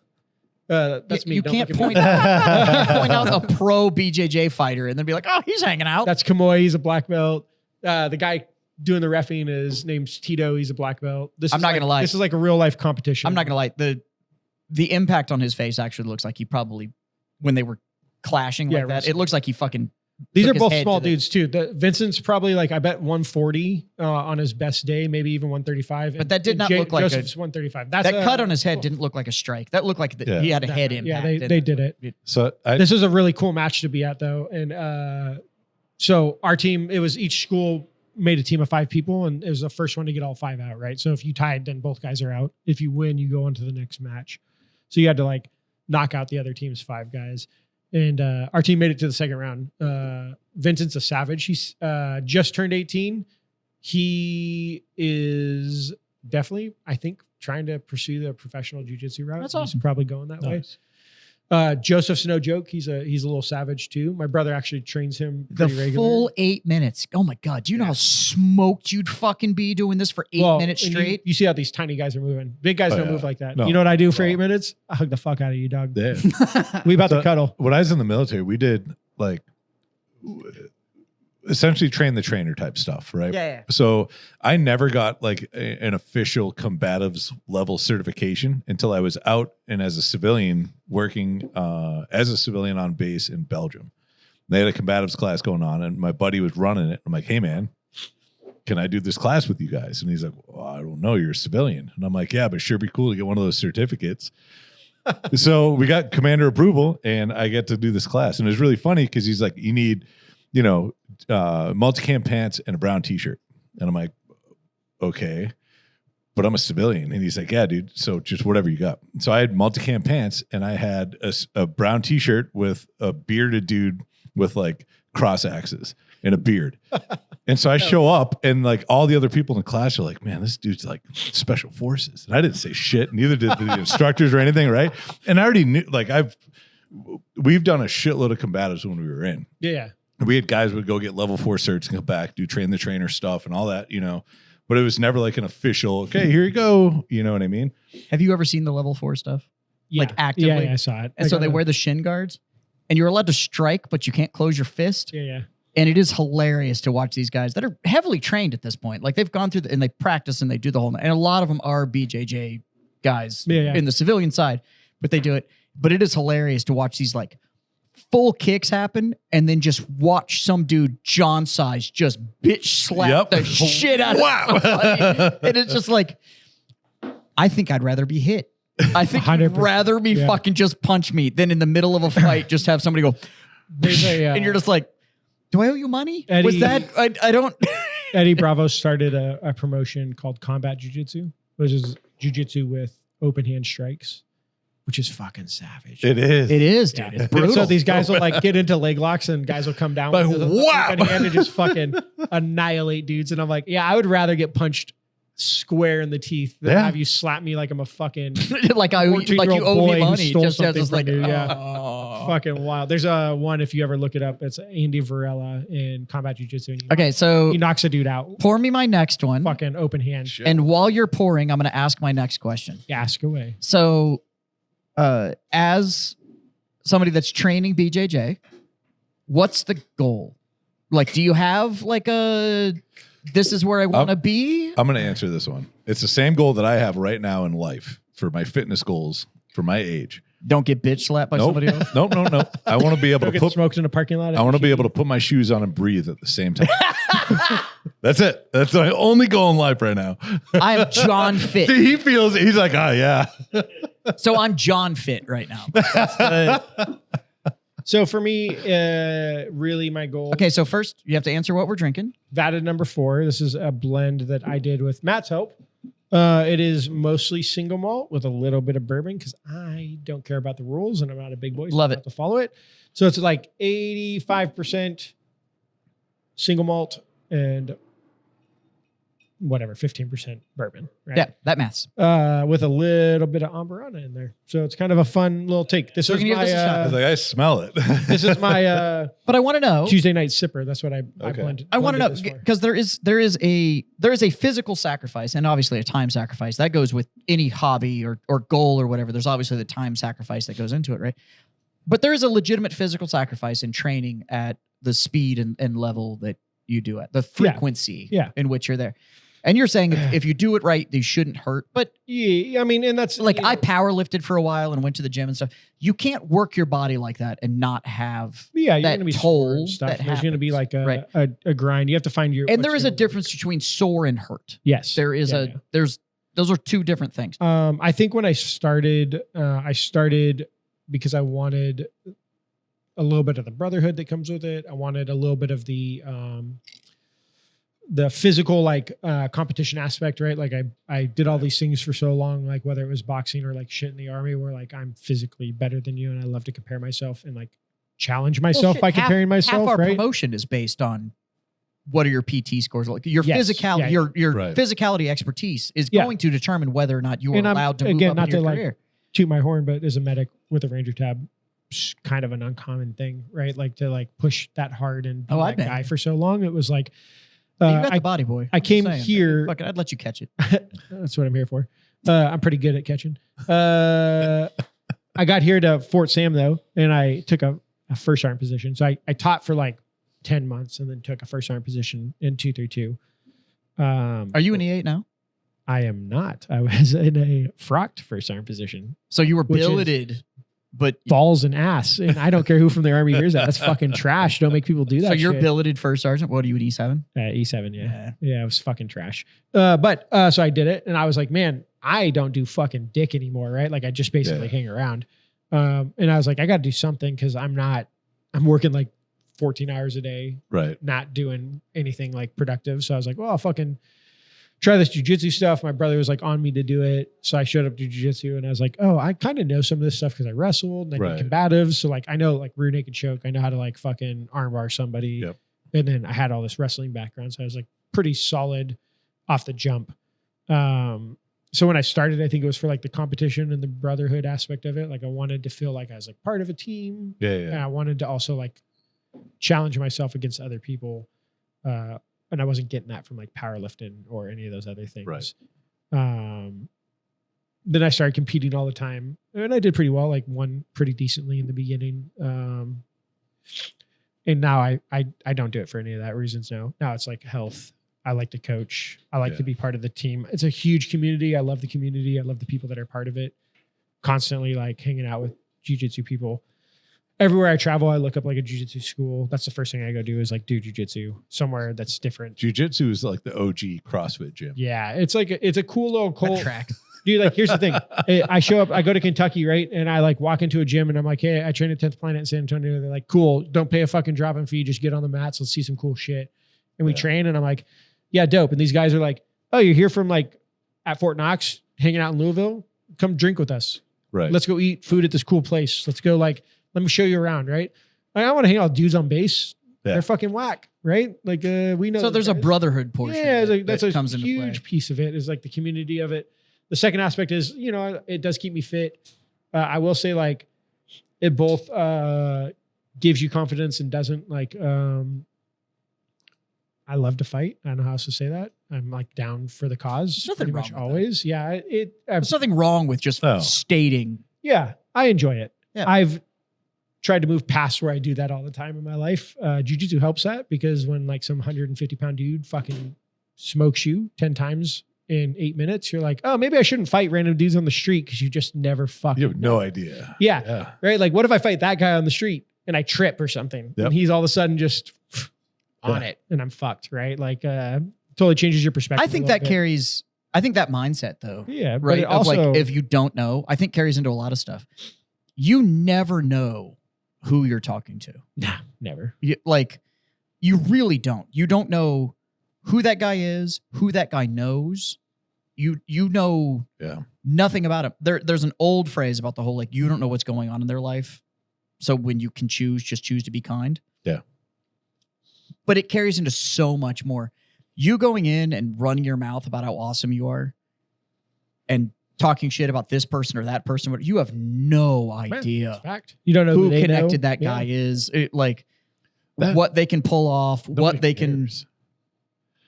C: that's me.
A: You
C: Don't
A: can't
C: look at me.
A: point out a pro BJJ fighter and then be like, oh, he's hanging out.
C: That's Kamoy. He's a black belt. The guy doing the reffing is name's Tito. He's a black belt.
A: I'm not gonna lie.
C: This is like a real life competition.
A: I'm not gonna lie. The impact on his face actually looks like he probably, when they were clashing like that,
C: wrestling.
A: it looks like he fucking.
C: These
A: took
C: are
A: his
C: both
A: head
C: small
A: to the-
C: dudes too. Vincent's probably like I bet 140 on his best day, maybe even 135.
A: But that did not look like
C: Joseph's 135. That's
A: That cut on his head didn't look like a strike. That looked like
B: Yeah.
A: he had a head
C: Yeah,
A: impact.
C: they did it.
B: so I,
C: This is a really cool match to be at though, and so our team, it was each school made a team of 5 people, and it was the first one to get all 5 out, right? So if you tied, then both guys are out. If you win, you go on to the next match. So you had to like knock out the other team's 5 guys. And our team made it to the second round. Vincent's a savage. He's just turned 18. He is definitely, I think, trying to pursue the professional jiu-jitsu route.
A: That's
C: He's
A: awesome.
C: probably going that way. Joseph's no joke. He's a little savage too. My brother actually trains him
A: The
C: pretty regularly.
A: full 8 minutes. Oh my God. Do you know how smoked you'd fucking be doing this for 8 minutes
C: and
A: straight?
C: You see how these tiny guys are moving. Big guys
B: Oh,
C: don't
B: yeah.
C: move like that.
B: No.
C: You know what I do for
B: No.
C: 8 minutes? I hug the fuck out of you, dog.
B: yeah.
C: We about
B: So-
C: to cuddle.
B: When I was in the military, we did like essentially train the trainer type stuff, right?
A: Yeah.
B: So I never got like an official combatives level certification until I was out and as a civilian working as a civilian on base in Belgium. They had a combatives class going on, and my buddy was running it. I'm like, hey man, can I do this class with you guys? And he's like, well, I don't know, you're a civilian. And I'm like, yeah, but sure be cool to get one of those certificates. So we got commander approval, and I get to do this class. And it's really funny because he's like, you need, multicam pants and a brown t-shirt. And I'm like, okay, but I'm a civilian. And he's like, yeah, dude. So just whatever you got. So I had multicam pants, and I had a brown t-shirt with a bearded dude with like cross axes and a beard. And so I show up, and like all the other people in the class are like, man, this dude's like special forces. And I didn't say shit. Neither did the instructors or anything. Right. And I already knew, like we've done a shitload of combatives when we were in.
C: Yeah.
B: We had guys would go get level 4 certs and come back, do train the trainer stuff and all that, but it was never like an official, okay, here you go. You know what I mean?
A: Have you ever seen the level 4 stuff? Like
C: Yeah.
A: actively?
C: Yeah, I saw it.
A: And so they wear the shin guards, and you're allowed to strike, but you can't close your fist.
C: Yeah.
A: And it is hilarious to watch these guys that are heavily trained at this point. Like they've gone through and they practice and they do the whole, and a lot of them are BJJ guys
C: Yeah.
A: in the civilian side, but they do it. But it is hilarious to watch these like full kicks happen and then just watch some dude John size just bitch slap
B: Yep.
A: the shit out of somebody. And it's just like, I think I'd rather be hit. I think I'd
C: 100%.
A: rather me
C: Yeah.
A: fucking just punch me than in the middle of a fight just have somebody go,
C: There's a,
A: and you're just like, do I owe you money?
C: Eddie-
A: Was that I don't
C: Eddie Bravo started a promotion called Combat Jiu-Jitsu, which is jiu-jitsu with open hand strikes, which is fucking savage.
B: It is.
A: It is, dude.
C: Yeah.
A: It's brutal.
C: So these guys will like get into leg locks and guys will come down
B: Like,
C: with the
B: wow.
C: open hand and just fucking annihilate dudes. And I'm like, yeah, I would rather get punched square in the teeth than
B: Yeah.
C: have you slap me like I'm a fucking
A: like you
C: 14-year-old
A: owe
C: boy
A: me
C: who
A: money.
C: stole
A: Just
C: something
A: just
C: from
A: like
C: you, yeah.
A: oh.
C: fucking wild. There's a one, if you ever look it up, it's Andy Varela in Combat Jiu-Jitsu. And
A: Okay, so
C: he knocks a dude out.
A: pour me my next one.
C: Fucking open hand.
E: Shit.
A: And while you're pouring, I'm going to ask my next question.
C: Ask away.
A: So, as somebody that's training BJJ, what's the goal? Like, do you have like this is where I want to be?
B: I'm going to answer this one. It's the same goal that I have right now in life for my fitness goals for my age.
A: Don't get bitch slapped by somebody else.
B: Nope. No. I want to be able
C: Go
B: to
C: get
B: put.
C: smoked in a parking lot.
B: I want to be able to put my shoes on and breathe at the same time. That's it. That's my only goal in life right now.
A: I am John Fit.
B: See, he's like, oh yeah.
A: So I'm John Fit right now.
C: So for me, really my goal.
A: Okay, so first you have to answer what we're drinking.
C: Vatted number 4. This is a blend that I did with Matt's help. It is mostly single malt with a little bit of bourbon because I don't care about the rules and I'm not a big boy. So
A: Love
C: I
A: it.
C: have to follow it. So it's like 85% single malt and whatever, 15% bourbon. Right?
A: Yeah, that maths.
C: With a little bit of Amberana in there. So it's kind of a fun little take. This
A: So
C: is
A: we can give
C: my
A: this a shot.
B: I was like, I smell it.
C: this is my
A: But I want to know.
C: Tuesday night sipper. That's what I
B: Okay.
C: blended.
A: I want to know
C: blended this for.
A: because there is a physical sacrifice and obviously a time sacrifice that goes with any hobby or goal or whatever. There's obviously the time sacrifice that goes into it, right? But there is a legitimate physical sacrifice in training at the speed and level that you do it, the frequency
C: Yeah.
A: in which you're there. And you're saying if you do it right, they shouldn't hurt. But
C: Yeah, I mean, and that's
A: like
C: you know,
A: I power lifted for a while and went to the gym and stuff. You can't work your body like that and not have.
C: yeah, you're
A: that
C: gonna be
A: toll
C: sore and stuff.
A: that
C: There's gonna be like
A: Right.
C: a grind. You have to find your.
A: And
C: what's
A: there is a
C: your-
A: difference between sore and hurt.
C: Yes,
A: There is
C: Yeah,
A: those are two different things.
C: yeah. I think when I started because I wanted a little bit of the brotherhood that comes with it. I wanted a little bit of the physical competition aspect, right? Like I did all these things for so long, like whether it was boxing or like shit in the army where like I'm physically better than you and I love to compare myself and like challenge myself
A: Well,
C: by
A: shit,
C: comparing myself,
A: Half our
C: right?
A: promotion is based on what are your PT scores like. Your
C: Yes.
A: physicality,
C: Yeah.
A: your
B: Right.
A: physicality expertise is
C: Yeah.
A: going to determine whether or not you are
C: And I'm-
A: allowed to move
C: again,
A: up
C: not
A: in your
C: to, like,
A: career.
C: Toot my horn, but as a medic with a Ranger tab, it's kind of an uncommon thing, right? Like to like push that hard and be
A: Oh, I
C: that
A: bet.
C: guy for so long. It was like,
A: you got
C: I
A: the body, boy.
C: I
A: I'm just
C: came
A: saying.
C: here-
A: Fuck it, I'd let you catch it.
C: that's what I'm here for. I'm pretty good at catching. I got here to Fort Sam though, and I took a first sergeant position. So I taught for like 10 months and then took a first sergeant position in 232.
A: Are you in E8 now?
C: I am not. I was in a frocked first sergeant position.
A: So you were
C: Which is-
A: billeted, but
C: Balls and ass. And I don't care who from the Army hears that. That's fucking trash. Don't make people do that.
A: so you're
C: shit.
A: billeted first sergeant. What are you at E7?
C: E7, yeah. Yeah, it was fucking trash. But so I did it and I was like, man, I don't do fucking dick anymore, right? Like I just basically hang around. And I was like, I got to do something because I'm working like 14 hours a day,
B: Right.
C: not doing anything like productive. So I was like, well, I'll fucking try this jujitsu stuff. My brother was like on me to do it. So I showed up to jujitsu and I was like, oh, I kind of know some of this stuff because I wrestled and I
B: Right.
C: did combatives. So like I know like rear naked choke. I know how to like fucking armbar somebody.
B: Yep.
C: And then I had all this wrestling background. So I was like pretty solid off the jump. So when I started, I think it was for like the competition and the brotherhood aspect of it. Like I wanted to feel like I was like part of a team.
B: Yeah.
C: And I wanted to also like challenge myself against other people. And I wasn't getting that from like powerlifting or any of those other things.
B: Right.
C: Then I started competing all the time and I did pretty well, like won pretty decently in the beginning. And now I don't do it for any of that reasons. Now it's like health. I like to coach. I like
B: Yeah.
C: to be part of the team. It's a huge community. I love the community. I love the people that are part of it. Constantly like hanging out with jiu-jitsu people. Everywhere I travel, I look up like a jiu-jitsu school. That's the first thing I go do is like do jiu-jitsu somewhere that's different.
B: Jiu-jitsu is like the OG CrossFit gym.
C: Yeah, it's like it's a cool little
A: That
C: cult.
A: track.
C: Dude, like, here's the thing. I show up, I go to Kentucky, right? And I like walk into a gym and I'm like, hey, I train at 10th Planet in San Antonio. They're like, cool. Don't pay a fucking drop-in fee. Just get on the mats. Let's see some cool shit. And we train. And I'm like, yeah, dope. And these guys are like, oh, you're here from like at Fort Knox, hanging out in Louisville? Come drink with us.
B: Right.
C: Let's go eat food at this cool place. Let's go, like, let me show you around, right? Like, I want to hang out with dudes on base.
B: Yeah.
C: They're fucking whack, right? Like, we know.
A: So
C: those
A: there's a
C: guys.
A: brotherhood portion.
C: Yeah, it's like,
A: that
C: that's a
A: comes into
C: huge
A: play.
C: piece of it, is like the community of it. The second aspect is, you know, it does keep me fit. I will say, like, it both gives you confidence and doesn't. Like, I love to fight. I don't know how else to say that. I'm like down for the cause.
A: There's nothing
C: pretty
A: wrong
C: much
A: with
C: always. Yeah,
A: There's nothing wrong with just
B: No.
A: stating.
C: yeah, I enjoy it.
A: Yeah.
C: I've tried to move past where I do that all the time in my life. Jiu-jitsu helps that, because when like some 150-pound dude fucking smokes you 10 times in 8 minutes, you're like, oh, maybe I shouldn't fight random dudes on the street, because you just never fucking
B: You have no idea.
C: Yeah,
B: Yeah.
C: right? Like, what if I fight that guy on the street and I trip or something,
B: Yep.
C: and he's all of a sudden just on
B: Yeah.
C: it and I'm fucked, right? Like, totally changes your perspective.
A: I think
C: a
A: that
C: little bit.
A: carries. I think that mindset though,
C: Yeah, but
A: right?
C: it
A: Of
C: also,
A: like, if you don't know, I think carries into a lot of stuff. You never know who you're talking to.
C: nah, never.
A: You really don't. You don't know who that guy is, who that guy knows. You know
B: Yeah.
A: nothing about him. There's an old phrase about the whole, like, you don't know what's going on in their life. So when you can choose, just choose to be kind.
B: Yeah.
A: But it carries into so much more. You going in and running your mouth about how awesome you are and talking shit about this person or that person, you have no idea
C: Fact. You don't know
A: who
C: they
A: connected
C: know.
A: that guy is.
B: That-
A: What they can pull off,
B: Nobody
A: what they can,
B: cares.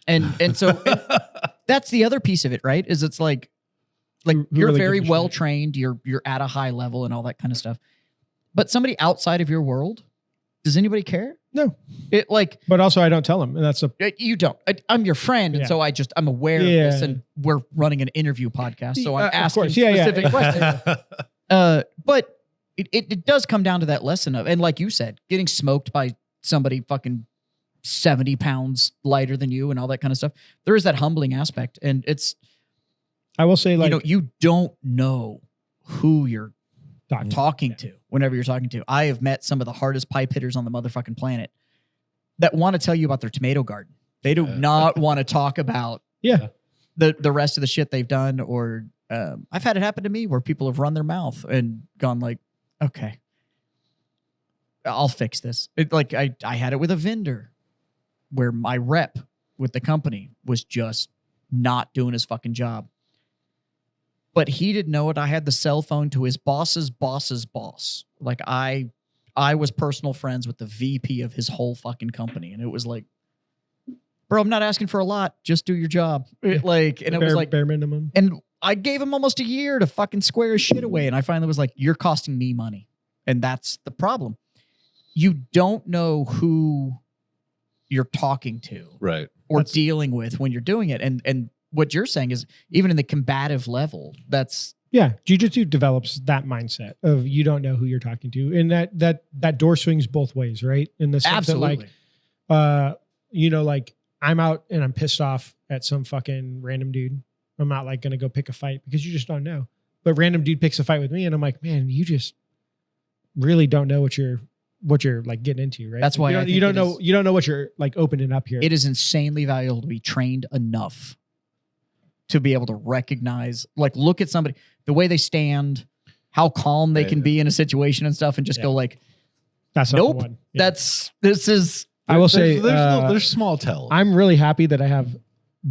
A: and so that's the other piece of it, right? Is it's like
C: Who
A: you're
C: really
A: very
C: gives a
A: well
C: shit?
A: trained, you're at a high level and all that kind of stuff. But somebody outside of your world, does anybody care?
C: No.
A: It like
C: But also, I don't tell them, and that's a
A: you don't. I'm your friend, and
C: Yeah.
A: so I'm aware of this,
C: Yeah.
A: and we're running an interview podcast, so I'm
C: Of
A: asking
C: course. Yeah, yeah.
A: specific questions. But it does come down to that lesson of, and like you said, getting smoked by somebody fucking 70 pounds lighter than you and all that kind of stuff. There is that humbling aspect, and it's
C: I will say, like,
A: you don't know who you're
C: talking.
A: talking to whenever you're talking to. I have met some of the hardest pipe hitters on the motherfucking planet that want to tell you about their tomato garden. They do not want to talk about
C: Yeah.
A: the rest of the shit they've done. Or I've had it happen to me where people have run their mouth and gone like, okay, I'll fix this. I had it with a vendor where my rep with the company was just not doing his fucking job. But he didn't know it. I had the cell phone to his boss's boss's boss. Like I was personal friends with the VP of his whole fucking company. And it was like, bro, I'm not asking for a lot. Just do your job. It was like,
C: bare minimum.
A: and I gave him almost a year to fucking square his shit away. And I finally was like, you're costing me money. And that's the problem. You don't know who you're talking to
B: Right.
A: or dealing with when you're doing it. And what you're saying is, even in the combative level, that's
C: Yeah, jiu-jitsu develops that mindset of you don't know who you're talking to, and that door swings both ways, right? In the sense
A: absolutely.
C: that, like, like, I'm out and I'm pissed off at some fucking random dude. I'm not like gonna go pick a fight because you just don't know. But random dude picks a fight with me, and I'm like, man, you just really don't know what you're like getting into, right?
A: That's why I think
C: you don't
A: it
C: know
A: is-
C: you don't know what you're like opening up here.
A: It is insanely valuable to be trained enough to be able to recognize, like, look at somebody, the way they stand, how calm they can be in a situation and stuff, and just go like,
C: That's not
A: nope,
C: the one. Yeah.
A: this is,
C: I will say
B: there's small tells.
C: I'm really happy that I have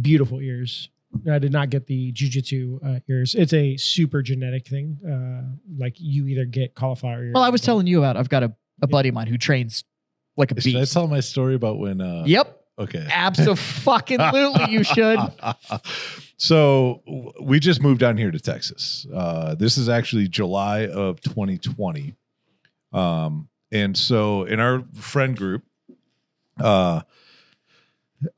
C: beautiful ears. I did not get the jiu-jitsu ears. It's a super genetic thing. Like, you either get cauliflower ears.
A: well, I was telling you about, I've got a buddy of mine who trains like a
B: Should I
A: beast.
B: tell my story about when?
A: Yep.
B: Okay.
A: Absolutely, you should.
B: So we just moved down here to Texas. This is actually July of 2020. And so in our friend group,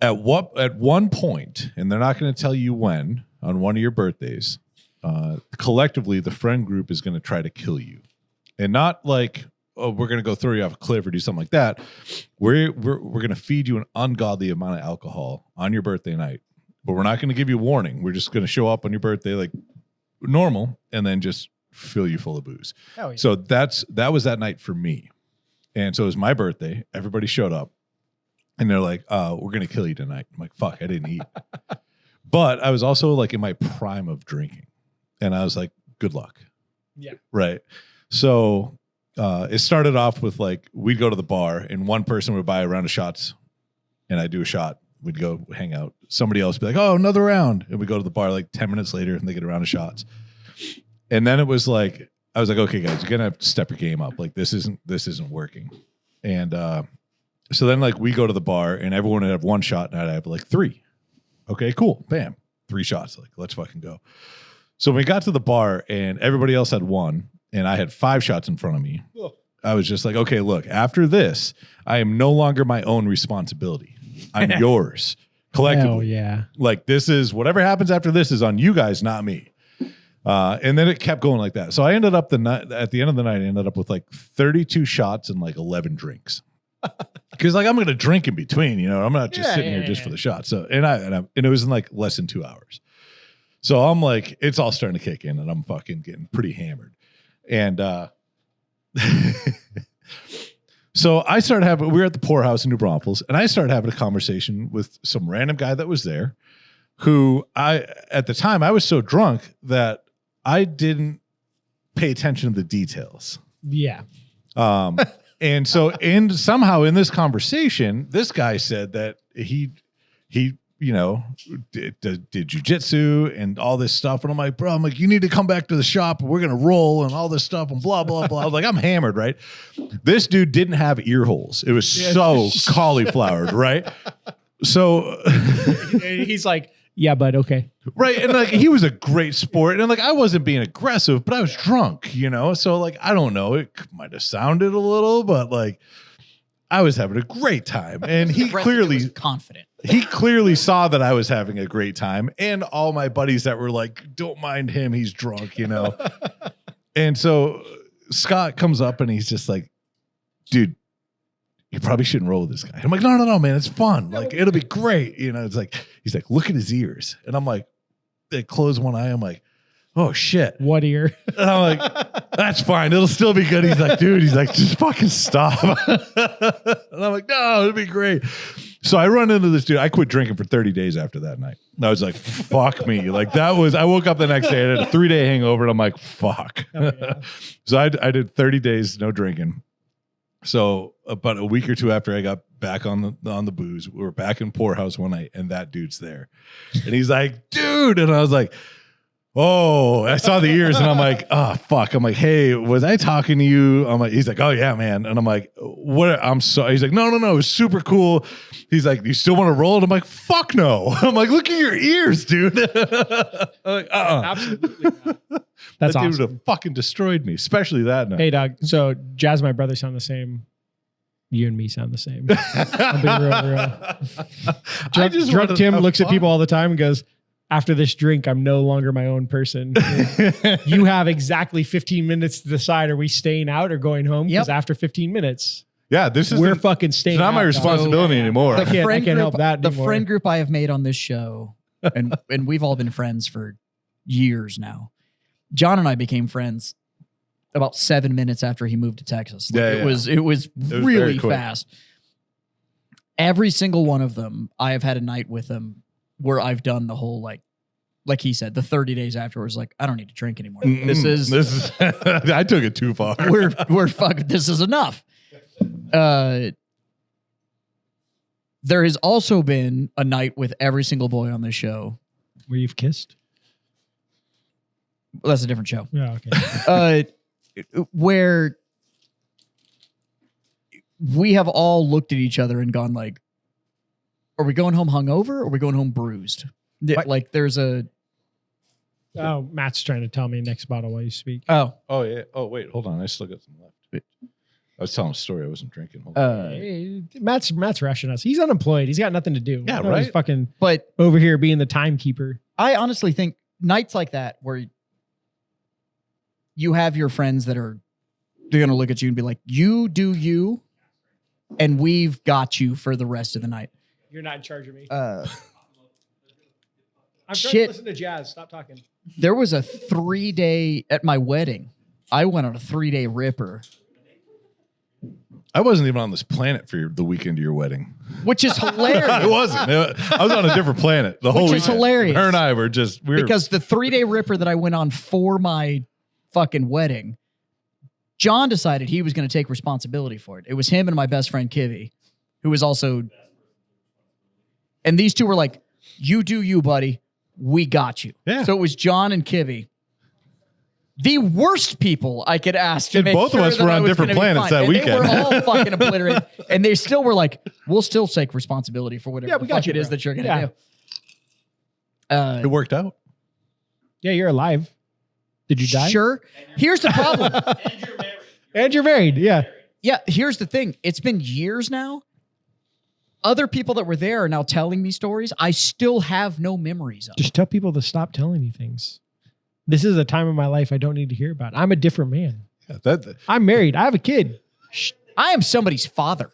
B: at one point, and they're not going to tell you when, on one of your birthdays, collectively the friend group is going to try to kill you, and not like, oh, we're going to go throw you off a cliff or do something like that. We're going to feed you an ungodly amount of alcohol on your birthday night, but we're not going to give you a warning. We're just going to show up on your birthday like normal and then just fill you full of booze.
C: Oh, yeah.
B: So that was that night for me. And so it was my birthday. Everybody showed up and they're like, we're going to kill you tonight. I'm like, fuck, I didn't eat. But I was also like in my prime of drinking. And I was like, good luck.
C: Yeah.
B: Right. So it started off with like, we'd go to the bar and one person would buy a round of shots and I'd do a shot. We'd go hang out. Somebody else would be like, oh, another round. And we go to the bar like 10 minutes later and they get a round of shots. And then it was like, I was like, okay, guys, you're going to have to step your game up. Like this isn't working. And so then like we go to the bar and everyone would have one shot and I'd have like 3. Okay, cool. Bam. 3 shots. Like, let's fucking go. So we got to the bar and everybody else had 1 and I had 5 shots in front of me.
C: Ugh.
B: I was just like, okay, look, after this, I am no longer my own responsibility. I'm yours collectively.
C: Oh, yeah.
B: Like this is whatever happens after this is on you guys, not me. And then it kept going like that. So I ended up at the end of the night, I ended up with like 32 shots and like 11 drinks. Because like I'm going to drink in between, you know, I'm not just sitting here just for the shot. So and it was in like less than 2 hours. So I'm like, it's all starting to kick in, and I'm fucking getting pretty hammered. And so I started we were at the Poorhouse in New Braunfels, and I started having a conversation with some random guy that was there, who at the time I was so drunk that I didn't pay attention to the details.
C: Yeah.
B: And so somehow in this conversation, this guy said that he you know, did jujitsu and all this stuff. And I'm like, bro, you need to come back to the shop. We're going to roll and all this stuff and blah, blah, blah. I was like, I'm hammered, right? This dude didn't have ear holes. It was so cauliflowered, right? So
C: he's like, yeah, but okay.
B: Right. And like, he was a great sport. And like, I wasn't being aggressive, but I was drunk, you know? So like, I don't know. It might have sounded a little, but like, I was having a great time. And he clearly
A: confident.
B: He clearly saw that I was having a great time, and all my buddies that were like, don't mind him, he's drunk, you know? And so Scott comes up and he's just like, dude, you probably shouldn't roll with this guy. I'm like, no, man, it's fun. Like, it'll be great. You know, it's like, he's like, look at his ears. And I'm like, I close one eye. I'm like, oh shit.
C: What ear?
B: And I'm like, that's fine. It'll still be good. He's like, dude, he's like, just fucking stop. And I'm like, no, it'll be great. So I run into this dude. I quit drinking for 30 days after that night. I was like, fuck me. Like I woke up the next day. I had a 3-day hangover and I'm like, fuck.
C: Oh, yeah.
B: So I did 30 days, no drinking. So about a week or two after I got back on the booze, we were back in Poorhouse one night and that dude's there. And he's like, dude. And I was like, oh, I saw the ears and I'm like, oh, fuck. I'm like, hey, was I talking to you? I'm like, he's like, oh yeah, man. And I'm like, what? I'm sorry. He's like, no, it was super cool. He's like, you still want to roll? And I'm like, fuck no. I'm like, look at your ears, dude. I'm like,
C: Absolutely not. That's
B: that dude
C: awesome.
B: would have fucking destroyed me, especially that night.
C: Hey, dog. So Jazz and my brother sound the same. You and me sound the same. I'm being real. Drunk Tim looks at people all the time and goes, after this drink, I'm no longer my own person. You have exactly 15 minutes to decide, are we staying out or going home? Because after 15 minutes,
B: yeah,
C: we're fucking staying
B: It's not my
C: out,
B: responsibility anymore.
C: I can't help that
A: The
C: anymore.
A: friend group I have made on this show, and we've all been friends for years now. John and I became friends about 7 minutes after he moved to Texas. Like,
B: Yeah.
A: It was really
B: very quick.
A: fast. Every single one of them, I have had a night with them where I've done the whole like he said, the 30 days afterwards, like, I don't need to drink anymore. This is
B: I took it too far.
A: we're fucking, this is enough. There has also been a night with every single boy on this show.
C: Where you've kissed?
A: That's a different show.
C: Yeah, okay.
A: Where we have all looked at each other and gone like, are we going home hungover or are we going home bruised? Like there's a...
C: Oh, Matt's trying to tell me next bottle while you speak.
A: Oh.
B: Oh yeah. Oh wait, hold on. I still got some left. I was telling a story. I wasn't drinking. Hold on.
C: Hey, Matt's rushing us. He's unemployed. He's got nothing to do.
B: Yeah,
C: He's
B: right?
C: fucking
A: But
C: over here being the timekeeper.
A: I honestly think nights like that where you have your friends that are, they're going to look at you and be like, you do you, and we've got you for the rest of the night.
C: You're not in charge of me.
A: I'm
C: I'm trying to listen to Jazz. Stop talking.
A: There was a 3-day at my wedding. I went on a 3-day ripper,
B: I wasn't even on this planet for the weekend of your wedding.
A: which is hilarious.
B: It wasn't. I was on a different planet the whole
A: Which
B: weekend.
A: is hilarious.
B: Her and I were just we were
A: Because the 3-day ripper that I went on for my fucking wedding, John decided he was going to take responsibility for it. It was him and my best friend Kivy, who was also. And these two were like, "You do you, buddy. We got you."
B: Yeah.
A: So it was John and Kivy. The worst people I could ask to
B: And
A: make
B: both of
A: sure
B: us
A: that
B: were
A: I
B: on
A: was
B: different
A: gonna be
B: planets
A: fine.
B: that
A: And
B: weekend.
A: They were all fucking obliterated. And they still were like, "We'll still take responsibility for whatever
C: Yeah, we
A: the
C: got
A: fuck
C: you,
A: it is
C: bro.
A: that you're going to
C: Yeah.
A: do."
B: it worked out.
C: Yeah, you're alive. Did you die?
A: Sure. Here's the problem.
C: And you're married. Yeah.
A: Yeah, here's the thing. It's been years now. Other people that were there are now telling me stories I still have no memories of.
C: Just tell people to stop telling you things. This is a time of my life I don't need to hear about. I'm a different man.
B: Yeah,
C: I'm married. I have a kid. Shh.
A: I am somebody's father.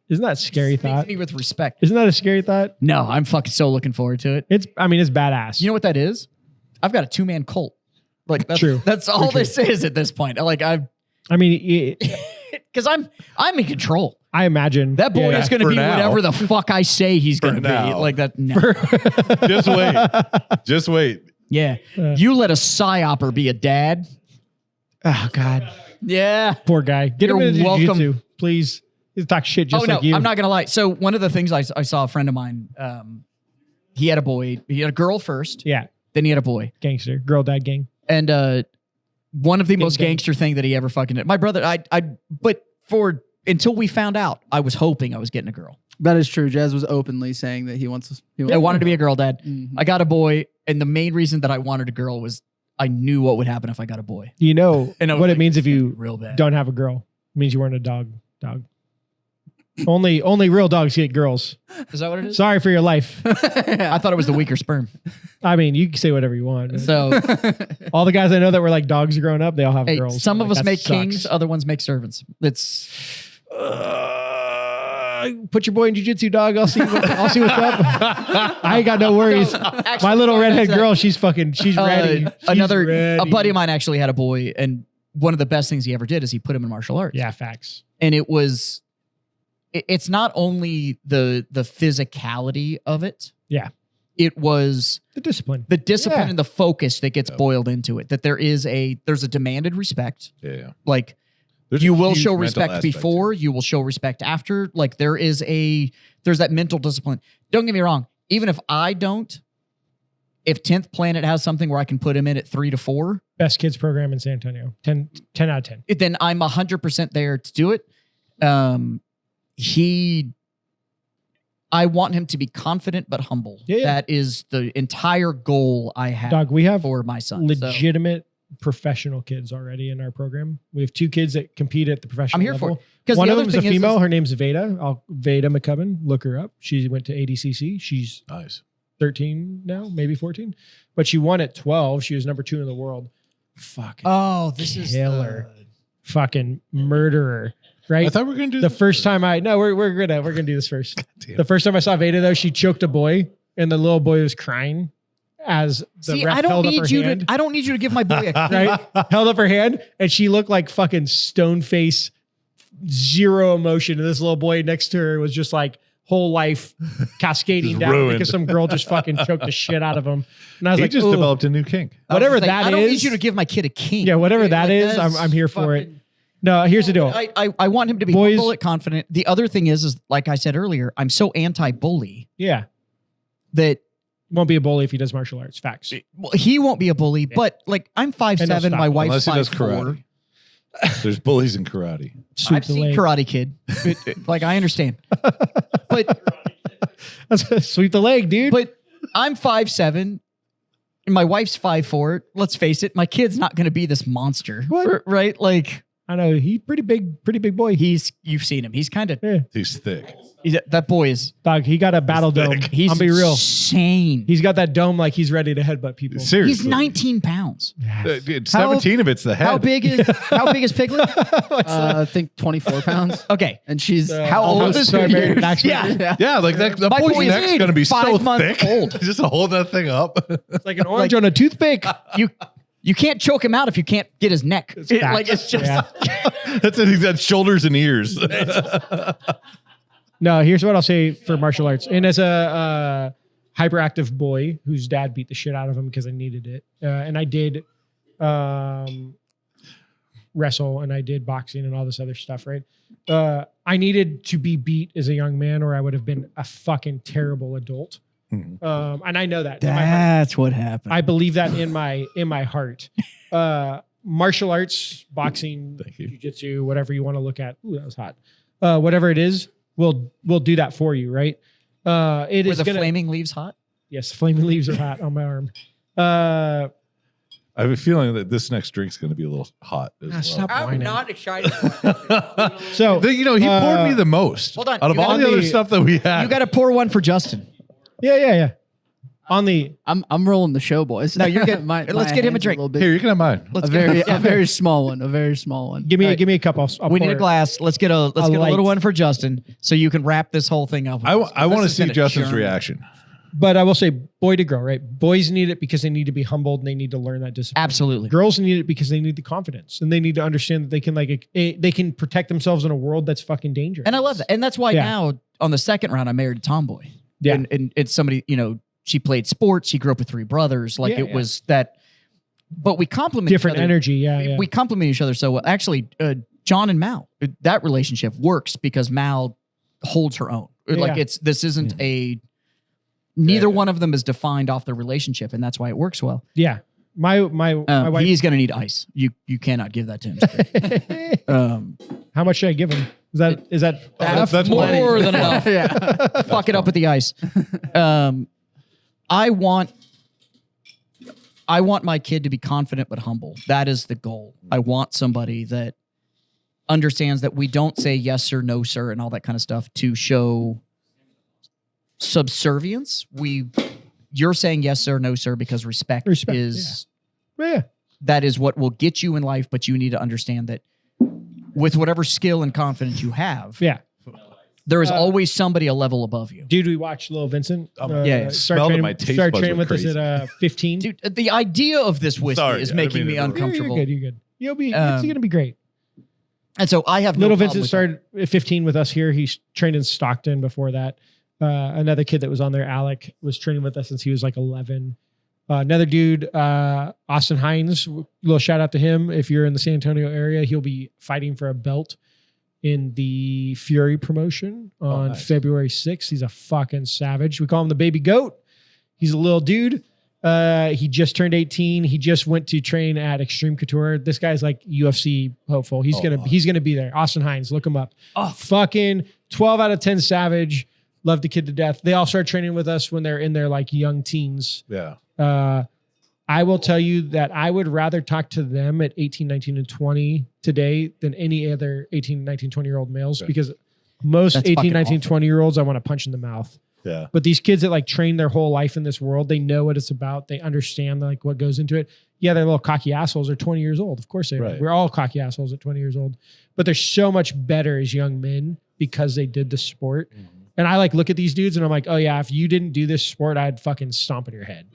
C: Isn't that a scary
A: Speak to
C: thought?
A: me with respect.
C: Isn't that a scary thought?
A: No, I'm fucking so looking forward to it.
C: It's badass.
A: You know what that is? I've got a 2-man cult. Like that's
C: True.
A: That's all
C: True.
A: this is at this point. Like because I'm in control.
C: I imagine
A: That boy is going to
B: for
A: be
B: now.
A: whatever the fuck I say he's going to be.
B: now.
A: Like that. No.
B: Just wait. Just wait.
A: Yeah. You let a psyoper be a dad.
C: Oh God,
A: Yeah.
C: poor guy. Get
A: You're
C: him into
A: welcome.
C: jiu-jitsu, please. He's talk shit just
A: no,
C: like you.
A: I'm not gonna lie. So one of the things I saw a friend of mine, he had a boy. He had a girl first,
C: Yeah,
A: then he had a boy,
C: gangster, girl dad gang.
A: and one of the most
C: gang.
A: gangster thing that he ever fucking did. My brother, but until we found out, I was hoping I was getting a girl.
D: That is true. Jazz was openly saying that he wants.
A: I wanted to be a girl dad.
D: Mhm.
A: I got a boy, and the main reason that I wanted a girl was I knew what would happen if I got a boy.
C: You know
A: And I was
C: what
A: like,
C: it means if you
A: real bad.
C: don't have a girl. It means you weren't a dog. Only real dogs get girls.
A: Is that what it is?
C: Sorry for your life.
A: I thought it was the weaker sperm.
C: I mean, you can say whatever you want.
A: So
C: All the guys I know that were like dogs growing up, they all have
A: hey,
C: girls.
A: some
C: Like,
A: of us
C: that
A: make
C: sucks.
A: kings, other ones make servants. It's
C: Put your boy in jiu-jitsu, dog. I'll see what's up. I ain't got no worries.
A: Actually,
C: My little redhead
A: that's,
C: girl, she's ready. She's
A: a
C: ready.
A: buddy of mine actually had a boy, and one of the best things he ever did is he put him in martial arts.
C: Yeah, facts.
A: And it's not only the physicality of it.
C: Yeah.
A: It was
C: The discipline.
A: the discipline
C: Yeah.
A: and the focus that gets boiled into it. That there's a demanded respect.
B: Yeah.
A: Like
B: There's
A: you
B: a
A: will
B: huge
A: show
B: mental
A: respect
B: aspect
A: before, you will show respect after. Like there's that mental discipline. Don't get me wrong. Even if I don't, if 10th Planet has something where I can put him in at 3 to 4,
C: Best kids program in San Antonio. 10 out of 10.
A: then I'm 100% there to do it. I want him to be confident but humble.
C: Yeah.
A: That is the entire goal I have
C: Dog, we have
A: for my son. So
C: legitimate professional kids already in our program. We have 2 kids that compete at the professional
A: I'm here
C: level.
A: for it. Because
C: One
A: the
C: of
A: other
C: them's a
A: thing is-
C: female. Her name's Veda. Veda McCubbin. Look her up. She went to ADCC. She's
B: Nice.
C: 13 now, maybe 14. But she won at 12. She was number 2 in the world. Fucking
A: Oh, this is
C: killer. Fucking murderer. Right?
B: I thought we were gonna do
C: The
B: this
C: first time we're gonna do this first.
B: Damn.
C: The first time I saw Veda though, she choked a boy and the little boy was crying as the
A: See,
C: ref
A: I don't
C: held up
A: need
C: her
A: you
C: hand.
A: to. I don't need you to give my boy a
C: Right? Held up her hand and she looked like fucking stone face, zero emotion. And this little boy next to her was just like whole life cascading
B: Just
C: down
B: ruined.
C: because some girl just fucking choked the shit out of him. And I was
B: He
C: like,
B: just
C: "Ooh."
B: developed a new kink.
C: Whatever
A: I was
C: that
A: I don't need
C: is-
A: you to give my kid a king.
C: Yeah, whatever
A: Like,
C: that is,
A: that's
C: I'm here for it.
A: fucking-
C: No, here's the deal.
A: I want him to be
C: Boys-
A: humble and confident. The other thing is like I said earlier, I'm so anti-bully
C: Yeah.
A: that
C: Won't be a bully if he does martial arts. Facts.
A: well, he won't be a bully. But like I'm 5'7",
C: stop
A: my
C: him.
A: wife's
B: Unless he does
A: 5'4".
B: karate. There's bullies in karate.
C: Sweep
A: I've
C: the
A: seen
C: leg.
A: Karate Kid. Like I understand, but
C: Sweep the leg, dude.
A: but I'm 5'7", and my wife's 5'4". Let's face it, my kid's not going to be this monster,
C: What?
A: right? Like
C: I know he's pretty big boy.
A: You've seen him. He's kind of
B: He's thick.
A: that boy is.
C: Dog, he got a battle dome.
A: He's
C: I'll be real.
A: insane.
C: He's got that dome like he's ready to headbutt people.
B: Seriously.
A: He's 19 pounds.
B: Dude, 17 of it's the head.
A: How big is Piglet?
D: I think 24 pounds.
A: Okay.
D: And she's
A: How old is her?
D: Yeah.
B: Yeah, like that
A: My
B: boy's
A: boy is
B: neck's going to be
A: 5
B: so
A: months
B: thick.
A: old.
B: Just to hold that thing up.
C: It's like an orange on a toothpick.
A: You can't choke him out if you can't get his neck. It's just
C: Yeah.
B: That's it. He's got shoulders and ears.
C: No, here's what I'll say for martial arts. And as a hyperactive boy whose dad beat the shit out of him because I needed it, and I did wrestle and I did boxing and all this other stuff, right? I needed to be beat as a young man or I would have been a fucking terrible adult. And I know that. in my heart.
A: That's what happened.
C: I believe that in my heart. Martial arts, boxing,
B: Thank you.
C: jiu-jitsu, whatever you want to look at. Ooh, that was hot. Whatever it is, we'll do that for you, right? It
A: Were
C: is
A: the
C: gonna,
A: flaming leaves hot?
C: yes, flaming leaves are hot on my arm.
B: I have a feeling that this next drink's going to be a little hot as well.
C: Stop
F: I'm
C: whining.
F: not excited.
C: So
B: You know, he poured me the most.
A: Hold on.
B: Out of
A: You
B: all
C: got
B: the other
C: the-
B: stuff that we had.
A: You got to pour one for Justin.
C: yeah. On the
D: I'm rolling the show, boys.
A: No, you're good.
D: My
A: Let's get him a
D: hands
A: drink.
D: little bit-
B: Here, you can have mine.
A: Let's
D: a
A: get
D: very small one. A very small one.
C: give me a cup. I'll
A: we
C: pour
A: need a
C: it.
A: glass. Let's get a
C: light.
A: little one for Justin so you can wrap this whole thing up.
B: I want to
A: This has
B: see
A: been a
B: Justin's
A: journey.
B: reaction.
C: But I will say, boy to girl, right? Boys need it because they need to be humbled and they need to learn that discipline.
A: Absolutely.
C: Girls need it because they need the confidence and they need to understand that they can they can protect themselves in a world that's fucking dangerous.
A: And I love that. And that's why
C: Yeah.
A: now on the second round, I married a tomboy.
C: Yeah.
A: And it's somebody, she played sports. She grew up with 3 brothers. Like
C: Yeah,
A: it
C: yeah.
A: was that, but we complement
C: different
A: each other.
C: energy. Yeah.
A: We complement each other so well. Actually, John and Mal, that relationship works because Mal holds her own. Like
C: Yeah.
A: this isn't neither one of them is defined off their relationship. And that's why it works well.
C: Yeah. My wife.
A: He's going to need ice. You cannot give that to him.
C: How much should I give him? Is that
B: That's
A: more
B: plenty.
A: than enough.
D: Yeah.
A: Fuck it up with the ice. I want my kid to be confident but humble. That is the goal. I want somebody that understands that we don't say yes sir, no sir, and all that kind of stuff to show subservience. You're saying yes sir, no sir because respect is
C: Yeah.
A: that is what will get you in life, but you need to understand that with whatever skill and confidence you have,
C: Yeah.
A: there is always somebody a level above you.
C: Dude, we watched Little Vincent.
A: Yeah.
B: Smelled it, my taste
C: started
B: buds
C: training
B: went
C: with us
B: crazy.
C: at 15.
A: Dude, the idea of this whiskey
B: Sorry,
A: is
B: I didn't
A: making
B: mean
A: me
B: to interrupt.
A: uncomfortable.
C: You're good. It's gonna be great.
A: And so I have no
C: Little
A: problem
C: Vincent
A: with
C: started at 15 with us here. He's trained in Stockton before that. Another kid that was on there, Alec, was training with us since he was like 11. Another dude, Austin Hines, little shout out to him. If you're in the San Antonio area, he'll be fighting for a belt in the Fury promotion on
B: nice.
C: February 6th. He's a fucking savage. We call him the baby goat. He's a little dude. He just turned 18. He just went to train at Extreme Couture. This guy's like UFC hopeful. He's gonna be there. Austin Hines, look him up.
A: Oh.
C: Fucking 12 out of 10 savage. Love the kid to death. They all started training with us when they're in their like young teens.
B: Yeah.
C: I will tell you that I would rather talk to them at 18, 19, and 20 today than any other 18, 19, 20-year-old males
B: Okay.
C: because most
A: That's
C: 18,
A: fucking
C: 19,
A: awful.
C: 20-year-olds I want to punch in the mouth.
B: Yeah.
C: But these kids that like train their whole life in this world, they know what it's about. They understand like what goes into it. Yeah, they're little cocky assholes. They're 20 years old. Of course they are.
B: Right.
C: We're all cocky assholes at 20 years old. But they're so much better as young men because they did the sport. And I like look at these dudes and I'm like, oh yeah, if you didn't do this sport, I'd fucking stomp on your head.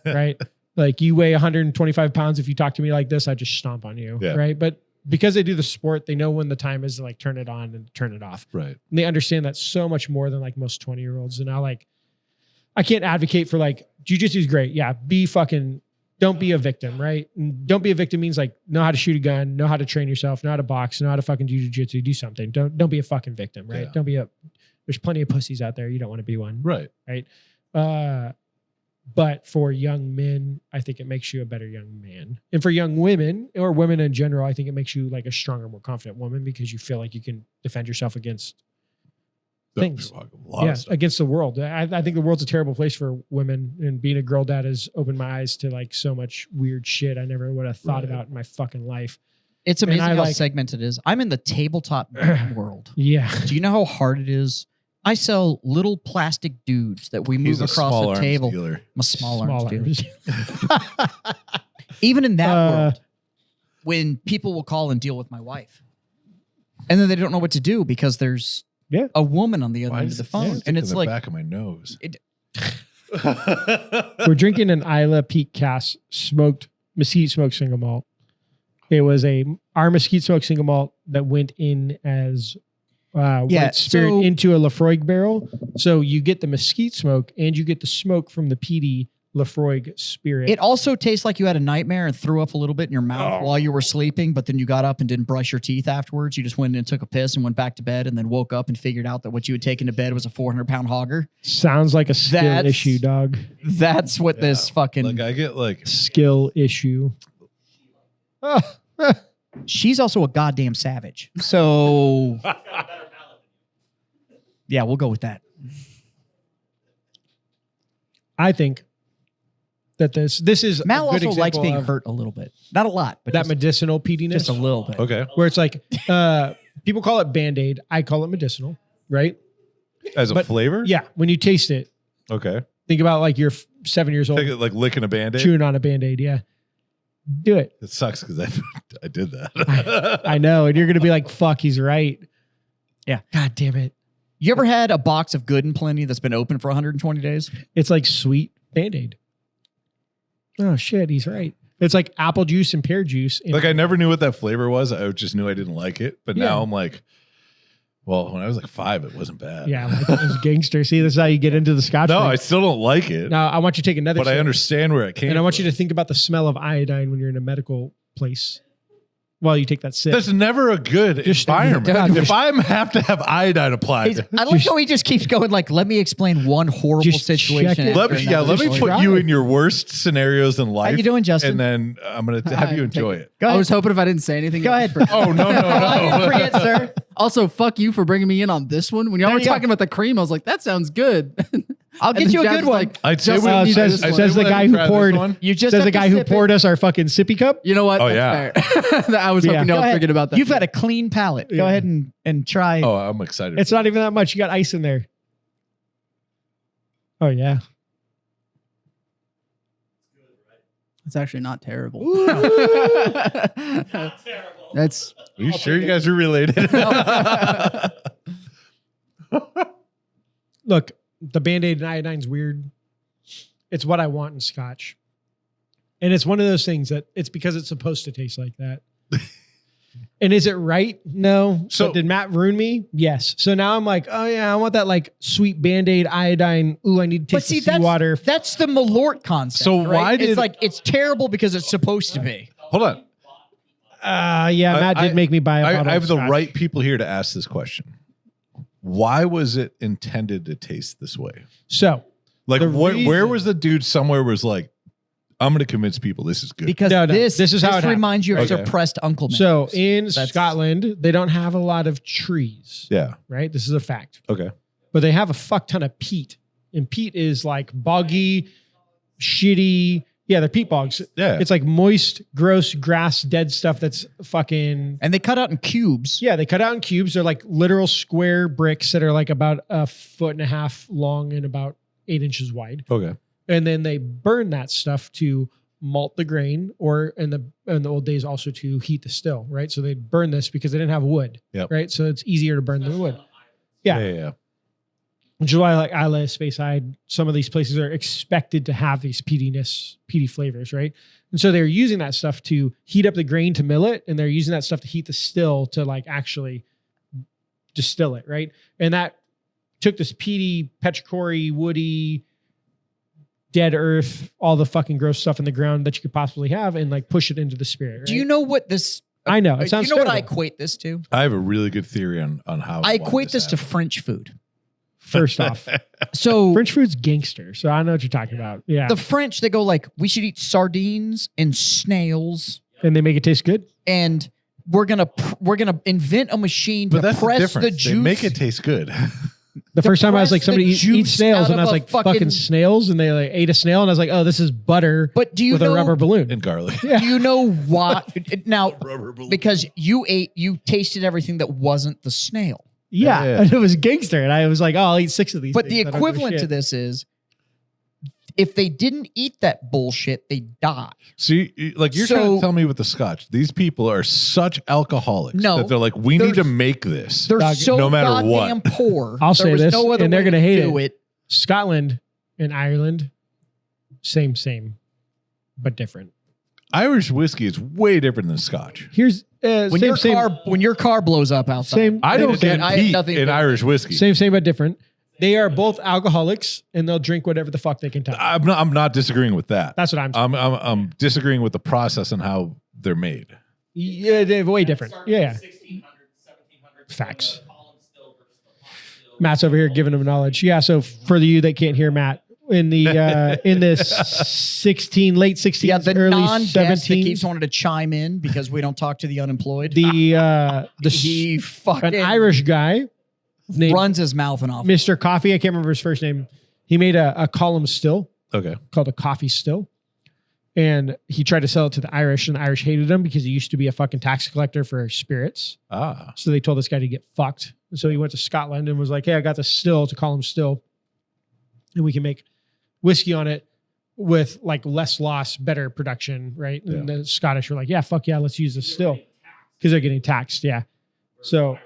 C: Right? Like you weigh 125 pounds. If you talk to me like this, I'd just stomp on you.
B: Yeah.
C: Right. But because they do the sport, they know when the time is to like turn it on and turn it off.
B: Right.
C: And they understand that so much more than like most 20-year-olds. And I can't advocate for like jujitsu is great. Yeah. Don't be a victim, right? And don't be a victim means like know how to shoot a gun, know how to train yourself, know how to box, know how to fucking do jujitsu, do something. Don't be a fucking victim, right?
B: Yeah.
C: There's plenty of pussies out there. You don't want to be one.
B: Right.
C: But for young men, I think it makes you a better young man. And for young women or women in general, I think it makes you like a stronger, more confident woman because you feel like you can defend yourself against things.
B: A lot of stuff.
C: Against the world. I think the world's a terrible place for women, and being a girl dad has opened my eyes to like so much weird shit I never would have thought
B: Right.
C: about in my fucking life.
A: It's
C: And
A: amazing
C: I
A: how
C: like-
A: segmented it is. I'm in the tabletop world.
C: Yeah.
A: Do you know how hard it is? I sell little plastic dudes that we
B: He's
A: move
B: a
A: across
B: small
A: the
B: arms
A: table.
B: dealer.
A: I'm a small arms dealer.
C: arms.
A: Even in that
C: Uh,
A: world, when people will call and deal with my wife, and then they don't know what to do because there's
C: Yeah.
A: a woman on the other
B: Why
A: end
B: does
A: of the
B: it
A: phone,
B: stick
A: and
B: in
A: it's
B: the
A: like,
B: back of my nose.
C: We're drinking an Isla Peak Cask smoked mesquite smoked single malt. It was our mesquite smoked single malt that went in as white spirit
A: so-
C: into a Lafroig barrel. So you get the mesquite smoke and you get the smoke from the peaty Lafroig spirit.
A: it also tastes like you had a nightmare and threw up a little bit in your mouth
C: Oh.
A: while you were sleeping, but then you got up and didn't brush your teeth afterwards. You just went in and took a piss and went back to bed, and then woke up and figured out that what you had taken to bed was a 400-pound hogger.
C: Sounds like a skill
A: That's-
C: issue, dog.
A: That's what this fucking.
B: Like I get like
C: Skill issue. Oh,
A: She's also a goddamn savage. So. Yeah, we'll go with that.
C: I think that this is
A: Mal
C: a good
A: also likes
C: example
A: being
C: of
A: hurt a little bit. Not a lot, but
C: that
A: just,
C: medicinal peatiness.
A: just a little bit.
B: okay
C: Where it's like people call it Band-Aid. I call it medicinal, right?
B: as a
C: But-
B: flavor.
C: Yeah. When you taste it,
B: Okay.
C: think about like you're 7 years old
B: Take it like licking a Band-Aid.
C: chewing on a Band-Aid. Yeah. Do it.
B: It sucks because I did that.
C: I know. And you're going to be like, fuck, he's right.
A: Yeah.
C: God damn it.
A: You ever had a box of Good and Plenty that's been open for 120 days?
C: It's like sweet Band-Aid. Oh shit, he's right. It's like apple juice and pear juice. And
B: Like I never knew what that flavor was. I just knew I didn't like it. But
C: Yeah.
B: now I'm like, well, when I was like 5, it wasn't bad.
C: yeah, like it was gangster. See, this is how you get into the Scotch.
B: No,
C: thing.
B: I still don't like it.
C: Now I want you to take another
B: but I
C: sip.
B: understand where it came.
C: And I want you
B: from.
C: to think about the smell of iodine when you're in a medical place while you take that sip.
B: That's never a good
C: Just-
B: environment.
C: Dude,
B: If I have to have iodine applied,
A: I like how he just keeps going like, let me explain one horrible
C: Just
A: situation.
C: check it.
A: after
B: let me
A: another.
B: let me
C: Just
B: put
C: try
B: you
C: it.
B: in your worst scenarios in life.
A: How you doing, Justin?
B: And then I'm gonna have you enjoy it.
A: Go
D: I
A: ahead.
D: was hoping if I didn't say anything.
A: Go
D: I'd
A: ahead.
D: forget.
B: Oh no no
A: I didn't
B: no!
A: forget, sir.
D: Also, fuck you for bringing me in on this one. When y'all
A: There
D: were
A: you go.
D: talking about the cream, I was like, that sounds good.
A: I'll
D: And
A: get
D: then
A: you a
D: Jazz
A: good
D: was
A: one.
D: like,
B: I'd say
D: Just
B: we
D: let me
C: says-
D: do this
C: says
D: one.
C: the guy who
B: Try this
C: poured-
B: one.
A: You just
C: Says
A: have
C: the
A: to
C: guy who
A: sip it.
C: poured us our fucking sippy cup.
D: You know what?
B: Oh,
D: That's fair. I was
C: Yeah.
D: hoping
A: Go
D: y'all
A: ahead.
D: forget about that.
A: You've had a clean palate. Go
C: Yeah.
A: ahead and try.
B: Oh, I'm excited.
C: It's not even that much. You got ice in there. Oh yeah.
D: It's actually not terrible. That's
B: Are you sure you guys are related?
C: Look, the Band-Aid and iodine's weird. It's what I want in Scotch. And it's one of those things that it's because it's supposed to taste like that. And is it right? No.
B: So-
C: So did Matt ruin me? Yes. So now I'm like, oh yeah, I want that like sweet Band-Aid iodine. Ooh, I need to
A: But
C: taste
A: see,
C: the seawater.
A: that's the Malort concept.
B: So
A: right?
B: why did-
A: it's like it's terrible because it's supposed to be?
B: Hold on.
C: Yeah,
B: I-
C: Matt did
B: I-
C: make me buy a bottle
B: I have
C: of
B: the
C: Scotch.
B: right people here to ask this question. Why was it intended to taste this way?
C: So
B: Like,
C: The
B: where
C: reason-
B: was the dude somewhere was like, I'm going to convince people this is good.
A: Because
C: No,
A: this
C: is how it happened.
A: reminds you of
B: Okay.
A: suppressed Uncle Man.
C: So in
A: That's-
C: Scotland, they don't have a lot of trees,
B: yeah.
C: right? This is a fact.
B: Okay.
C: But they have a fuck ton of peat. And peat is like boggy, shitty. Yeah, they're peat bogs.
B: Yeah.
C: It's like moist, gross grass, dead stuff that's fucking.
A: and they cut out in cubes.
C: Yeah, they cut out in cubes. They're like literal square bricks that are like about 1.5 feet long and about 8 inches wide.
B: Okay.
C: And then they burn that stuff to malt the grain, or in the old days also to heat the still, right? So they burn this because they didn't have wood,
B: Yep.
C: right? So it's easier to burn the wood. Yeah.
B: Yeah.
C: Which is why like Isla, Speyside, some of these places are expected to have these peaty flavors, right? And so they're using that stuff to heat up the grain to mill it, and they're using that stuff to heat the still to like actually distill it, right? And that took this peaty, petrichor, woody, dead earth, all the fucking gross stuff in the ground that you could possibly have, and like push it into the spirit. Right?
A: Do you know what this?
C: I know it
A: Do
C: sounds.
A: you know what I
C: terrible.
A: equate this to?
B: I have a really good theory on how
A: I
B: why
A: equate this to
B: happened.
A: French food.
C: First off,
A: So
C: French food's gangster, so I know what you're talking about. Yeah,
A: the French, they go like, we should eat sardines and snails,
C: and they make it taste good.
A: and we're gonna invent a machine
B: But
A: to
B: that's the
A: press the
B: difference.
A: juice.
B: They make it taste good.
C: The first time I was like,
A: Depressed
C: somebody
A: the
C: eats
A: juice
C: snails,
A: out
C: and I was
A: of a
C: like, fucking snails, and they like ate a snail, and I was like, oh, this is butter
A: But do you
C: with
A: know?
C: a rubber balloon.
B: And garlic.
A: Do you know why? Now,
B: Rubber balloon.
A: because you tasted everything that wasn't the snail.
C: Yeah,
B: Yeah.
C: and it was gangster, and I was like, oh, I'll eat 6 of these.
A: But
C: things.
A: the
C: I don't give a
A: equivalent to
C: shit.
A: this is, if they didn't eat that bullshit, they die.
B: See, like you're trying
A: So-
B: to tell me with the scotch, these people are such alcoholics
A: No,
B: that they're like, we need
A: they're-
B: to make this.
A: They're
C: Dog,
A: so
B: no matter
A: goddamn
B: what.
A: poor.
C: I'll
A: There
C: say
A: was
C: this,
A: no other
C: and they're
A: way
C: gonna
A: to
C: hate
A: do
C: it. Scotland and Ireland, same, but different.
B: Irish whiskey is way different than Scotch.
C: Here's
A: When your car blows up outside,
C: Same-
B: I don't
C: Same-
B: get
A: I had
B: peat
A: nothing
B: in
A: to-
B: Irish whiskey.
C: same, but different. They are both alcoholics, and they'll drink whatever the fuck they can touch.
B: I'm not disagreeing with that.
C: That's what I'm saying.
B: I'm disagreeing with the process and how they're made.
C: Yeah, they're way different. Yeah. Facts. Matt's over here giving them knowledge. Yeah. So for you that can't hear Matt, in the in this late 16s,
A: yeah, the
C: early
A: non-guest that
C: 17s,
A: keeps wanting to chime in because we don't talk to the unemployed.
C: the
A: he
C: an
A: fucking
C: Irish guy named
A: runs his mouth and off.
C: Mr. Coffee. I can't remember his first name. He made a column still
B: Okay.
C: called a coffee still. And he tried to sell it to the Irish, and the Irish hated him because he used to be a fucking tax collector for spirits.
B: Ah.
C: So they told this guy to get fucked. And so he went to Scotland and was like, hey, I got this still to call him still. And we can make whiskey on it with like less loss, better production, right? And the Scottish were like, yeah, fuck yeah, let's use this still. Because they're getting taxed, yeah. So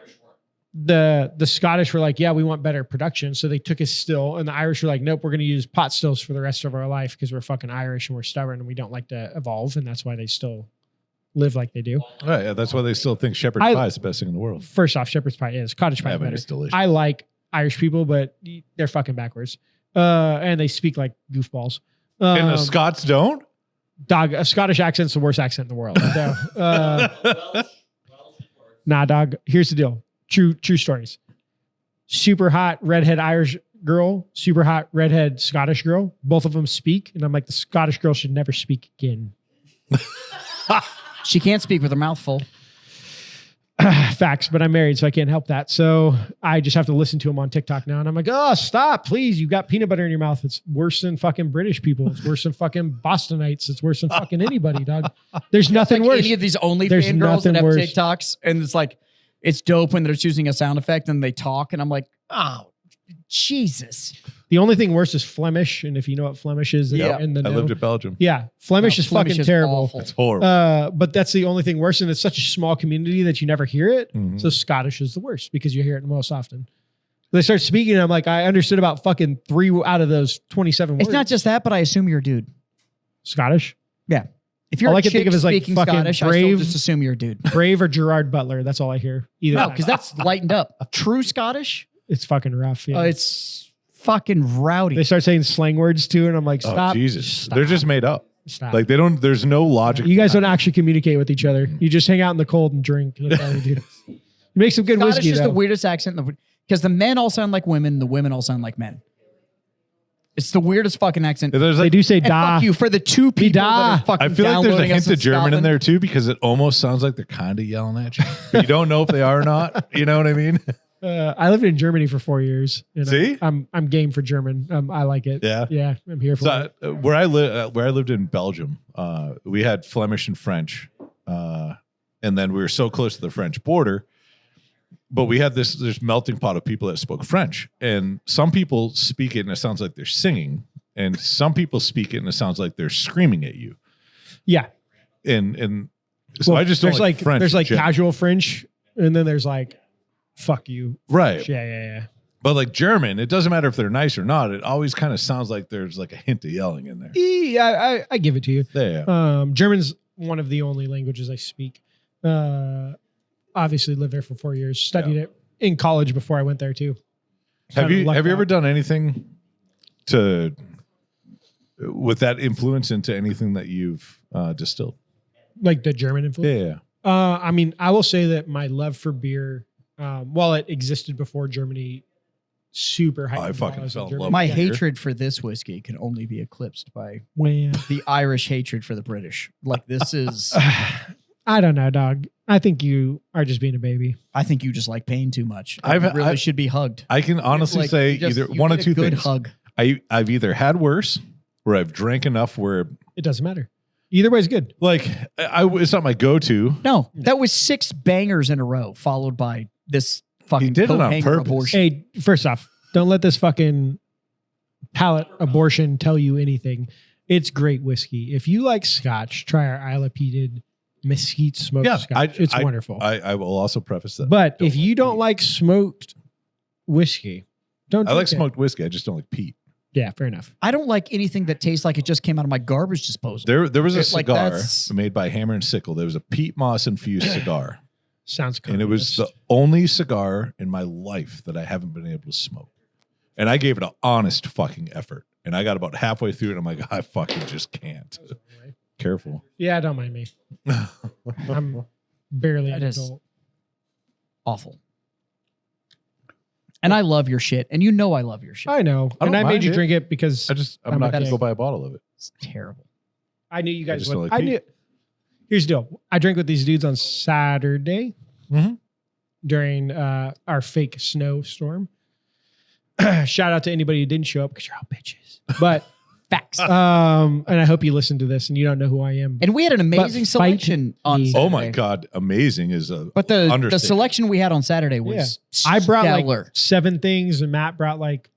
C: the Scottish were like, yeah, we want better production. So they took his still, and the Irish were like, nope, we're going to use pot stills for the rest of our life because we're fucking Irish and we're stubborn and we don't like to evolve. And that's why they still live like they do.
B: Right, yeah, that's why they still think shepherd's pie is the best thing in the world.
C: First off, shepherd's pie is cottage pie
B: Yeah,
C: is
B: but
C: better.
B: it's delicious.
C: I like Irish people, but they're fucking backwards. And they speak like goofballs.
B: And the Scots don't?
C: Dog, a Scottish accent's the worst accent in the world. So, nah, dog. Here's the deal. True stories. Super hot redhead Irish girl, super hot redhead Scottish girl. Both of them speak, and I'm like, the Scottish girl should never speak again.
A: She can't speak with her mouth full.
C: Facts, but I'm married, so I can't help that. So I just have to listen to him on TikTok now. And I'm like, oh, stop, please. You got peanut butter in your mouth. It's worse than fucking British people. It's worse than fucking Bostonites. It's worse than fucking anybody, dog. There's nothing
A: Like
C: worse.
A: any of these
C: There's
A: OnlyFans girls that
C: nothing
A: have
C: worse.
A: TikToks, and it's like, it's dope when they're choosing a sound effect and they talk, and I'm like, oh, Jesus.
C: The only thing worse is Flemish. And if you know what Flemish is,
A: Yeah.
C: in the
B: I
C: know.
B: lived in Belgium.
C: Yeah, Flemish
A: No,
C: is
A: Flemish
C: fucking
A: is
C: terrible.
A: awful.
B: It's horrible.
C: But that's the only thing worse. And it's such a small community that you never hear it.
B: Mhm.
C: So Scottish is the worst because you hear it the most often. They start speaking, and I'm like, I understood about fucking 3 out of those 27 words.
A: It's not just that, but I assume you're a dude.
C: Scottish.
A: Yeah. If you're
C: All
A: a
C: I can think
A: chick
C: of is, like,
A: speaking
C: fucking
A: Scottish, I
C: brave.
A: still just assume you're a dude.
C: Brave or Gerard Butler. That's all I hear. Either
A: No,
C: side.
A: because that's lightened up. True Scottish,
C: it's fucking rough. Yeah.
A: it's fucking rowdy.
C: They start saying slang words too, and I'm like,
B: Oh,
C: stop.
B: Jesus.
C: Stop,
B: They're just made up.
C: stop.
B: Like, there's no logic.
C: You guys don't actually communicate with each other. You just hang out in the cold and drink. That's all you do. You make some good
A: Scottish
C: whiskey
A: is
C: though.
A: the weirdest accent because the men all sound like women, the women all sound like men. It's the weirdest fucking accent.
B: There's
C: They
B: like,
C: do say
A: And
C: da.
A: fuck you for the two people that are
C: da.
A: fucking
B: I feel like there's a
A: downloading us
B: hint of German in
A: Scotland.
B: there too, because it almost sounds like they're kind of yelling at you. But you don't know if they are or not. You know what I mean?
C: I lived in Germany for 4 years. And
B: See?
C: I'm game for German. I like it.
B: Yeah.
C: Yeah, I'm here for it.
B: So where I lived in Belgium, we had Flemish and French, and then we were so close to the French border. But we had this melting pot of people that spoke French, and some people speak it and it sounds like they're singing, and some people speak it and it sounds like they're screaming at you.
C: Yeah.
B: And so
C: Well,
B: I just don't
C: there's
B: like French.
C: There's
B: in
C: like
B: general.
C: casual French, and then there's like fuck you.
B: Right.
C: Yeah.
B: But like German, it doesn't matter if they're nice or not. It always kind of sounds like there's like a hint of yelling in there.
C: Yeah, I give it to you.
B: Yeah.
C: German's one of the only languages I speak. Obviously lived there for 4 years, studied it in college before I went there too.
B: Have you
C: lucked
B: ever
C: out.
B: done anything with that influence into anything that you've distilled?
C: Like the German influence?
B: Yeah.
C: I mean, I will say that my love for beer, while it existed before Germany, super high.
B: I fucking fell in love
A: My
B: Yeah.
A: hatred for this whiskey can only be eclipsed by
C: When
A: the Irish hatred for the British. Like this is
C: I don't know, dog. I think you are just being a baby.
A: I think you just like pain too much.
B: I've-
A: You really
B: I-
A: should be hugged.
B: I can honestly
A: Like,
B: say
A: you just-
B: either
A: you
B: one
A: get
B: of
A: a
B: two
A: good
B: things.
A: hug.
B: I've either had worse or I've drank enough where
C: It doesn't matter. Either way is good.
B: like it's not my go-to.
A: No, that was 6 bangers in a row, followed by this fucking
B: did it on
A: coat hanger
B: purpose.
A: abortion.
C: Hey, first off, don't let this fucking palate abortion tell you anything. It's great whiskey. If you like Scotch, try our Isla Peated Mesquite smoked
B: Yeah,
C: Scotch. It's wonderful.
B: I will also preface that.
C: but
B: don't
C: if you
B: like
C: don't
B: peat.
C: like smoked whiskey, don't.
B: I like
C: drink it.
B: smoked whiskey. I just don't like peat.
C: Yeah, fair enough.
A: I don't like anything that tastes like it just came out of my garbage disposal.
B: There was a
A: Like,
B: cigar
A: that's-
B: made by Hammer and Sickle. There was a peat moss infused cigar,
C: Sounds cool.
B: and it was the only cigar in my life that I haven't been able to smoke. And I gave it an honest fucking effort. And I got about halfway through it. And I'm like, I fucking just can't. Careful.
C: Yeah, don't mind me. I'm barely an
A: That is-
C: adult.
A: Awful. And I love your shit, and you know I love your shit.
C: I know,
B: I
C: and
B: don't
C: I made
B: mind
C: you
B: it.
C: drink it because
B: I'm
C: I'm
B: not going
C: okay.
B: to go buy a bottle of it.
A: It's terrible.
C: I knew you guys
B: just
C: would.
B: don't like
C: I
B: peat.
C: knew. Here's the deal. I drank with these dudes on Saturday
B: Mhm.
C: during our fake snowstorm. Shout out to anybody who didn't show up because you're all bitches. But
A: Facts.
C: and I hope you listen to this and you don't know who I am.
A: And we had an amazing
C: But
A: selection on
C: me.
A: Saturday.
B: Oh my God. Amazing is a.
A: But the
B: Understatement.
A: selection we had on Saturday was
C: I brought
A: stellar.
C: like 7 things and Matt brought like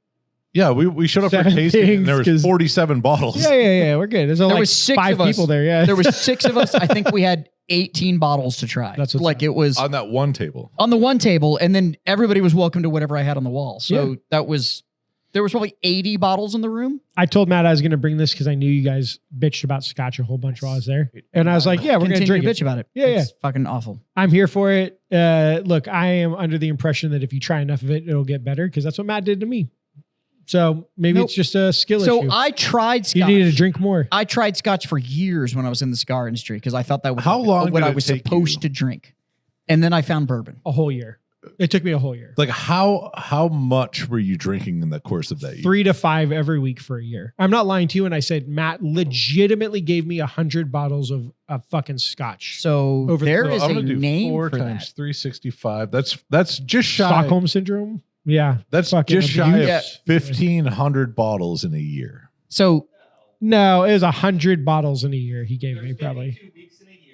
B: Yeah, we showed up for
C: 7
B: tasting and there
C: things,
B: was
C: 'cause-
B: 47 bottles.
C: yeah, we're good. There's only
A: There
C: like
A: was 6
C: 5
A: of us.
C: people there. Yeah,
A: There was 6 of us. I think we had 18 bottles to try.
C: That's what's
A: like
C: up.
A: it was
B: On that one table.
A: on the one table, and then everybody was welcome to whatever I had on the wall. So
C: Yeah.
A: that was there was probably 80 bottles in the room.
C: I told Matt I was going to bring this because I knew you guys bitched about Scotch a whole bunch while I was there, and I was like, "Yeah, we're going to
A: Continue
C: drink
A: to bitch
C: it.
A: about it.
C: Yeah,
A: It's fucking awful.
C: I'm here for it." Look, I am under the impression that if you try enough of it, it'll get better because that's what Matt did to me. So maybe
A: Nope.
C: it's just a skill
A: So
C: issue.
A: I tried
C: You
A: Scotch.
C: needed to drink more.
A: I tried Scotch for years when I was in the cigar industry because I thought that was
B: How long
A: what
B: did
A: I
B: it
A: was
B: take
A: supposed
B: you?
A: to drink, and then I found bourbon.
C: A whole year. It took me a whole year.
B: Like how much were you drinking in the course of that year?
C: 3 to 5 every week for a year. I'm not lying to you. And I said, Matt legitimately gave me 100 bottles of fucking Scotch.
A: So
C: Over-
A: there
C: so
A: is
B: I'm
A: a
B: gonna do
A: name
B: 4
A: for
B: times
A: that.
B: 365. That's just shy.
C: Stockholm syndrome. Yeah.
B: That's
C: Fucking
B: just shy of
C: abuse.
B: 1,500 bottles in a year.
A: So
C: No, it was 100 bottles in a year he gave me probably.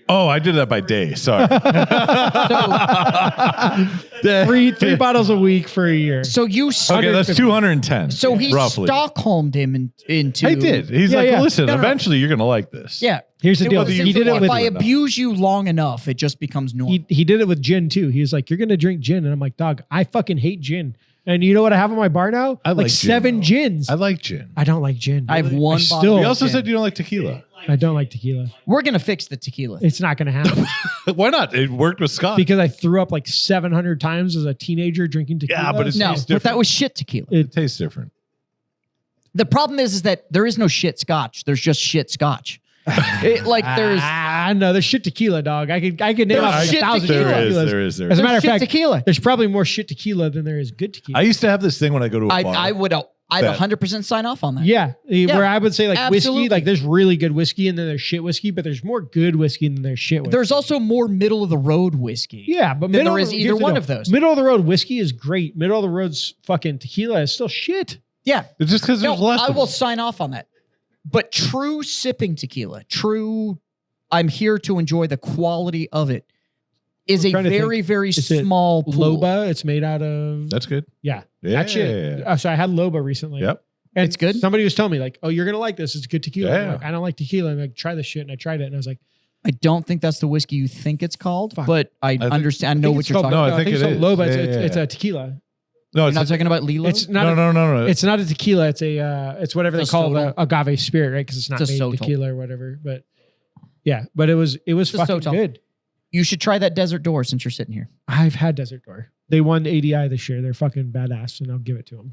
B: Oh, I did that by day. Sorry.
C: Three bottles a week for a year.
A: so you
B: Okay, that's 210.
A: So he
B: roughly.
A: Stockholmed him into.
B: I did. He's
C: Yeah,
B: like,
C: yeah.
B: listen,
A: No, no.
B: eventually you're gonna like this.
A: Yeah.
C: Here's the
A: It
C: deal.
A: was
C: He did it
A: if
C: with
A: I abuse you long enough, it just becomes normal.
C: he did it with gin too. He was like, "You're gonna drink gin," and I'm like, "Dog, I fucking hate gin." And you know what I have in my bar now?
B: I like gin,
C: 7
B: though.
C: gins.
B: I like gin.
C: I don't like gin.
A: I have one
C: still-
A: bottle.
B: You
A: of
B: also
A: gin.
B: said you don't like tequila.
C: I don't like tequila.
A: We're gonna fix the tequila.
C: It's not gonna happen
B: Why not? It worked with Scott.
C: because I threw up like 700 times as a teenager drinking tequila.
B: Yeah, but it's-
A: No,
B: tastes
A: but that
B: different.
A: was shit tequila.
B: It tastes different.
A: The problem is that there is no shit scotch. There's just shit scotch. There's
C: no, there's shit tequila, dog. I could name
A: There's
C: off
A: shit
C: 1,000
A: tequila.
B: There is.
C: tequilas.
B: There is. There
C: As
B: is.
C: a matter of
A: shit
C: fact,
A: tequila.
C: there's probably more shit tequila than there is good tequila.
B: I used to have this thing when I go to a bar.
A: I'd
B: that-
A: 100% sign off on that.
C: Yeah, where I would say like
A: absolutely.
C: whiskey, like there's really good whiskey and then there's shit whiskey, but there's more good whiskey than there's shit whiskey.
A: There's also more middle of the road whiskey.
C: Yeah, but
A: Then
C: middle
A: there
C: of
A: is
C: the-
A: either
C: here's the
A: one
C: deal.
A: of those.
C: Middle of the road whiskey is great. Middle of the road's fucking tequila is still shit.
A: Yeah.
B: It's just because
A: No,
B: there's less.
A: I
B: of
A: will
B: them.
A: sign off on that. But true sipping tequila, I'm here to enjoy the quality of it, is
C: I'm
A: a
C: trying to
A: very,
C: think.
A: very
C: Is it
A: small pool.
C: Loba, it's made out of
B: That's good.
C: yeah.
B: Yeah.
C: That shit. So I had Loba recently.
B: Yep.
C: And
A: It's good?
C: Somebody was telling me like, "Oh, you're gonna like this. It's good tequila." I'm
B: Yeah.
C: like, I don't like tequila. And like, try this shit, and I tried it, and I was like,
A: I don't think that's the whiskey you think it's called,
C: Fuck.
A: but I
B: think-
A: understand. I
C: I
A: know
C: think
A: what
C: it's
A: you're
C: called-
A: talking
B: No, I
A: about.
B: think
C: it's
B: it
C: a
B: is.
C: Loba.
B: Yeah,
C: It's
B: yeah.
C: a tequila.
B: No,
A: You're
B: it's
A: not talking about Lilo?
C: It's not.
B: no.
C: It's not a tequila. It's a. It's whatever
A: It's
C: they
A: a
C: call
A: Sotol.
C: agave spirit, right? Because it's not
A: It's a
C: made
A: Sotol.
C: tequila or whatever. But yeah, but it was
A: a
C: fucking
A: Sotol.
C: good.
A: You should try that Desert Door since you're sitting here.
C: I've had Desert Door. They won ADI this year. They're fucking badass, and I'll give it to them.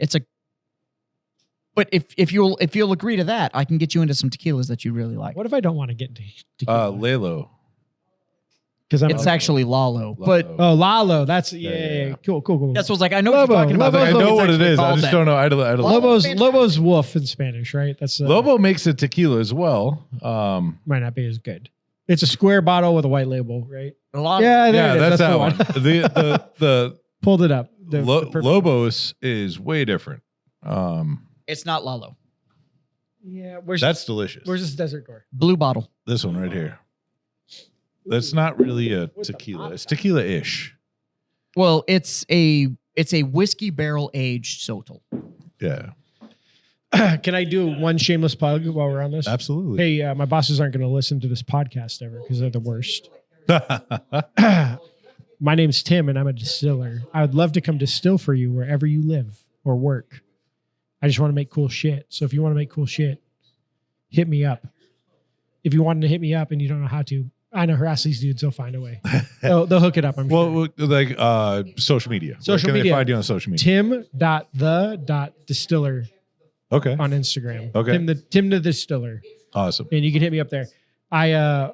A: But if you'll agree to that, I can get you into some tequilas that you really like.
C: What if I don't want to get into tequila?
B: Lalo.
C: Because I'm
A: It's actually Lalo, but
B: Lalo.
C: Lalo. That's
B: Yeah.
C: Cool.
A: that's what I was like. I know what
C: Lobo,
A: you're talking about. but
C: Lobo's
B: I
A: think
B: know
A: it's
B: what it
A: actually
B: is. I
A: called
B: just
A: that.
B: don't know. I
C: Lobo's wolf in Spanish, right? That's
B: Lobo makes a tequila as well.
C: might not be as good. It's a square bottle with a white label, right?
A: Lot-
C: Yeah, there
B: Yeah,
C: it is.
B: that's that
C: the
B: one. The
C: Pulled it up. The purple-
B: Lobos is way different.
A: It's not Lalo.
C: Yeah, where's
B: That's delicious.
C: where's this desert door?
A: Blue bottle.
B: This one right here. That's not really a tequila. It's tequila-ish.
A: Well, it's a whiskey barrel aged Sotel.
B: Yeah,
C: Can I do one shameless plug while we're on this?
B: absolutely.
C: Hey, my bosses aren't going to listen to this podcast ever because they're the worst. My name's Tim, and I'm a distiller. I would love to come distill for you wherever you live or work. I just want to make cool shit. So if you want to make cool shit, hit me up. If you wanted to hit me up and you don't know how to, I know harass these dudes. They'll find a way. They'll hook it up. I'm sure.
B: Well, like social media.
C: Social
B: Where can
C: media.
B: they find you on social media?
C: Tim.the.distiller
B: Okay.
C: on Instagram.
B: Okay.
C: Tim the Distiller.
B: Awesome.
C: And you can hit me up there. I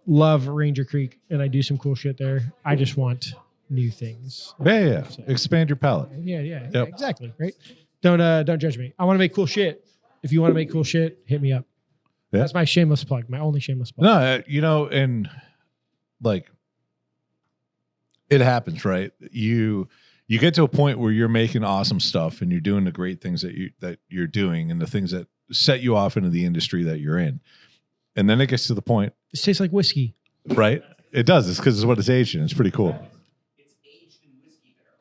C: love Ranger Creek and I do some cool shit there. I just want new things.
B: Yeah. Expand your palate.
C: Yeah,
B: Yep.
C: exactly. Right. Don't judge me. I want to make cool shit. If you want to make cool shit, hit me up.
B: Yeah.
C: That's my shameless plug. My only shameless plug.
B: No, and like it happens, right? You get to a point where you're making awesome stuff and you're doing the great things that you're doing and the things that set you off into the industry that you're in. And then it gets to the point,
C: This tastes like whiskey.
B: right? It does. It's because it's what it's aged in. It's pretty cool.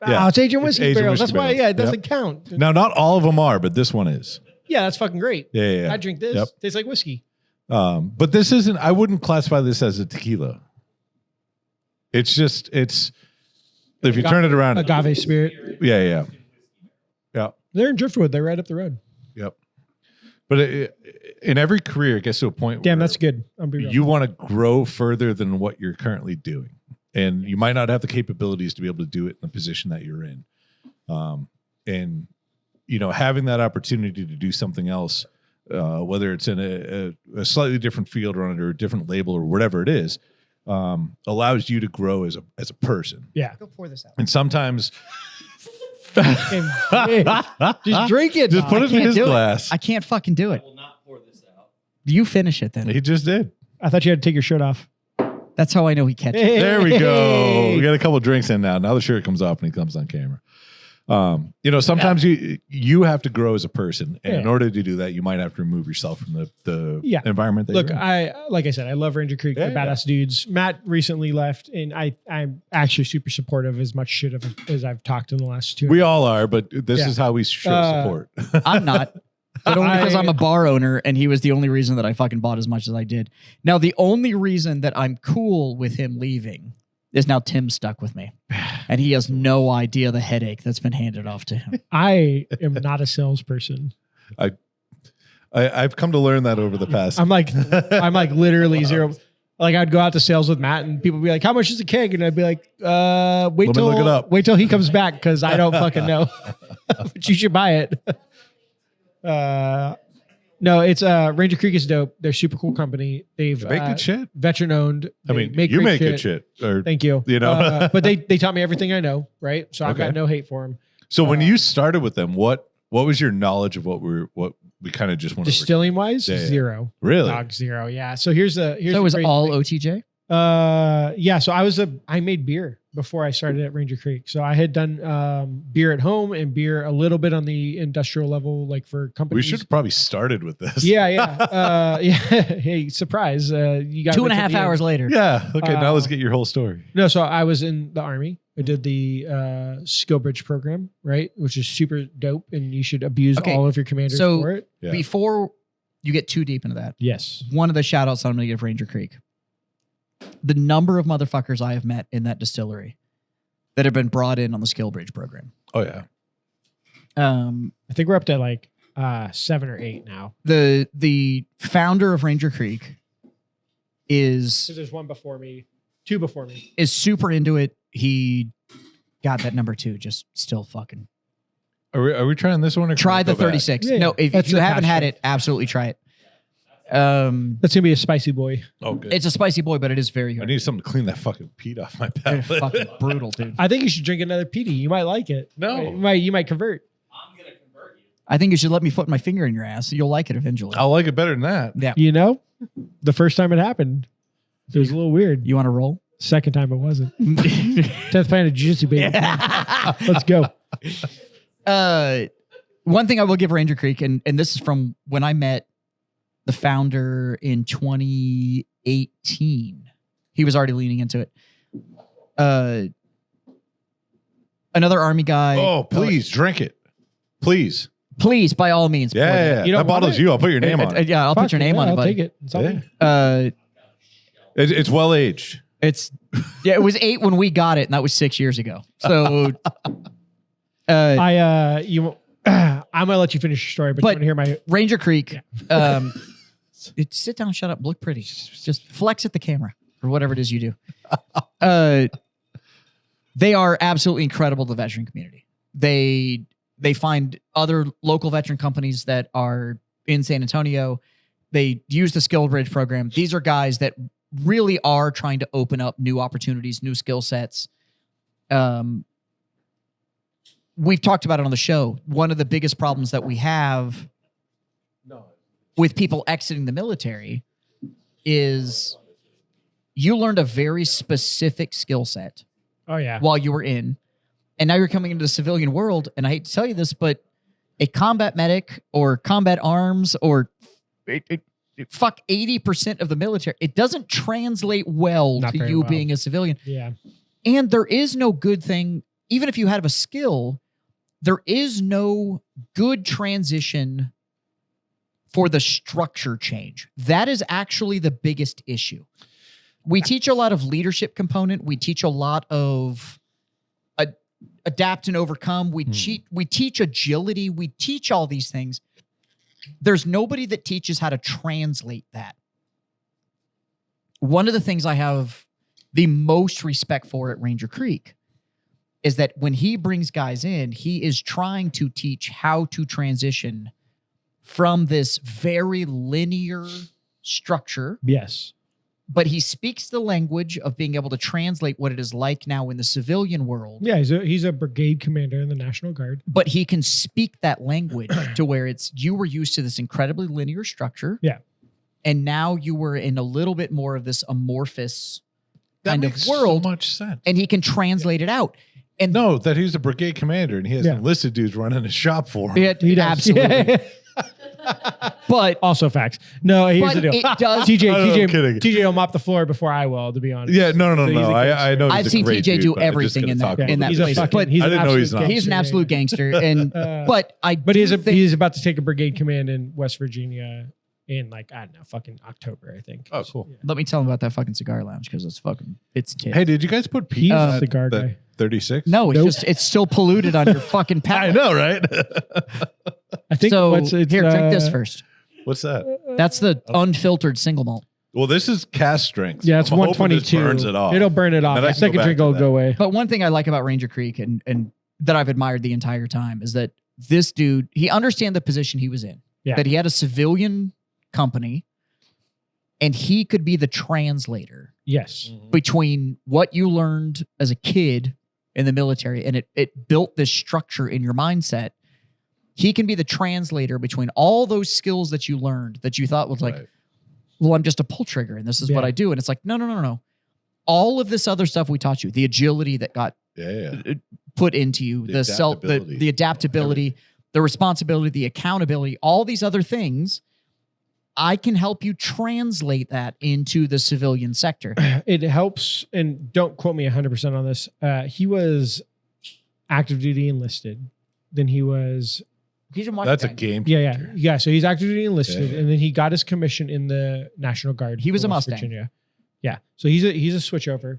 B: Yeah.
C: Oh, it's aged in whiskey
B: aged in
C: barrels.
B: whiskey
C: That's why,
B: barrels.
C: it doesn't count.
B: Now, not all of them are, but this one is.
C: Yeah, that's fucking great.
B: Yeah.
C: I drink this.
B: Yep.
C: Tastes like whiskey.
B: But this isn't, I wouldn't classify this as a tequila. If you turn it around,
C: Agave spirit.
B: yeah.
C: They're in Driftwood. They're right up the road.
B: Yep. But in every career, it gets to a point
C: Damn,
B: where
C: that's good. I'll be real.
B: you want to grow further than what you're currently doing. And you might not have the capabilities to be able to do it in the position that you're in. And, having that opportunity to do something else, whether it's in a slightly different field or under a different label or whatever it is, allows you to grow as a person.
C: Yeah.
A: Go pour this out.
B: And sometimes
C: Just drink it.
B: just put it in
A: can't
B: his
A: do it.
B: glass.
A: I can't fucking do it. You finish it then.
B: He just did.
C: I thought you had to take your shirt off.
A: That's how I know he catches.
C: Hey.
B: There we go. We got a couple drinks in now. Now the shirt comes off and he comes on camera. Sometimes you have to grow as a person, and in
C: Yeah.
B: order to do that, you might have to remove yourself from the
C: Yeah.
B: environment. That
C: Look,
B: you're in.
C: like I said, I love Ranger Creek.
B: Yeah,
C: They're badass dudes. Matt recently left, and I'm actually super supportive as much shit as I've talked in the last 2
B: we all are, but this
C: Yeah.
B: is how we show support.
A: I'm not. But only because I'm a bar owner, and he was the only reason that I fucking bought as much as I did. Now, the only reason that I'm cool with him leaving is now Tim's stuck with me. And he has no idea the headache that's been handed off to him.
C: I am not a salesperson.
B: I've come to learn that over the past.
C: I'm like literally zero. Like I'd go out to sales with Matt, and people would be like, "How much is a keg?" And I'd be like, "Wait
B: me
C: till
B: look it up."
C: Wait till he comes back because I don't fucking know." But you should buy it. No, it's Ranger Creek is dope. They're a super cool company. They've
B: They make good shit.
C: veteran owned.
B: I mean, you
C: great
B: make good shit. Or,
C: Thank you. But they taught me everything I know, right? So I've got
B: Okay.
C: no hate for them.
B: so when you started with them, what was your knowledge of what we kind of just went over?
C: Distilling wise,
B: Yeah, yeah.
C: zero.
B: Really?
C: Dog zero. Yeah. So here's
A: So
C: the
A: it was
C: crazy
A: all
C: thing.
A: OTJ?
C: Yeah. So I made beer before I started at Ranger Creek. So I had done beer at home and beer a little bit on the industrial level, like for
B: We
C: companies.
B: should have probably started with this.
C: Yeah. Yeah. Hey, surprise. You got
A: 2.5 hours later.
B: Yeah. Okay. Now let's
C: Uh,
B: get your whole story.
C: No, so I was in the Army. I did the Skill Bridge program, right? Which is super dope, and you should abuse
A: Okay,
C: all of your commanders
A: so-
C: for it.
B: Yeah.
A: Before you get too deep into that,
C: Yes.
A: one of the shout outs I'm going to give Ranger Creek. The number of motherfuckers I have met in that distillery that have been brought in on the Skill Bridge program.
B: Oh yeah.
C: I think we're up to like 7 or 8 now.
A: The founder of Ranger Creek
C: So there's one before me, 2 before me.
A: is super into it. He got that number 2, just still fucking
B: Are we trying this one or can
A: try
B: we
A: the
B: go back?
A: 36.
C: Yeah,
A: No, if
C: that's
A: you
C: the
A: haven't had
C: passion.
A: it, absolutely try it.
C: That's gonna be a spicy boy.
B: Oh, good.
A: It's a spicy boy, but it is very
B: I
A: good.
B: need something to clean that fucking peat off my
A: It's
B: palate.
A: fucking brutal, dude.
C: I think you should drink another PD. You might like it.
B: No.
C: You might convert.
A: I think you should let me put my finger in your ass. You'll like it eventually.
B: I'll like it better than that.
A: Yeah.
C: You know, the first time it happened. It was a little weird.
A: You want to roll?
C: Second time it wasn't. 10th Planet Jiu-Jitsu, baby. Let's go.
A: One thing I will give Ranger Creek, and this is from when I met the founder in 2018. He was already leaning into it. Another Army guy.
B: Oh, please drink it. Please.
A: Please, by all means. pour that.
B: Yeah.
C: You don't
B: That
C: want
B: bottle's
C: it?
B: you. I'll put your name on it.
A: Yeah, I'll put your name on it,
C: I'll
A: buddy.
C: take it. It's all
B: Yeah.
C: me.
B: It's well aged.
A: It was 8 when we got it, and that was 6 years ago. So,
C: I'm gonna let you finish your story, but you
A: But-
C: want to hear my
A: Ranger Creek. Sit down, shut up, look pretty. Just flex at the camera or whatever it is you do. They are absolutely incredible to the veteran community. They find other local veteran companies that are in San Antonio. They use the Skill Bridge program. These are guys that really are trying to open up new opportunities, new skill sets. We've talked about it on the show. One of the biggest problems that we have with people exiting the military is you learned a very specific skill set
C: Oh yeah.
A: while you were in, and now you're coming into the civilian world. And I hate to tell you this, but a combat medic or combat arms or fuck 80% of the military, it doesn't translate well
C: Not
A: to
C: very
A: you
C: well.
A: being a civilian.
C: Yeah.
A: And there is no good thing, even if you have a skill, there is no good transition for the structure change. That is actually the biggest issue. We teach a lot of leadership component. We teach a lot of adapt and overcome. We teach agility. We teach all these things. There's nobody that teaches how to translate that. One of the things I have the most respect for at Ranger Creek is that when he brings guys in, he is trying to teach how to transition from this very linear structure,
C: Yes.
A: but he speaks the language of being able to translate what it is like now in the civilian world.
C: Yeah. He's a brigade commander in the National Guard.
A: But he can speak that language to where it's you were used to this incredibly linear structure.
C: Yeah.
A: And now you were in a little bit more of this amorphous
B: That
A: kind
B: makes
A: of world.
B: so much sense.
A: And he can translate it out. And
B: No, that he's a brigade commander and he has
C: Yeah.
B: enlisted dudes running a shop for him.
A: it,
C: He does.
A: absolutely. But
C: Also facts. No, here's the deal.
A: it does.
C: TJ,
B: I'm kidding.
C: TJ will mop the floor before I will, to be honest.
B: Yeah, no.
C: So he's a
B: I know.
A: I've
B: he's a
A: seen
B: great
A: TJ
B: dude,
A: do
B: but I'm just
A: everything
B: gonna
A: in
B: talk
A: that
B: about
A: in that
C: he's
A: place.
C: a fucking,
A: But
C: he's
B: I
C: an
B: didn't know he's
C: absolute
B: not.
A: he's an
C: gangster.
A: absolute gangster. And but I
C: But he's
A: do think-
C: he's about to take a brigade command in West Virginia in like, I don't know, fucking October, I think.
B: Oh, cool.
C: Yeah.
A: let me tell him about that fucking cigar lounge because it's tit.
B: Hey, did you guys put Pete
C: He's
B: on
C: a
B: that,
C: cigar
B: that
C: guy.
B: 36?
A: No, it's
C: Nope.
A: just it's still polluted on your fucking
B: I
A: palate.
B: know, right?
C: I think
A: So
C: it's,
A: here, drink this first.
B: What's that?
A: That's the unfiltered single malt.
B: Well, this is cast strength.
C: Yeah, it's
B: I'm hoping this
C: 122.
B: burns it off.
C: It'll burn it off.
B: Then I
C: The
B: can go
C: second
B: back
C: drink
B: to
C: will
B: that.
C: go away.
A: But one thing I like about Ranger Creek and that I've admired the entire time is that this dude, he understand the position he was in.
C: Yeah.
A: That he had a civilian company and he could be the translator
C: Yes.
A: between what you learned as a kid in the military and it built this structure in your mindset. He can be the translator between all those skills that you learned that you thought was like,
B: Right.
A: well, I'm just a pull trigger and this is what
C: Yeah.
A: I do. And it's like, no. All of this other stuff we taught you, the agility that got
B: Yeah.
A: put into you,
B: The
A: the self,
B: adaptability.
A: the adaptability, the responsibility, the accountability, all these other things, I can help you translate that into the civilian sector.
C: It helps, and don't quote me 100% on this. He was active duty enlisted. Then he was,
A: He's a
B: That's a
A: Mustang.
B: game.
C: yeah. So he's active duty enlisted,
B: Yeah.
C: and then he got his commission in the National Guard.
A: He was
C: for
A: a
C: West
A: Mustang.
C: Virginia. Yeah. So he's a switchover.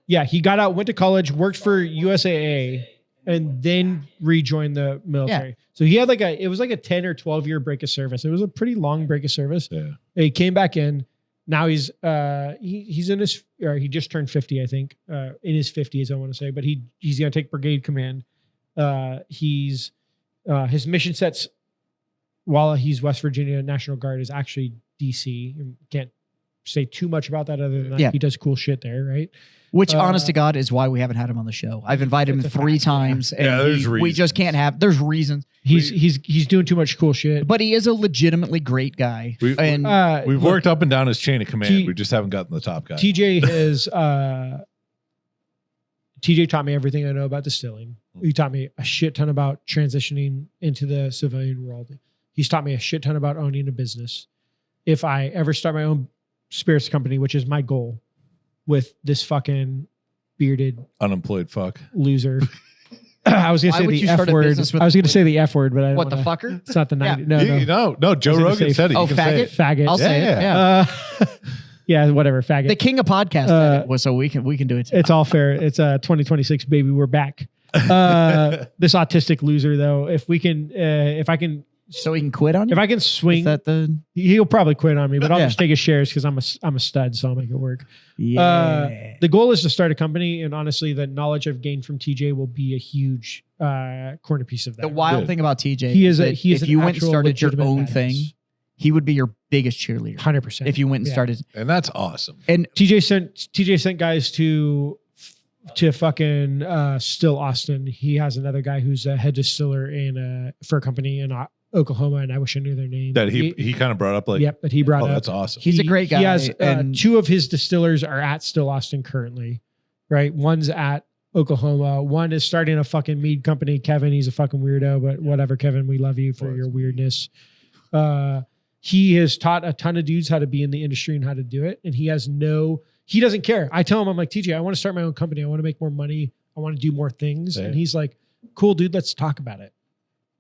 C: Yeah, he got out, went to college, worked for USAA, and then rejoined the military. So he had it was like a 10 or 12 year break of service. It was a pretty long break of service.
B: Yeah.
C: He came back in. Now he's he's in his, or he just turned 50, I think, in his 50s, I want to say, but he's going to take brigade command. He's his mission sets while he's West Virginia National Guard is actually DC. You can't say too much about that other than that
A: Yeah.
C: he does cool shit there, right?
A: Which, honest to God, is why we haven't had him on the show. I've invited him
C: It's a
A: 3
C: fact, yeah.
A: times, and
B: Yeah, there's
A: we
B: reasons.
A: just can't have. There's reasons,
C: He's doing too much cool shit.
A: but he is a legitimately great guy. And
B: We've
C: look,
B: worked up and down his chain of command.
C: T-
B: we just haven't gotten the top guy.
C: TJ has TJ taught me everything I know about distilling. He taught me a shit ton about transitioning into the civilian world. He's taught me a shit ton about owning a business. If I ever start my own spirits company, which is my goal, with this fucking bearded
B: Unemployed fuck.
C: loser. I was gonna
A: Why
C: say
A: would
C: the
A: you start
C: F
A: a
C: word.
A: business with-
C: I was gonna say the F word, but I don't
A: what the
C: wanna-
A: fucker?
C: It's not the
A: Yeah.
C: 90. No.
B: No, Joe
C: I was gonna
B: Rogan
C: say-
B: said it.
A: Oh,
B: You can
A: faggot?
B: say it.
C: Faggot.
A: I'll say it.
B: Yeah.
A: Yeah.
C: Yeah, whatever. Faggot.
A: The king of podcast. said it was, so we can do it.
C: It's all fair. It's 2026, baby. We're back. This autistic loser, though, if I can
A: so he can quit on you.
C: If I can
A: Is
C: swing,
A: that the
C: he'll probably quit on me, but I'll
A: Yeah.
C: just take his shares because I'm a stud, so I'll make it work.
A: yeah?
C: The goal is to start a company, and honestly, the knowledge I've gained from TJ will be a huge corner piece of that.
A: The wild
B: Good.
A: thing about TJ,
C: He is
A: that
C: he is
A: if
C: an
A: you went and
C: actual
A: started your
C: legitimate
A: own
C: badass.
A: thing, he would be your biggest cheerleader.
C: 100%.
A: If you went and
C: Yeah.
A: started,
B: And that's awesome.
A: and
C: TJ sent guys to fucking Still Austin. He has another guy who's a head distiller for a company in Oklahoma, and I wish I knew their name.
B: That he kind of brought up like,
C: Yep, that he brought
B: oh,
C: up.
B: that's awesome.
A: He's a great guy,
C: He has
A: and-
C: 2 of his distillers are at Still Austin currently, right? One's at Oklahoma. One is starting a fucking mead company. Kevin, he's a fucking weirdo, but whatever, Kevin, we love you for your weirdness. He has taught a ton of dudes how to be in the industry and how to do it, and he doesn't care. I tell him, I'm like, TJ, I want to start my own company. I want to make more money. I want to do more things.
B: Yeah.
C: And he's like, cool, dude, let's talk about it.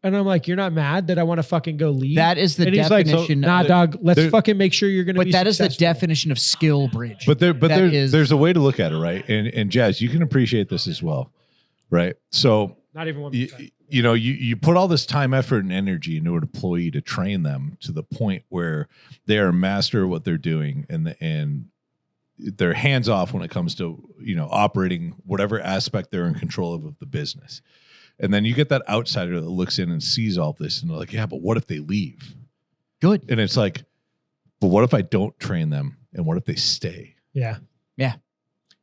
C: And I'm like, you're not mad that I want to fucking go lead?
A: that is the
C: and he's like,
A: definition.
C: nah,
A: of,
C: dog, let's
B: there-
C: fucking make sure you're going to be
A: but that is the
C: successful.
A: definition of skill bridge.
B: But
A: That is-
B: there's a way to look at it, right? And Jazz, you can appreciate this as well, right? So
C: Not even 1%.
B: you put all this time, effort, and energy into an employee to train them to the point where they are a master of what they're doing, and they're hands off when it comes to operating whatever aspect they're in control of the business. And then you get that outsider that looks in and sees all this, and they're like, "Yeah, but what if they leave?"
A: Good.
B: And it's like, "But what if I don't train them? And what if they stay?"
C: Yeah.
A: Yeah.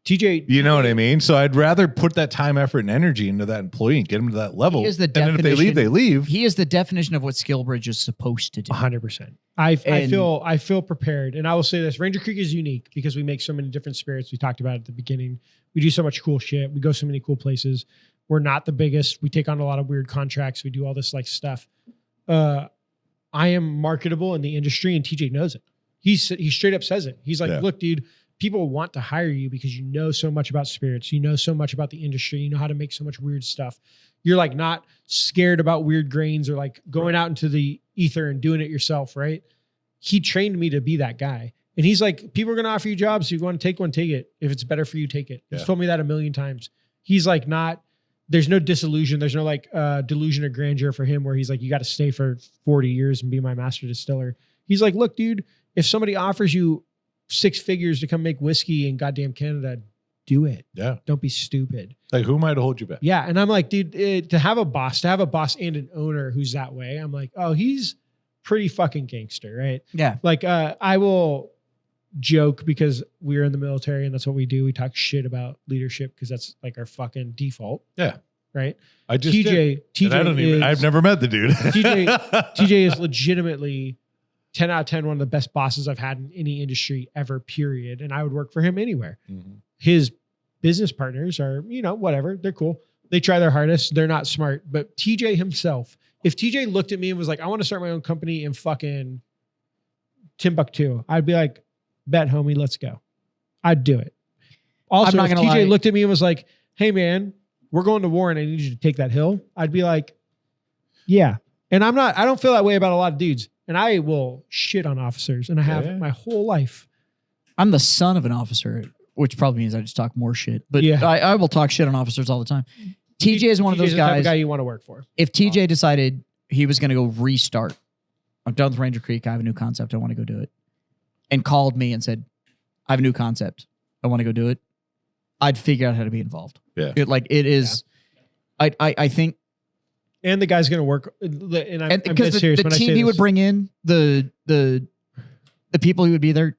C: TJ,
B: You know what I mean? So I'd rather put that time, effort, and energy into that employee and get them to that level.
A: He is the
B: and then if they leave,
A: definition-
B: they leave.
A: He is the definition of what skill bridge is supposed to do.
C: 100%. I
A: And-
C: feel prepared. And I will say this, Ranger Creek is unique because we make so many different spirits. We talked about it at the beginning. We do so much cool shit. We go so many cool places. We're not the biggest. We take on a lot of weird contracts. We do all this like stuff. I am marketable in the industry, and TJ knows it. He straight up says it. He's like,
B: Yeah.
C: look, dude, people want to hire you because you know so much about spirits. You know so much about the industry. You know how to make so much weird stuff. You're like not scared about weird grains or like going out into the ether and doing it yourself, right? He trained me to be that guy. And he's like, people are going to offer you jobs. If you want to take one, take it. If it's better for you, take it. He's
B: Yeah.
C: told me that a million times. He's like, there's no disillusion. There's no like delusion of grandeur for him where he's like, you got to stay for 40 years and be my master distiller. He's like, look, dude, if somebody offers you 6 figures to come make whiskey in goddamn Canada, do it.
B: Yeah.
C: Don't be stupid.
B: Like, who am I to hold you back?
C: Yeah. And I'm like, dude, to have a boss and an owner who's that way, I'm like, oh, he's pretty fucking gangster, right?
A: Yeah.
C: Like, I will joke because we're in the military and that's what we do. We talk shit about leadership because that's like our fucking default.
B: Yeah.
C: Right.
B: I just did. And I don't even. I've never met the dude.
C: TJ is legitimately 10 out of 10, one of the best bosses I've had in any industry ever, period. And I would work for him anywhere.
B: Mhm.
C: His business partners are, whatever. They're cool. They try their hardest. They're not smart. But TJ himself, if TJ looked at me and was like, I want to start my own company in fucking Timbuktu, I'd be like, bet, homie, let's go. I'd do it. Also,
A: I'm not
C: if
A: gonna
C: TJ
A: lie.
C: looked at me and was like, hey, man, we're going to war and I need you to take that hill, I'd be like, yeah. And I don't feel that way about a lot of dudes. And I will shit on officers. And I have
B: Yeah.
C: my whole life.
A: I'm the son of an officer, which probably means I just talk more shit. But
C: Yeah.
A: I will talk shit on officers all the time. TJ is one of
C: TJ's
A: those
C: the type
A: guys.
C: guy you want to work for.
A: If TJ decided he was going to go restart, I'm done with Ranger Creek. I have a new concept. I want to go do it. And called me and said, I have a new concept. I want to go do it. I'd figure out how to be involved.
B: Yeah.
A: It is. I think
C: And the guy's going to work. And I'm
A: because
C: dead serious
A: the
C: when I
A: team
C: say
A: he would
C: this.
A: bring in, the people who would be there,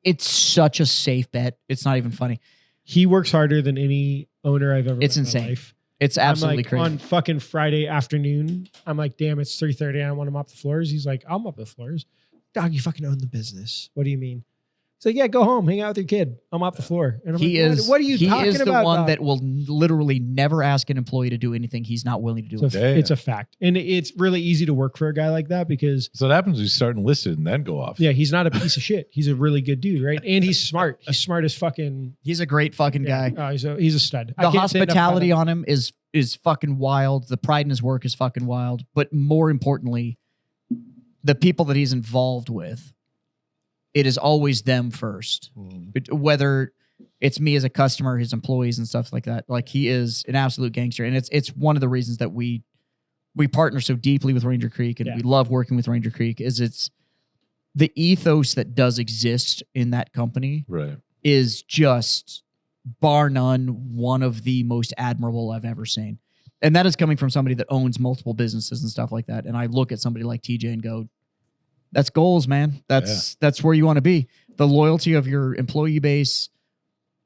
A: it's such a safe bet. It's not even funny.
C: He works harder than any owner I've ever met
A: It's
C: in my
A: insane.
C: life.
A: It's absolutely
C: I'm like,
A: crazy.
C: on fucking Friday afternoon, I'm like, damn, it's 3:30. I want to mop the floors. He's like, I'll mop the floors. Dog, you fucking own the business. What do you mean? He's like, yeah, go home, hang out with your kid. I'll mop the floor. And I'm
A: He
C: like,
A: is.
C: what are you
A: He
C: talking
A: is the
C: about?
A: one
C: dog?
A: that will literally never ask an employee to do anything he's not willing to do.
C: So
B: Yeah.
C: it's a fact. And it's really easy to work for a guy like that because,
B: So what happens is you start enlisted and then go off.
C: yeah, he's not a piece of shit. He's a really good dude, right? And he's smart. He's smart as fucking
A: He's a great fucking
C: yeah.
A: guy.
C: Oh, he's a stud. I
A: The
C: can't say enough about
A: hospitality
C: him.
A: on him is fucking wild. The pride in his work is fucking wild. But more importantly, the people that he's involved with, it is always them first. Whether it's me as a customer, his employees and stuff like that. Like he is an absolute gangster. And it's one of the reasons that we partner so deeply with Ranger Creek and
C: Yeah.
A: we love working with Ranger Creek is it's the ethos that does exist in that company
B: Right.
A: is just bar none one of the most admirable I've ever seen. And that is coming from somebody that owns multiple businesses and stuff like that. And I look at somebody like TJ and go, that's goals, man. That's where you want to be. The loyalty of your employee base,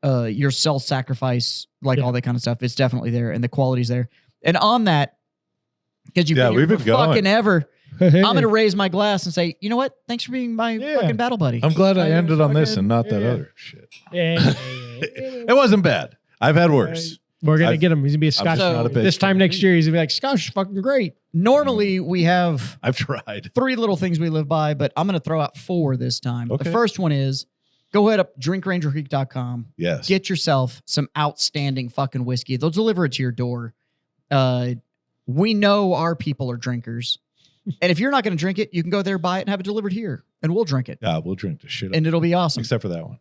A: your self-sacrifice, like
C: Yeah.
A: all that kind of stuff. It's definitely there. And the quality's there. And on that, because you've
B: Yeah,
A: been here
B: we've been
A: for
B: going.
A: fucking ever, I'm going to raise my glass and say, you know what? Thanks for being my
C: Yeah.
A: fucking battle buddy.
B: I'm glad I
C: Yeah,
B: ended on this
C: fucking-
B: and not that
C: yeah.
B: other shit.
C: Yeah.
B: It wasn't bad. I've had worse.
C: We're gonna
B: I've-
C: get him. He's gonna be a Scotch.
A: just not a
B: bitch.
C: This time next year, he's gonna be like, Scotch is fucking great.
A: Normally, we have
B: I've tried.
A: 3 little things we live by, but I'm going to throw out 4 this time.
B: Okay.
A: The first one is go ahead up drinkrangercreek.com.
B: Yes.
A: Get yourself some outstanding fucking whiskey. They'll deliver it to your door. We know our people are drinkers. And if you're not going to drink it, you can go there, buy it, and have it delivered here, and we'll drink it.
B: Yeah, we'll drink the shit.
A: And it'll be awesome.
B: Except for that one.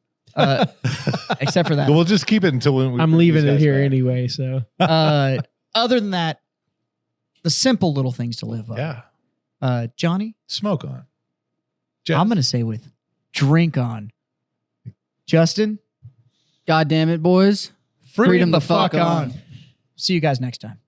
A: Except for that.
B: We'll just keep it until when we
C: I'm
B: bring
C: leaving
B: these
C: it
B: guys
C: here
B: back.
C: anyway. So
A: Other than that, the simple little things to live by.
B: Yeah.
A: Johnny,
B: Smoke on. Jeff.
A: I'm going to say with drink on. Justin,
D: God damn it, boys.
A: freedom the fuck on. See you guys next time.